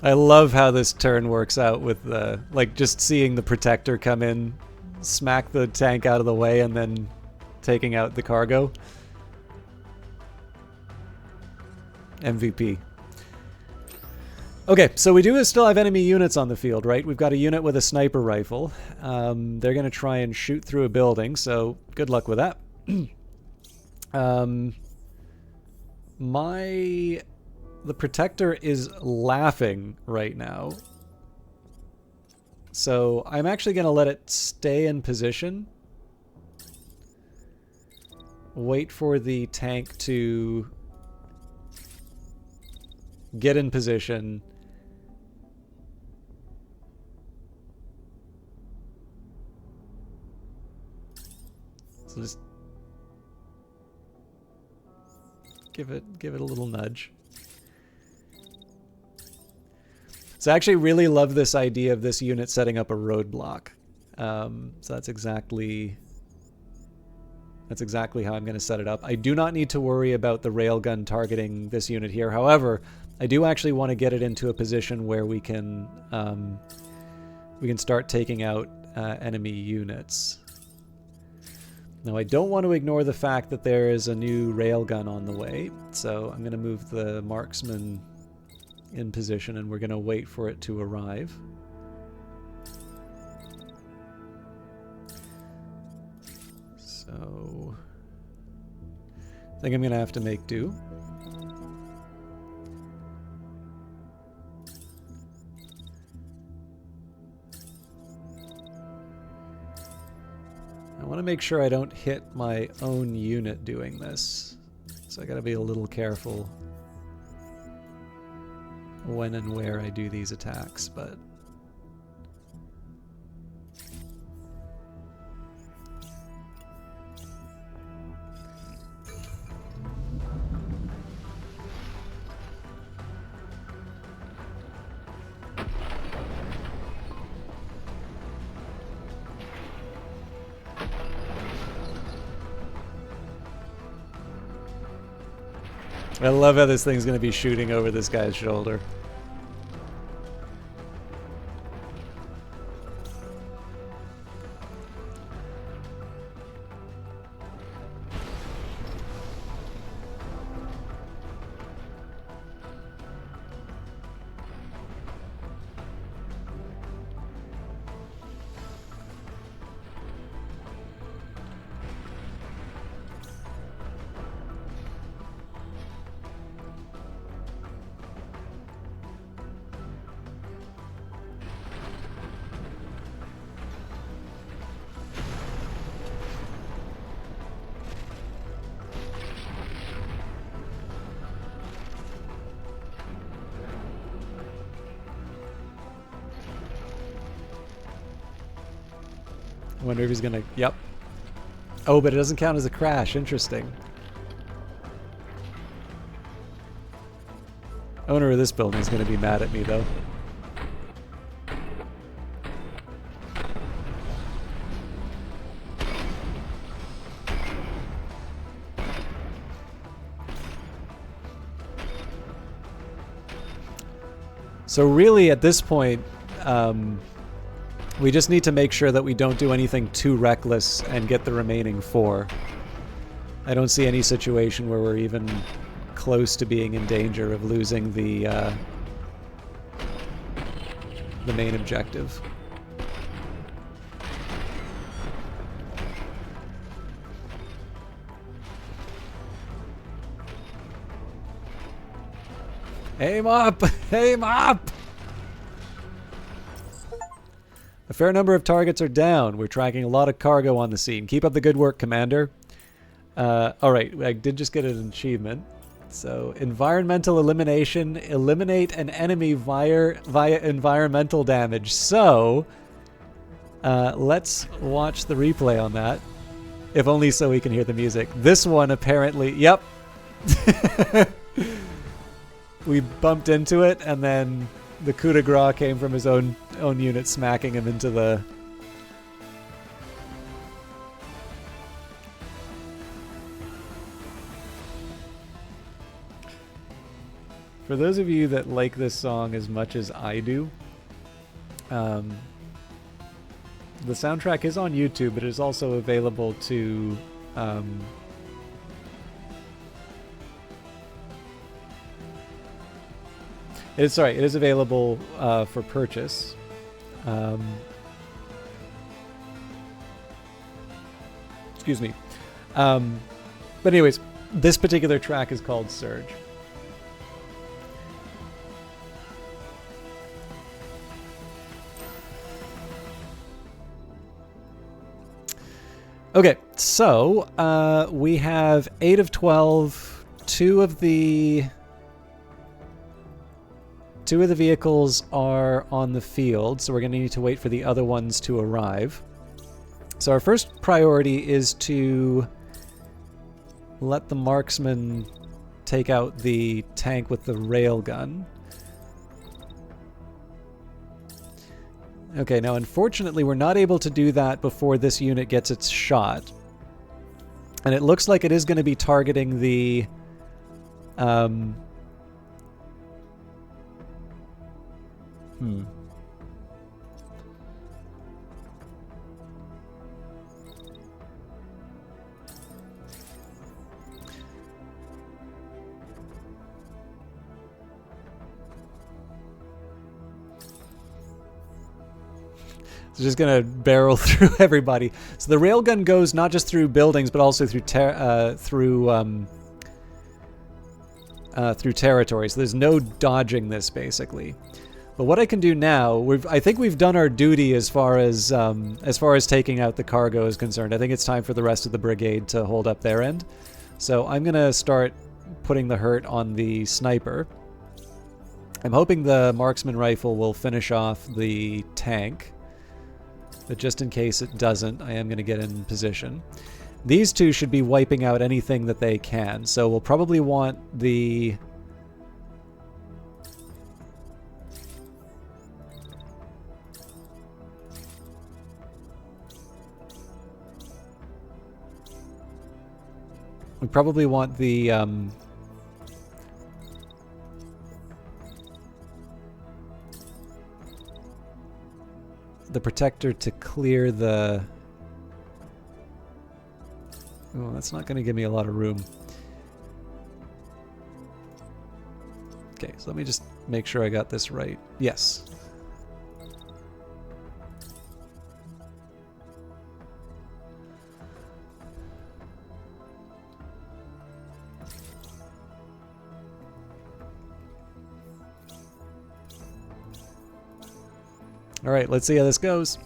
I love how this turn works out with the, like, just seeing the protector come in, smack the tank out of the way, and then taking out the cargo. MVP. Okay, so we do still have enemy units on the field, right? We've got a unit with a sniper rifle. They're going to try and shoot through a building, so good luck with that. The protector is laughing right now. So I'm actually going to let it stay in position. Wait for the tank to get in position. So just give it a little nudge. So I actually really love this idea of this unit setting up a roadblock. So that's exactly how I'm going to set it up. I do not need to worry about the railgun targeting this unit here. However, I do actually want to get it into a position where we can start taking out enemy units. Now, I don't want to ignore the fact that there is a new railgun on the way, so I'm going to move the marksman in position, and we're going to wait for it to arrive. So I think I'm going to have to make do. I want to make sure I don't hit my own unit doing this, so I got to be a little careful when and where I do these attacks, but I love how this thing's going to be shooting over this guy's shoulder. Wonder if he's gonna... Yep. Oh, but it doesn't count as a crash. Interesting. Owner of this building is gonna be mad at me, though. So really, at this point, we just need to make sure that we don't do anything too reckless and get the remaining 4. I don't see any situation where we're even close to being in danger of losing the main objective. Aim up! Aim up! A fair number of targets are down. We're tracking a lot of cargo on the scene. Keep up the good work, Commander. Alright, I did just get an achievement. So, environmental elimination. Eliminate an enemy via environmental damage. So, let's watch the replay on that. If only so we can hear the music. This one apparently... Yep. We bumped into it, and then the coup de grace came from his own unit, smacking him into the... For those of you that like this song as much as I do, the soundtrack is on YouTube, but it is also available to... It is available for purchase. Excuse me. But anyways, this particular track is called Surge. Okay, so we have 8 of 12. Two of the vehicles are on the field, so we're going to need to wait for the other ones to arrive. So our first priority is to let the marksman take out the tank with the railgun. Okay, now unfortunately we're not able to do that before this unit gets its shot. And it looks like it is going to be targeting the... It's just gonna barrel through everybody. So the railgun goes not just through buildings, but also through through territory. So there's no dodging this, basically. But what I can do now, I think we've done our duty as far as taking out the cargo is concerned. I think it's time for the rest of the brigade to hold up their end. So I'm gonna start putting the hurt on the sniper. I'm hoping the marksman rifle will finish off the tank. But just in case it doesn't, I am going to get in position. These two should be wiping out anything that they can, so we'll probably want the... We probably want the the protector to clear the... Oh, that's not going to give me a lot of room. Okay, so let me just make sure I got this right. Yes. All right, let's see how this goes.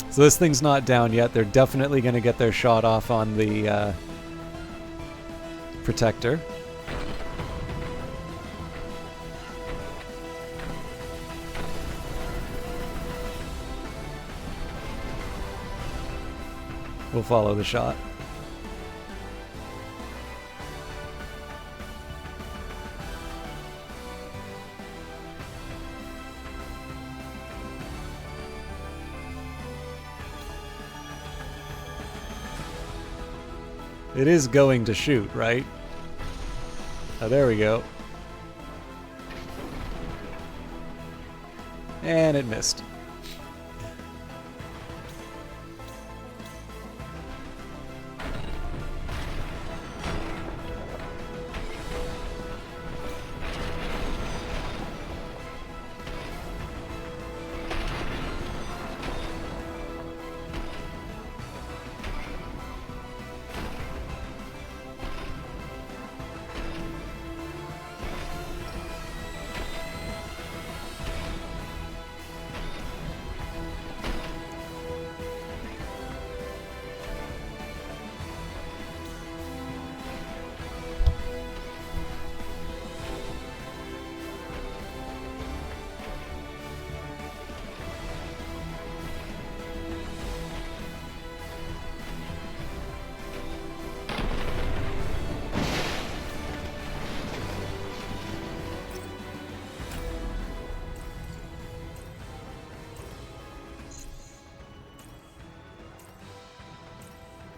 So this thing's not down yet. They're definitely going to get their shot off on the protector. We'll follow the shot. It is going to shoot, right? Oh, there we go. And it missed.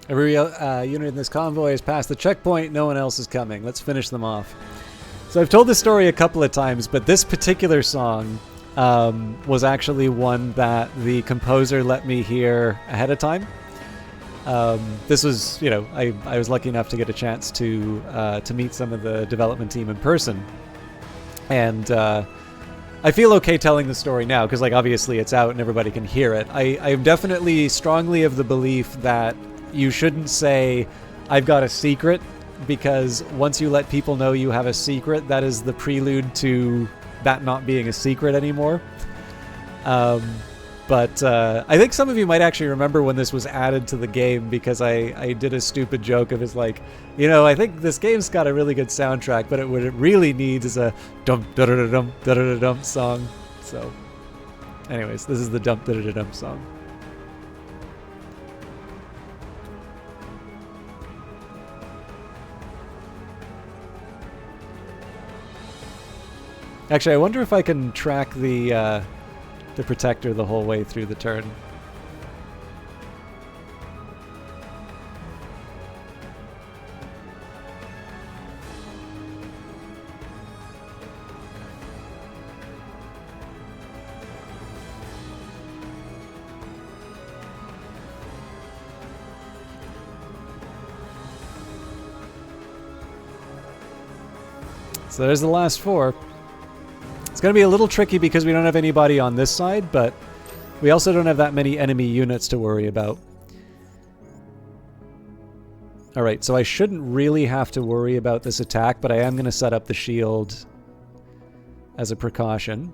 Every unit in this convoy has passed the checkpoint. No one else is coming. Let's finish them off. So I've told this story a couple of times, but this particular song was actually one that the composer let me hear ahead of time. This was, you know, I was lucky enough to get a chance to meet some of the development team in person, and I feel okay telling the story now because, like, obviously it's out and everybody can hear it. I'm definitely strongly of the belief that you shouldn't say, "I've got a secret," because once you let people know you have a secret, that is the prelude to that not being a secret anymore. But I think some of you might actually remember when this was added to the game because I did a stupid joke of, it's like, you know, I think this game's got a really good soundtrack, but what it really needs is a dum da da da dum da da da dum song. So, anyways, this is the dum da da da dum song. Actually, I wonder if I can track the protector the whole way through the turn. So there's the last four. It's going to be a little tricky because we don't have anybody on this side, but we also don't have that many enemy units to worry about. Alright, so I shouldn't really have to worry about this attack, but I am going to set up the shield as a precaution.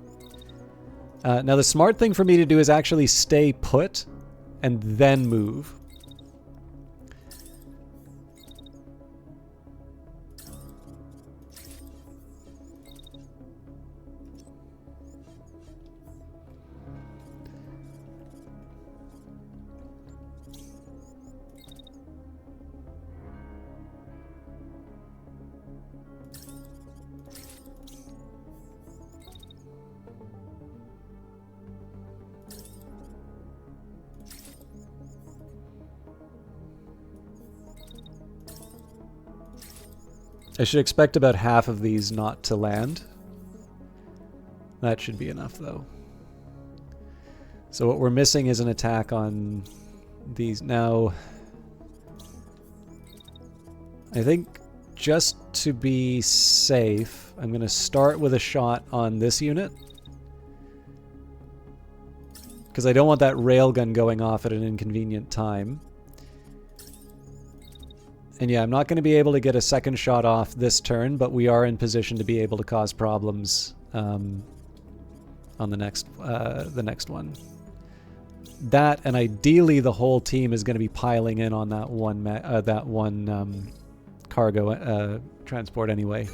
Now the smart thing for me to do is actually stay put and then move. I should expect about half of these not to land. That should be enough, though. So what we're missing is an attack on these. Now, I think just to be safe, I'm going to start with a shot on this unit. Because I don't want that railgun going off at an inconvenient time. And yeah, I'm not going to be able to get a second shot off this turn, but we are in position to be able to cause problems on the next one. That, and ideally the whole team is going to be piling in on that one cargo transport anyway.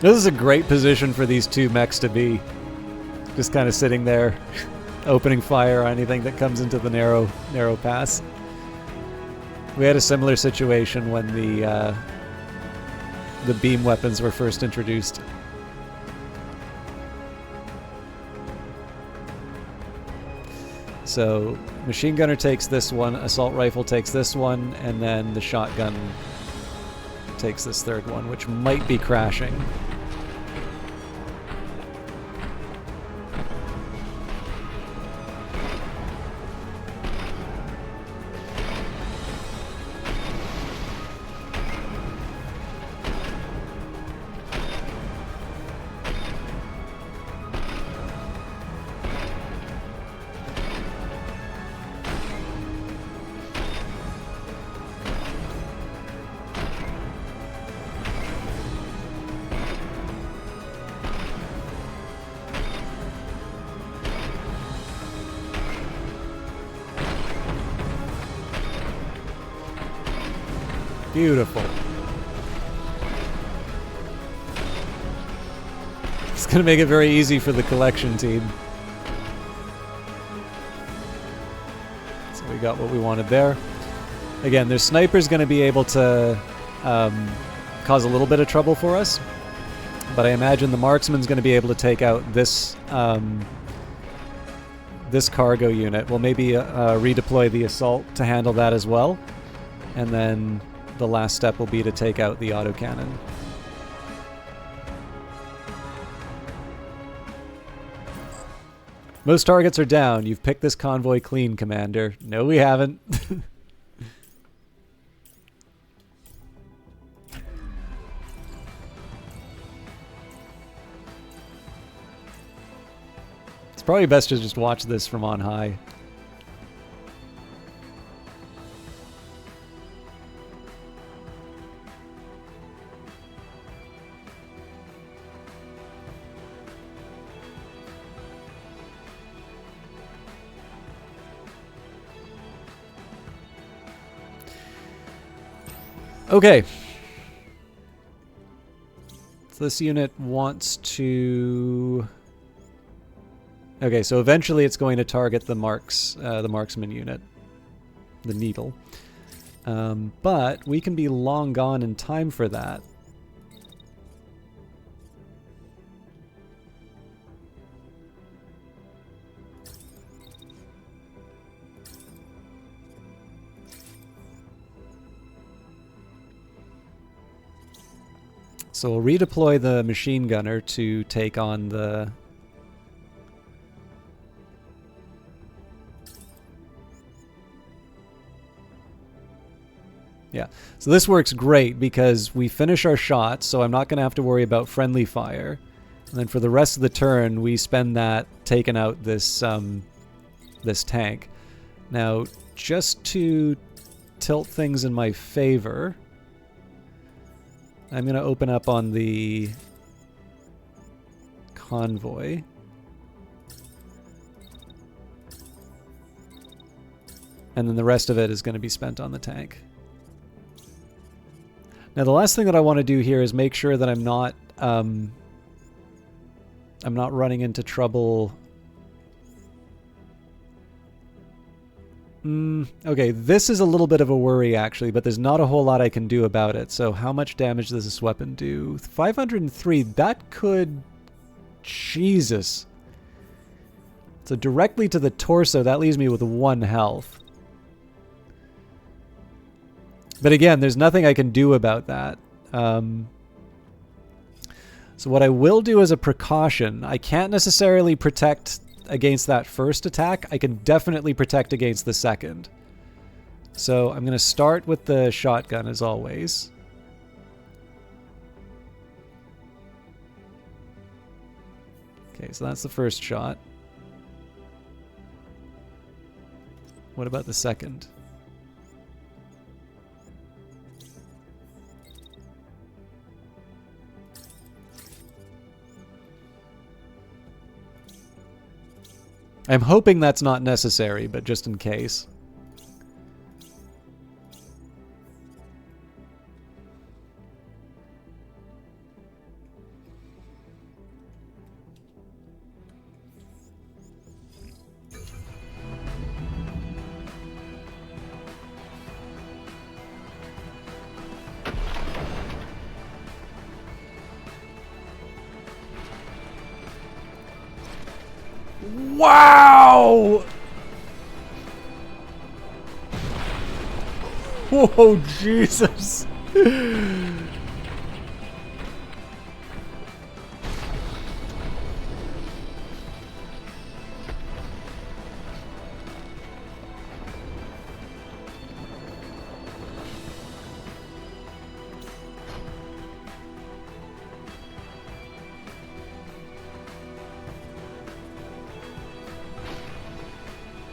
This is a great position for these two mechs to be. Just kind of sitting there, opening fire on anything that comes into the narrow pass. We had a similar situation when the beam weapons were first introduced. So, machine gunner takes this one, assault rifle takes this one, and then the shotgun takes this third one, which might be crashing. Beautiful. It's going to make it very easy for the collection team. So we got what we wanted there. Again, their sniper's going to be able to cause a little bit of trouble for us, but I imagine the marksman's going to be able to take out this this cargo unit. We'll maybe redeploy the assault to handle that as well, and then the last step will be to take out the autocannon. Most targets are down. You've picked this convoy clean, Commander. No, we haven't. It's probably best to just watch this from on high. Okay. So this unit wants to... Okay, so eventually it's going to target the marksman unit. The needle. But we can be long gone in time for that. So we'll redeploy the machine gunner to take on the... Yeah, so this works great because we finish our shots, so I'm not going to have to worry about friendly fire. And then for the rest of the turn, we spend that taking out this, this tank. Now, just to tilt things in my favor... I'm going to open up on the convoy. And then the rest of it is going to be spent on the tank. Now the last thing that I want to do here is make sure that I'm not running into trouble Okay, this is a little bit of a worry, actually, but there's not a whole lot I can do about it. So how much damage does this weapon do? 503, that could... Jesus. So directly to the torso, that leaves me with 1 health. But again, there's nothing I can do about that. So what I will do as a precaution, I can't necessarily protect against that first attack. I can definitely protect against the second. So I'm going to start with the shotgun as always. Okay, so that's the first shot. What about the second? I'm hoping that's not necessary, but just in case. Wow! Whoa, Jesus!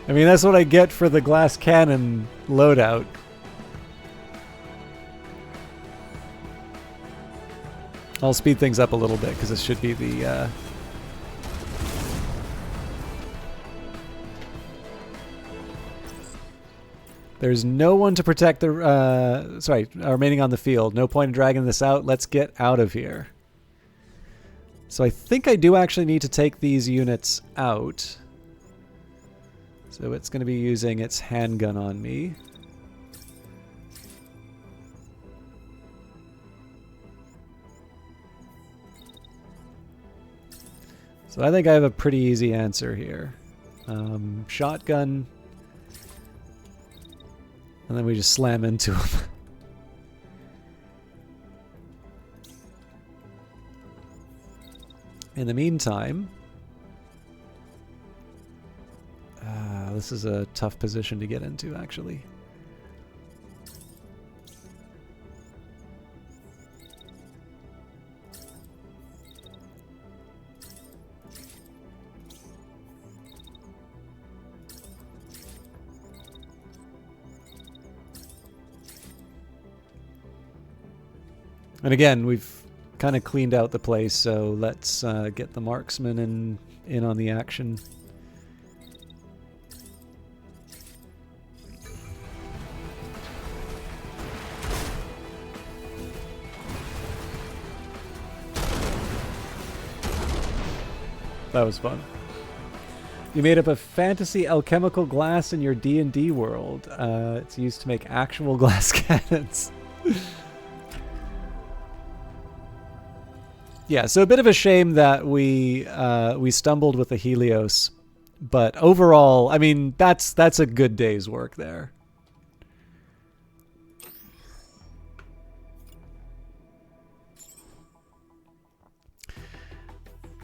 I mean, that's what I get for the glass cannon loadout. I'll speed things up a little bit because this should be the... There's no one to protect the... sorry, remaining on the field. No point in dragging this out. Let's get out of here. So I think I do actually need to take these units out. So it's going to be using its handgun on me. So I think I have a pretty easy answer here. Shotgun. And then we just slam into him. In the meantime... this is a tough position to get into, actually. And again, we've kind of cleaned out the place, so let's get the marksman in on the action. That was fun. You made up a fantasy alchemical glass in your D&D world. It's used to make actual glass cannons. Yeah, so a bit of a shame that we stumbled with the Helios, but overall, I mean, that's a good day's work there.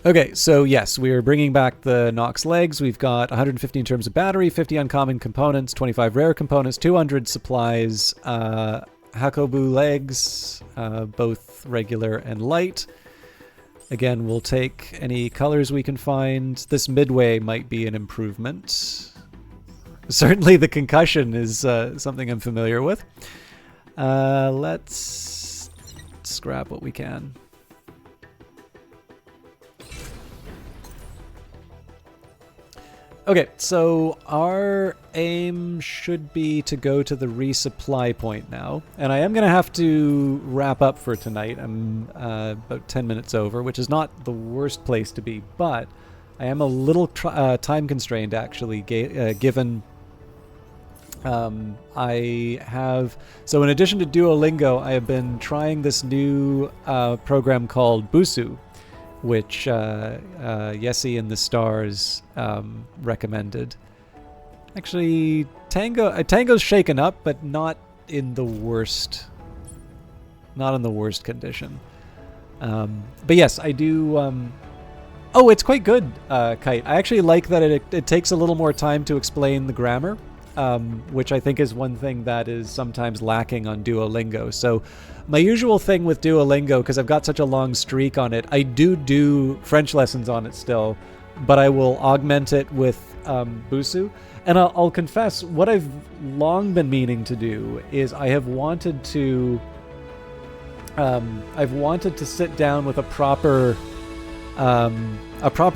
Okay, so yes, we are bringing back the Nox legs. We've got 150 in terms of battery, 50 uncommon components, 25 rare components, 200 supplies, Hakobu legs, both regular and light. Again, we'll take any colors we can find. This midway might be an improvement. Certainly the concussion is something I'm familiar with. Let's scrap what we can. Okay, so our aim should be to go to the resupply point now. And I am going to have to wrap up for tonight. I'm about 10 minutes over, which is not the worst place to be, but I am a little time constrained, actually, given I have, so in addition to Duolingo, I have been trying this new program called Busu, which Yessie and the Stars recommended. Actually, Tango's shaken up, but not in the worst condition. But yes, I do. Oh, it's quite good, Kite. I actually like that it takes a little more time to explain the grammar, which I think is one thing that is sometimes lacking on Duolingo. So my usual thing with Duolingo, because I've got such a long streak on it, I do French lessons on it still, but I will augment it with Busu. And I'll confess, what I've long been meaning to do is I've wanted to sit down with a proper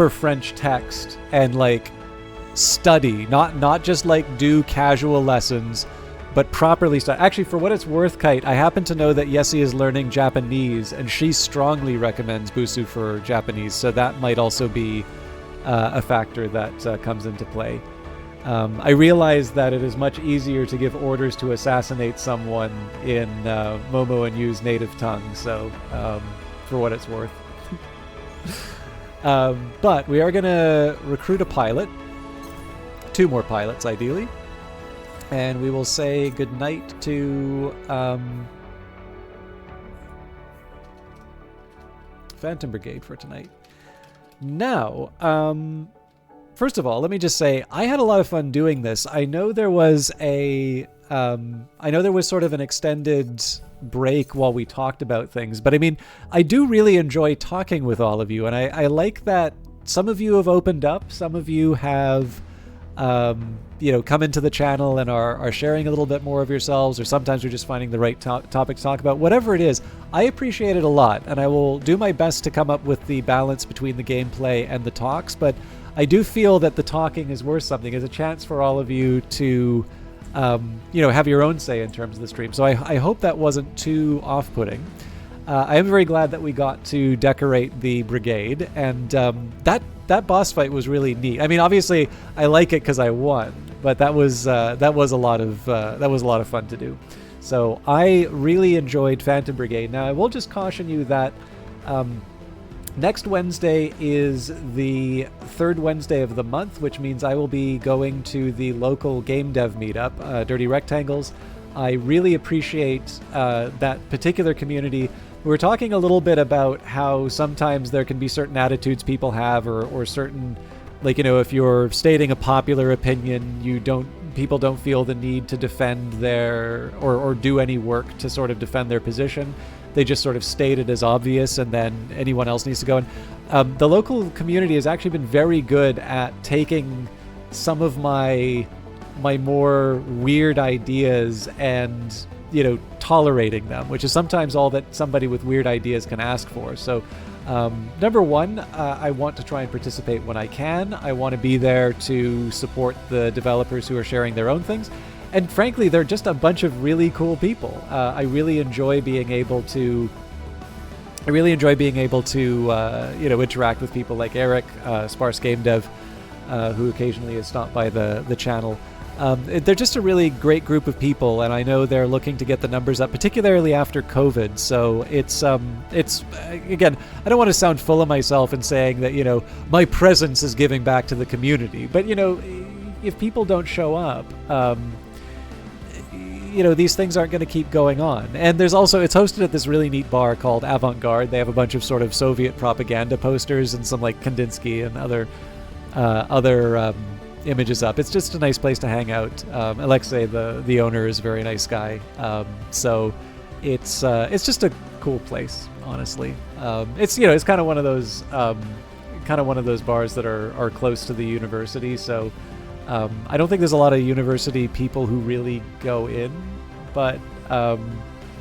French text and like study, not just like do casual lessons, but properly study. Actually, for what it's worth, Kite, I happen to know that Yessie is learning Japanese, and she strongly recommends Busu for Japanese, so that might also be a factor that comes into play. I realize that it is much easier to give orders to assassinate someone in Momo and Yu's native tongue, so for what it's worth. But we are going to recruit a pilot, 2 more pilots ideally, and we will say goodnight to Phantom Brigade for tonight. Now, first of all, let me just say I had a lot of fun doing this. I know there was sort of an extended break while we talked about things, but I mean, I do really enjoy talking with all of you, and I like that some of you have opened up, some of you have come into the channel and are sharing a little bit more of yourselves, or sometimes you're just finding the right topic to talk about. Whatever it is, I appreciate it a lot, and I will do my best to come up with the balance between the gameplay and the talks, but I do feel that the talking is worth something. It's a chance for all of you to have your own say in terms of the stream. So I hope that wasn't too off-putting. I am very glad that we got to decorate the brigade, and that boss fight was really neat. I mean, obviously, I like it because I won, but that was a lot of fun to do. So I really enjoyed Phantom Brigade. Now I will just caution you that next Wednesday is the 3rd Wednesday of the month, which means I will be going to the local game dev meetup, Dirty Rectangles. I really appreciate that particular community. We were talking a little bit about how sometimes there can be certain attitudes people have, or certain, like, if you're stating a popular opinion, people don't feel the need to defend their, or do any work to sort of defend their position. They just sort of state it as obvious, and then anyone else needs to go. And the local community has actually been very good at taking some of my more weird ideas and tolerating them, which is sometimes all that somebody with weird ideas can ask for. So number one, I want to try and participate when I can. I want to be there to support the developers who are sharing their own things. And frankly, they're just a bunch of really cool people. I really enjoy being able to interact with people like Eric, Sparse Game Dev, who occasionally has stopped by the channel. They're just a really great group of people, and I know they're looking to get the numbers up, particularly after COVID. So it's again, I don't want to sound full of myself in saying that my presence is giving back to the community, but if people don't show up, these things aren't going to keep going on. And there's also, it's hosted at this really neat bar called Avant-Garde. They have a bunch of sort of Soviet propaganda posters and some like Kandinsky and other images up. It's just a nice place to hang out. Alexei, the owner, is a very nice guy. So it's just a cool place, honestly. It's kind of one of those bars that are close to the university. So I don't think there's a lot of university people who really go in, but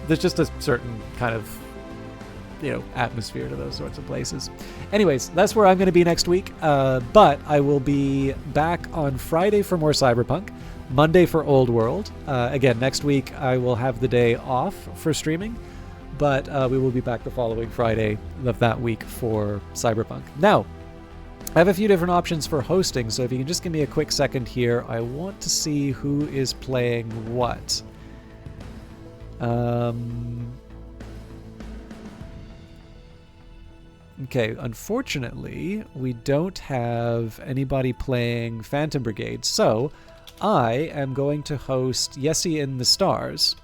there's just a certain kind of atmosphere to those sorts of places. Anyways, that's where I'm going to be next week. But I will be back on Friday for more Cyberpunk, Monday for Old World. Again, next week I will have the day off for streaming, but we will be back the following Friday of that week for Cyberpunk. Now, I have a few different options for hosting, so if you can just give me a quick second here, I want to see who is playing what. Okay, unfortunately, we don't have anybody playing Phantom Brigade, so I am going to host Yessie in the Stars.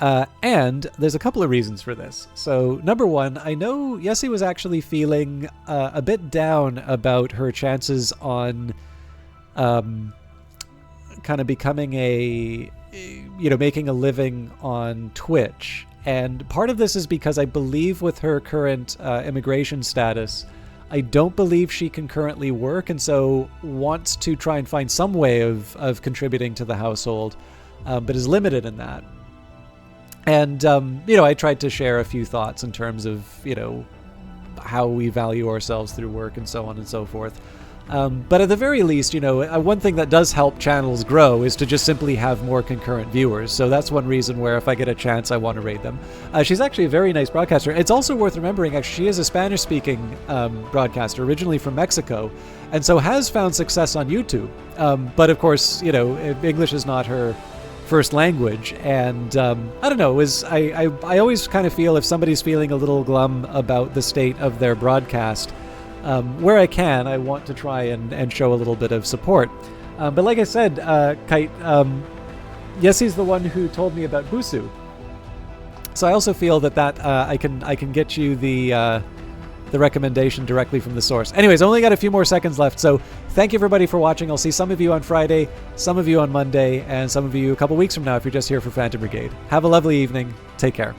And there's a couple of reasons for this. So, number one, I know Yessie was actually feeling a bit down about her chances on kind of becoming making a living on Twitch. And part of this is because I believe with her current immigration status, I don't believe she can currently work, and so wants to try and find some way of contributing to the household, but is limited in that. And, I tried to share a few thoughts in terms of, how we value ourselves through work and so on and so forth. But at the very least, one thing that does help channels grow is to just simply have more concurrent viewers. So that's one reason where if I get a chance, I want to raid them. She's actually a very nice broadcaster. It's also worth remembering, actually, she is a Spanish-speaking broadcaster, originally from Mexico, and so has found success on YouTube. But of course, English is not her first language, and I don't know, I always kind of feel if somebody's feeling a little glum about the state of their broadcast, where I can, I want to try and show a little bit of support. But like I said, Kite, Yessie's the one who told me about Busu, so I also feel that I can get you the recommendation directly from the source. Anyways, I only got a few more seconds left, so thank you everybody for watching. I'll see some of you on Friday, some of you on Monday, and some of you a couple weeks from now if you're just here for Phantom Brigade. Have a lovely evening. Take care.